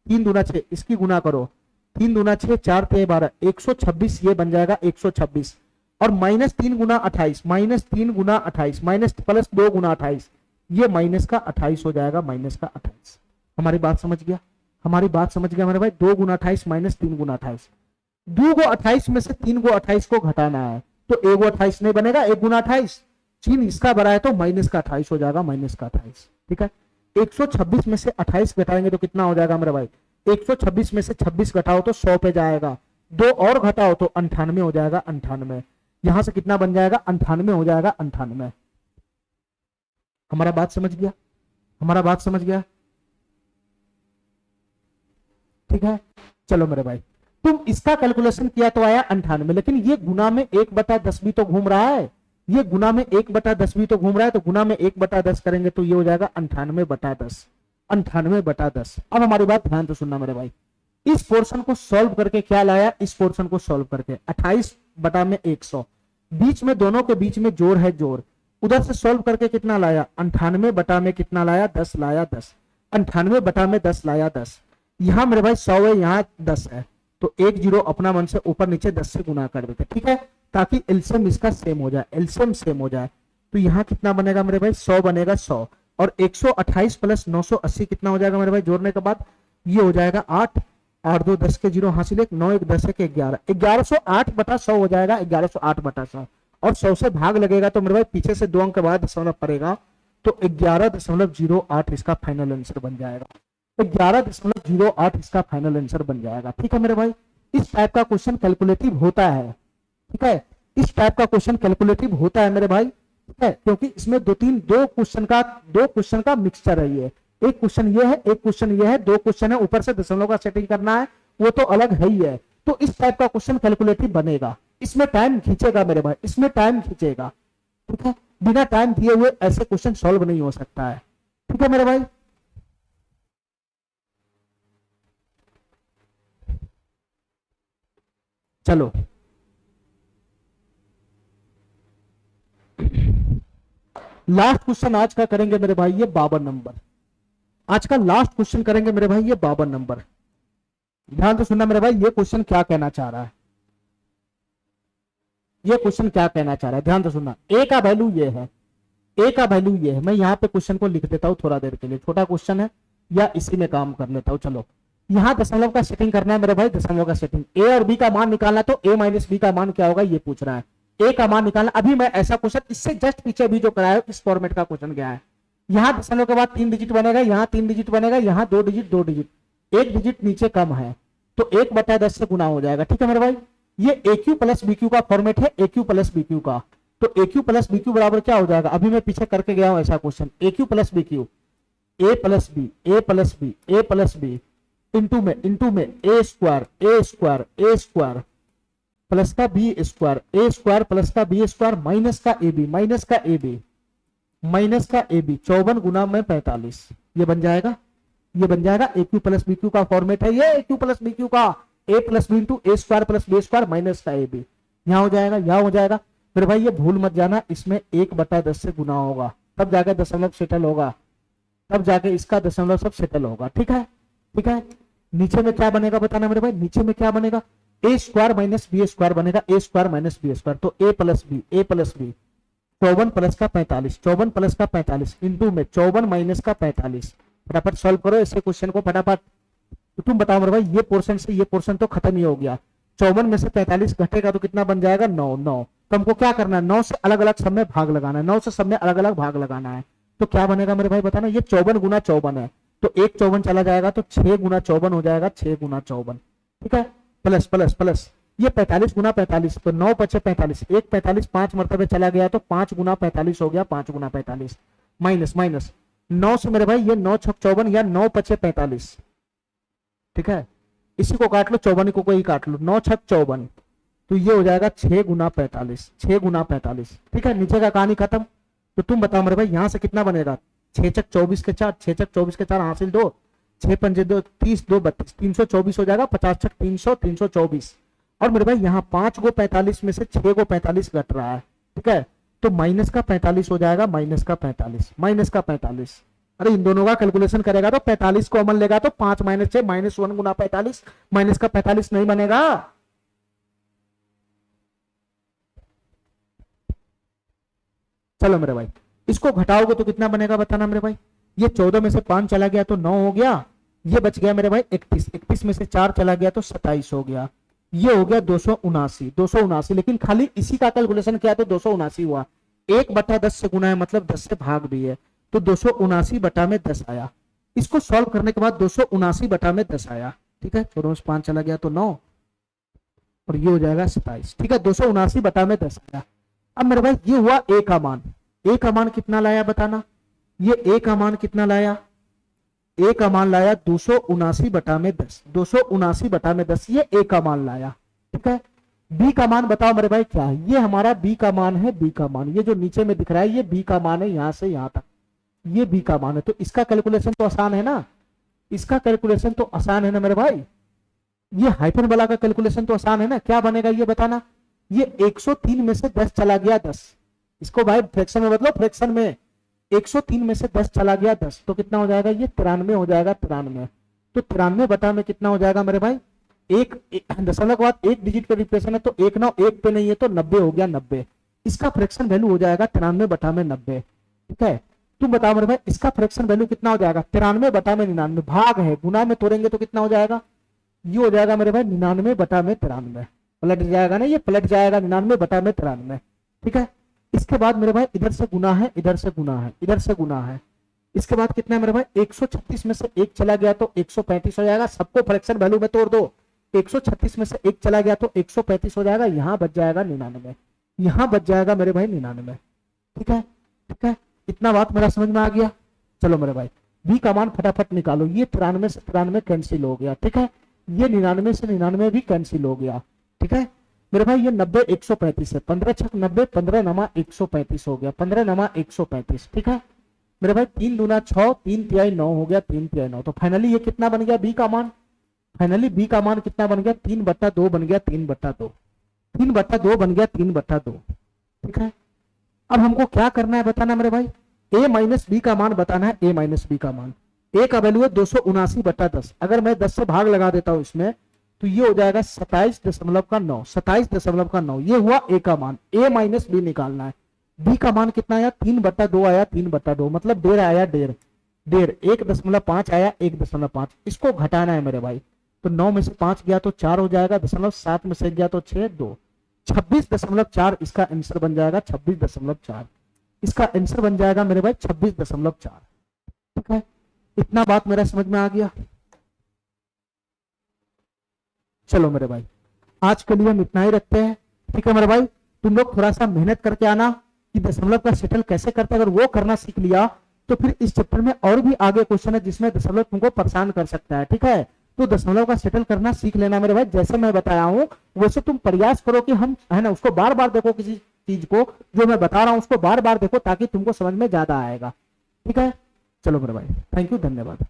3 दूना 6, इसकी गुना करो, 3 दूना 6, 4 ते 12, 126, ये बन जाएगा 126, और माइनस 3 गुना 28, माइनस 3 गुना 28 माइनस प्लस 2 गुना 28, ये माइनस का 28 हो जाएगा, माइनस का 28। हमारी बात समझ गया, हमारी बात समझ गया मेरे भाई, 2 गुना 28 माइनस 3 गुना 28, 2 को 28 में से 3 को 28 को घटाना है, तो 1 को 28 नहीं बनेगा, 1 गुना 28, चिन्ह इसका बड़ा है तो माइनस का 28 हो जाएगा, माइनस का 28, ठीक है। 126 में से 28 घटाएंगे तो कितना हो जाएगा मेरे भाई, 126 में से 26 घटाओ तो 100 पे जाएगा, 2 और घटाओ तो 98 हो जाएगा, 98, यहां से कितना बन जाएगा, 98 हो जाएगा, 98। हमारा बात समझ गया, हमारा बात समझ गया, ठीक है। चलो मेरे भाई, तुम इसका कैलकुलेशन किया तो आया 98, लेकिन ये गुना में 1/10 भी तो घूम रहा है, ये गुना में 1/10 भी तो घूम रहा है, तो गुना में 1/10 करेंगे तो ये हो जाएगा 98/10, 98/10। अब हमारी बात ध्यान से सुनना मेरे भाई, इस पोर्शन को सॉल्व करके क्या लाया, इस पोर्शन को सॉल्व करके 28 बटा में 100, बीच में दोनों के बीच में जोड़ है, जोड़, उधर से सॉल्व करके कितना लाया, 98 बटा में कितना लाया, 10 लाया, 10, 98 बटा में 10 लाया, 10, यहाँ मेरे भाई 100 है, यहाँ 10 है, तो 1 0 अपना मन से ऊपर नीचे 10 से गुना कर देते, ठीक है, ताकि एलसीएम इसका सेम हो जाए, एलसीएम सेम हो जाए। तो यहाँ कितना बनेगा मेरे भाई, 100 बनेगा, 100 और 128 प्लस 980 कितना हो जाएगा मेरे भाई, जोड़ने के बाद ये हो जाएगा 8, 8 2 10 के 0 हासिल 1, 9 1 10 1 11, 1108 बटा 100 हो जाएगा, 1108 बटा 100, और 100 से भाग लगेगा तो मेरे भाई पीछे से 2 अंक के बाद दशमलव पड़ेगा, तो 11.08 इसका फाइनल आंसर बन जाएगा, 11.08 इसका फाइनल आंसर बन जाएगा, ठीक है मेरे भाई। इस टाइप का क्वेश्चन कैलकुलेटिव होता है, ठीक है, इस टाइप का क्वेश्चन कैलकुलेटिव होता है मेरे भाई, ठीक है, क्योंकि इसमें दो क्वेश्चन का मिक्सचर है, ये एक क्वेश्चन ये है, एक क्वेश्चन ये है, 2 क्वेश्चन है, ऊपर से दशमलव का सेटिंग करना है, वो तो अलग है ही है। तो इस टाइप का क्वेश्चन कैलकुलेटिव बनेगा, इसमें टाइम खींचेगा मेरे भाई, इसमें टाइम खींचेगा, ठीक है, बिना टाइम दिए हुए ऐसे क्वेश्चन सॉल्व नहीं हो सकता है, ठीक है मेरे भाई। चलो लास्ट क्वेश्चन आज का करेंगे मेरे भाई, ये 52 नंबर, आज का लास्ट क्वेश्चन करेंगे मेरे भाई, ये 52 नंबर। ध्यान से सुनना मेरे भाई, ये क्वेश्चन क्या कहना चाह रहा है, ये क्वेश्चन क्या कहना चाह रहा है, ध्यान से सुनना। ए का वैल्यू ये है, ए का वैल्यू ये है। मैं यहाँ पे क्वेश्चन को लिख देता हूँ थोड़ा देर के लिए, छोटा क्वेश्चन है या इसी में काम कर लेता हूँ। चलो यहाँ दशमलव का सेटिंग करना है मेरे भाई, दशमलव का सेटिंग। ए और बी का मान निकालना, तो ए माइनस बी का मान क्या होगा ये पूछ रहा है। ए का मान निकालना, अभी मैं ऐसा क्वेश्चन इससे जस्ट पीछे भी जो कराया इस फॉर्मेट का क्वेश्चन गया है। यहाँ दशमलव के बाद 3 डिजिट बनेगा, यहाँ 3 डिजिट बनेगा, यहाँ 2 डिजिट 2 डिजिट, 1 डिजिट नीचे कम है तो 1/10 से गुना हो जाएगा। ठीक है मेरे भाई, ये A cube plus B cube का फॉर्मेट है, A cube plus B cube का। तो ए क्यू प्लस बी क्यू बराबर क्या हो जाएगा, अभी मैं पीछे करके गया हूं ऐसा क्वेश्चन। ए क्यू प्लस बी क्यू, ए प्लस बी, ए प्लस बी, ए प्लस बी इंटू में A square, A square, A square plus का बी स्क्वायर, ए स्क्वायर प्लस का बी स्क्वायर माइनस का ए बी, माइनस का ए बी, माइनस का A B 54 गुना में 45। ये बन जाएगा, ये बन जाएगा A cube plus B cube का फॉर्मेट है ये, A cube plus B cube का, A plus B into A square plus B square minus का ए बी। यहाँ हो जाएगा, यहाँ हो जाएगा मेरे भाई। ये भूल मत जाना, इसमें 1/10 से गुना होगा, तब जाके दशमलव सेटल होगा, तब जाके इसका दशमलव सब सेटल होगा। ठीक है, ठीक है। नीचे में क्या बनेगा बताना मेरे भाई, नीचे में क्या बनेगा, A square minus B square बनेगा, A square minus B square, तो ए प्लस बी, ए प्लस बी 54 प्लस का 45, 54 प्लस का 45 इंटू में 54 माइनस का 45। फटाफट सॉल्व करो ऐसे क्वेश्चन को फटाफट। तो तुम बताओ मेरे भाई, ये पोर्शन से ये पोर्शन तो खत्म ही हो गया। 54 में से 45 घटेगा तो कितना बन जाएगा, 9। 9 तो हमको क्या करना है, 9 से अलग अलग सब में भाग लगाना है, 9 से सब में अलग अलग भाग लगाना है। तो क्या बनेगा मेरे भाई बताना, ये 54 गुना 54 है तो एक 54 चला जाएगा तो 6 गुना 54 हो जाएगा, 6 गुना 54। ठीक है, प्लस प्लस प्लस ये 45 गुना 45 तो 9 बचे 45, एक 45 5 मरतबे चला गया तो 5 गुना 45 हो गया, 5 गुना 45 माइनस माइनस 9 से मेरे भाई ये 9 छक 54 या 9 बचे 45। ठीक है, इसी को काट लो, 54 को कोई काट लो, 9 छक 54 तो ये हो जाएगा 6 गुना 45, 6 गुना 45। ठीक है, नीचे का कहानी खत्म। तो तुम बताओ मेरे भाई यहाँ से कितना बनेगा, 6 छक 24 के 4, 6 छक 24 के 4 हासिल 2, 6 पंजे 2 30, 2 32, 324 हो जाएगा, 50 छक 300, 324। और मेरे भाई यहाँ 5 को 45 में से 6 को 45 घट रहा है। ठीक है, तो माइनस का 45 हो जाएगा, माइनस का 45, माइनस का 45। अरे इन दोनों का कैलकुलेशन करेगा तो 45 को अमल लेगा तो 5 माइनस 6 -1 गुना 45, माइनस का 45 नहीं बनेगा। चलो मेरे भाई, इसको घटाओगे तो कितना बनेगा बताना मेरे भाई। ये 14 में से 5 चला गया तो 9 हो गया, ये बच गया मेरे भाई 31, 31 में से 4 चला गया तो 27 हो गया, ये हो गया 279, 279। लेकिन खाली इसी का कैलकुलेशन किया तो 279 हुआ, 1/10 से गुना है मतलब 10 से भाग भी है, तो 279 बटा में 10 आया। इसको सॉल्व करने के बाद 279 बटा में 10 आया। ठीक है, 14 में से 5 चला गया तो 9 और ये हो जाएगा 27। ठीक है, 279 बटा में 10 आया। अब मेरे भाई ये हुआ ए का मान, ए का मान कितना लाया बताना, ये ए का मान कितना लाया, ए का मान लाया 279 बटा में 10, 279 बटा में 10 ये ए का मान लाया। ठीक है, बी का मान बताओ मेरे भाई क्या है, ये हमारा बी का मान है, बी का मान ये जो नीचे में दिख रहा है ये बी का मान है, यहां से यहां तक ये बी का मान है। तो इसका कैलकुलेशन तो आसान है ना, इसका कैलकुलेशन तो आसान है ना मेरे भाई, ये हाइफन वाला का कैलकुलेशन तो आसान है ना। क्या बनेगा ये बताना, ये 103 में से 10 चला गया 10, इसको भाई फ्रैक्शन में बदलो, फ्रैक्शन में 103 में से 10 चला गया 10 तो कितना हो जाएगा, ये 93 हो जाएगा, 93। तो 93 बटा में कितना हो जाएगा मेरे भाई, एक दशमलव के बाद एक डिजिट पे रिप्लेसन है तो 1 9 1 पे नहीं है तो 90 हो गया, 90। इसका फ्रैक्शन वैल्यू हो जाएगा 93 बटा में 90। ठीक है, तुम बताओ मेरे भाई इसका फ्रैक्शन वैल्यू कितना हो जाएगा, 93 बटा में 99, भाग है गुना में तोड़ेंगे तो कितना हो जाएगा, ये हो जाएगा मेरे भाई 99 बटा में 93, पलट जाएगा ना, ये पलट जाएगा 99 बटा में 93। ठीक है, इसके बाद मेरे भाई इधर से गुना है, इधर से गुना है, इधर से गुना है। इसके बाद कितना है मेरे भाई, 136 में से 1 चला गया तो 135 हो जाएगा, सबको फ्रैक्शन वैल्यू में तोड़ दो, 136 में से 1 चला गया तो 135 हो जाएगा, यहाँ बच जाएगा 99, यहाँ बच जाएगा मेरे भाई 99। ठीक है, ठीक है, इतना बात मेरा समझ में आ गया। चलो मेरे भाई बी का मान फटाफट निकालो, ये 93 से 93 कैंसिल हो गया। ठीक है, ये 99 से 99 भी कैंसिल हो गया। ठीक है मेरे भाई, ये 90 135 है, 15 छक 90, 15 नमा 135 हो गया, 15 नमा 135। ठीक है मेरे भाई, 3 दूना 6, 3 तिहाई 9 हो गया, 3 तिहाई 9। तो फाइनली ये कितना बन गया बी का मान, फाइनली बी का मान कितना बन गया, 3/2 बन गया, 3/2, 3/2 बन गया, 3/2। ठीक है, अब हमको क्या करना है बताना मेरे भाई, ए माइनस बी का मान बताना है, ए माइनस बी का मान। ए का वैल्यू है 279/10, अगर मैं 10 से भाग लगा देता हूं इसमें तो ये हो जाएगा 27.9, 27.9। ये हुआ ए का मान, ए माइनस बी निकालना है। बी का मान कितना आया, 3/2 आया, 3/2 मतलब 1.5 आया, 1.5, 1.5 आया, 1.5। इसको घटाना है मेरे भाई, तो 9 में से 5 गया तो 4 हो जाएगा, 7 में से गया तो 6, 2, 26.4 इसका आंसर बन जाएगा, 26.4 इसका आंसर बन जाएगा मेरे भाई, 26.4। ठीक है, इतना बात मेरा समझ में आ गया। चलो मेरे भाई, आज के लिए हम इतना ही रखते हैं। ठीक है मेरे भाई, तुम लोग थोड़ा सा मेहनत करके आना कि दशमलव का सेटल कैसे करते हैं। अगर वो करना सीख लिया तो फिर इस चैप्टर में और भी आगे क्वेश्चन है जिसमें दशमलव तुमको परेशान कर सकता है। ठीक है, तो दशमलव का सेटल करना सीख लेना मेरे भाई। जैसे मैं बताया हूं वैसे तुम प्रयास करो कि हम, है ना, उसको बार बार देखो, किसी चीज को जो मैं बता रहा हूं उसको बार बार देखो ताकि तुमको समझ में ज्यादा आएगा। ठीक है, चलो मेरे भाई, थैंक यू, धन्यवाद।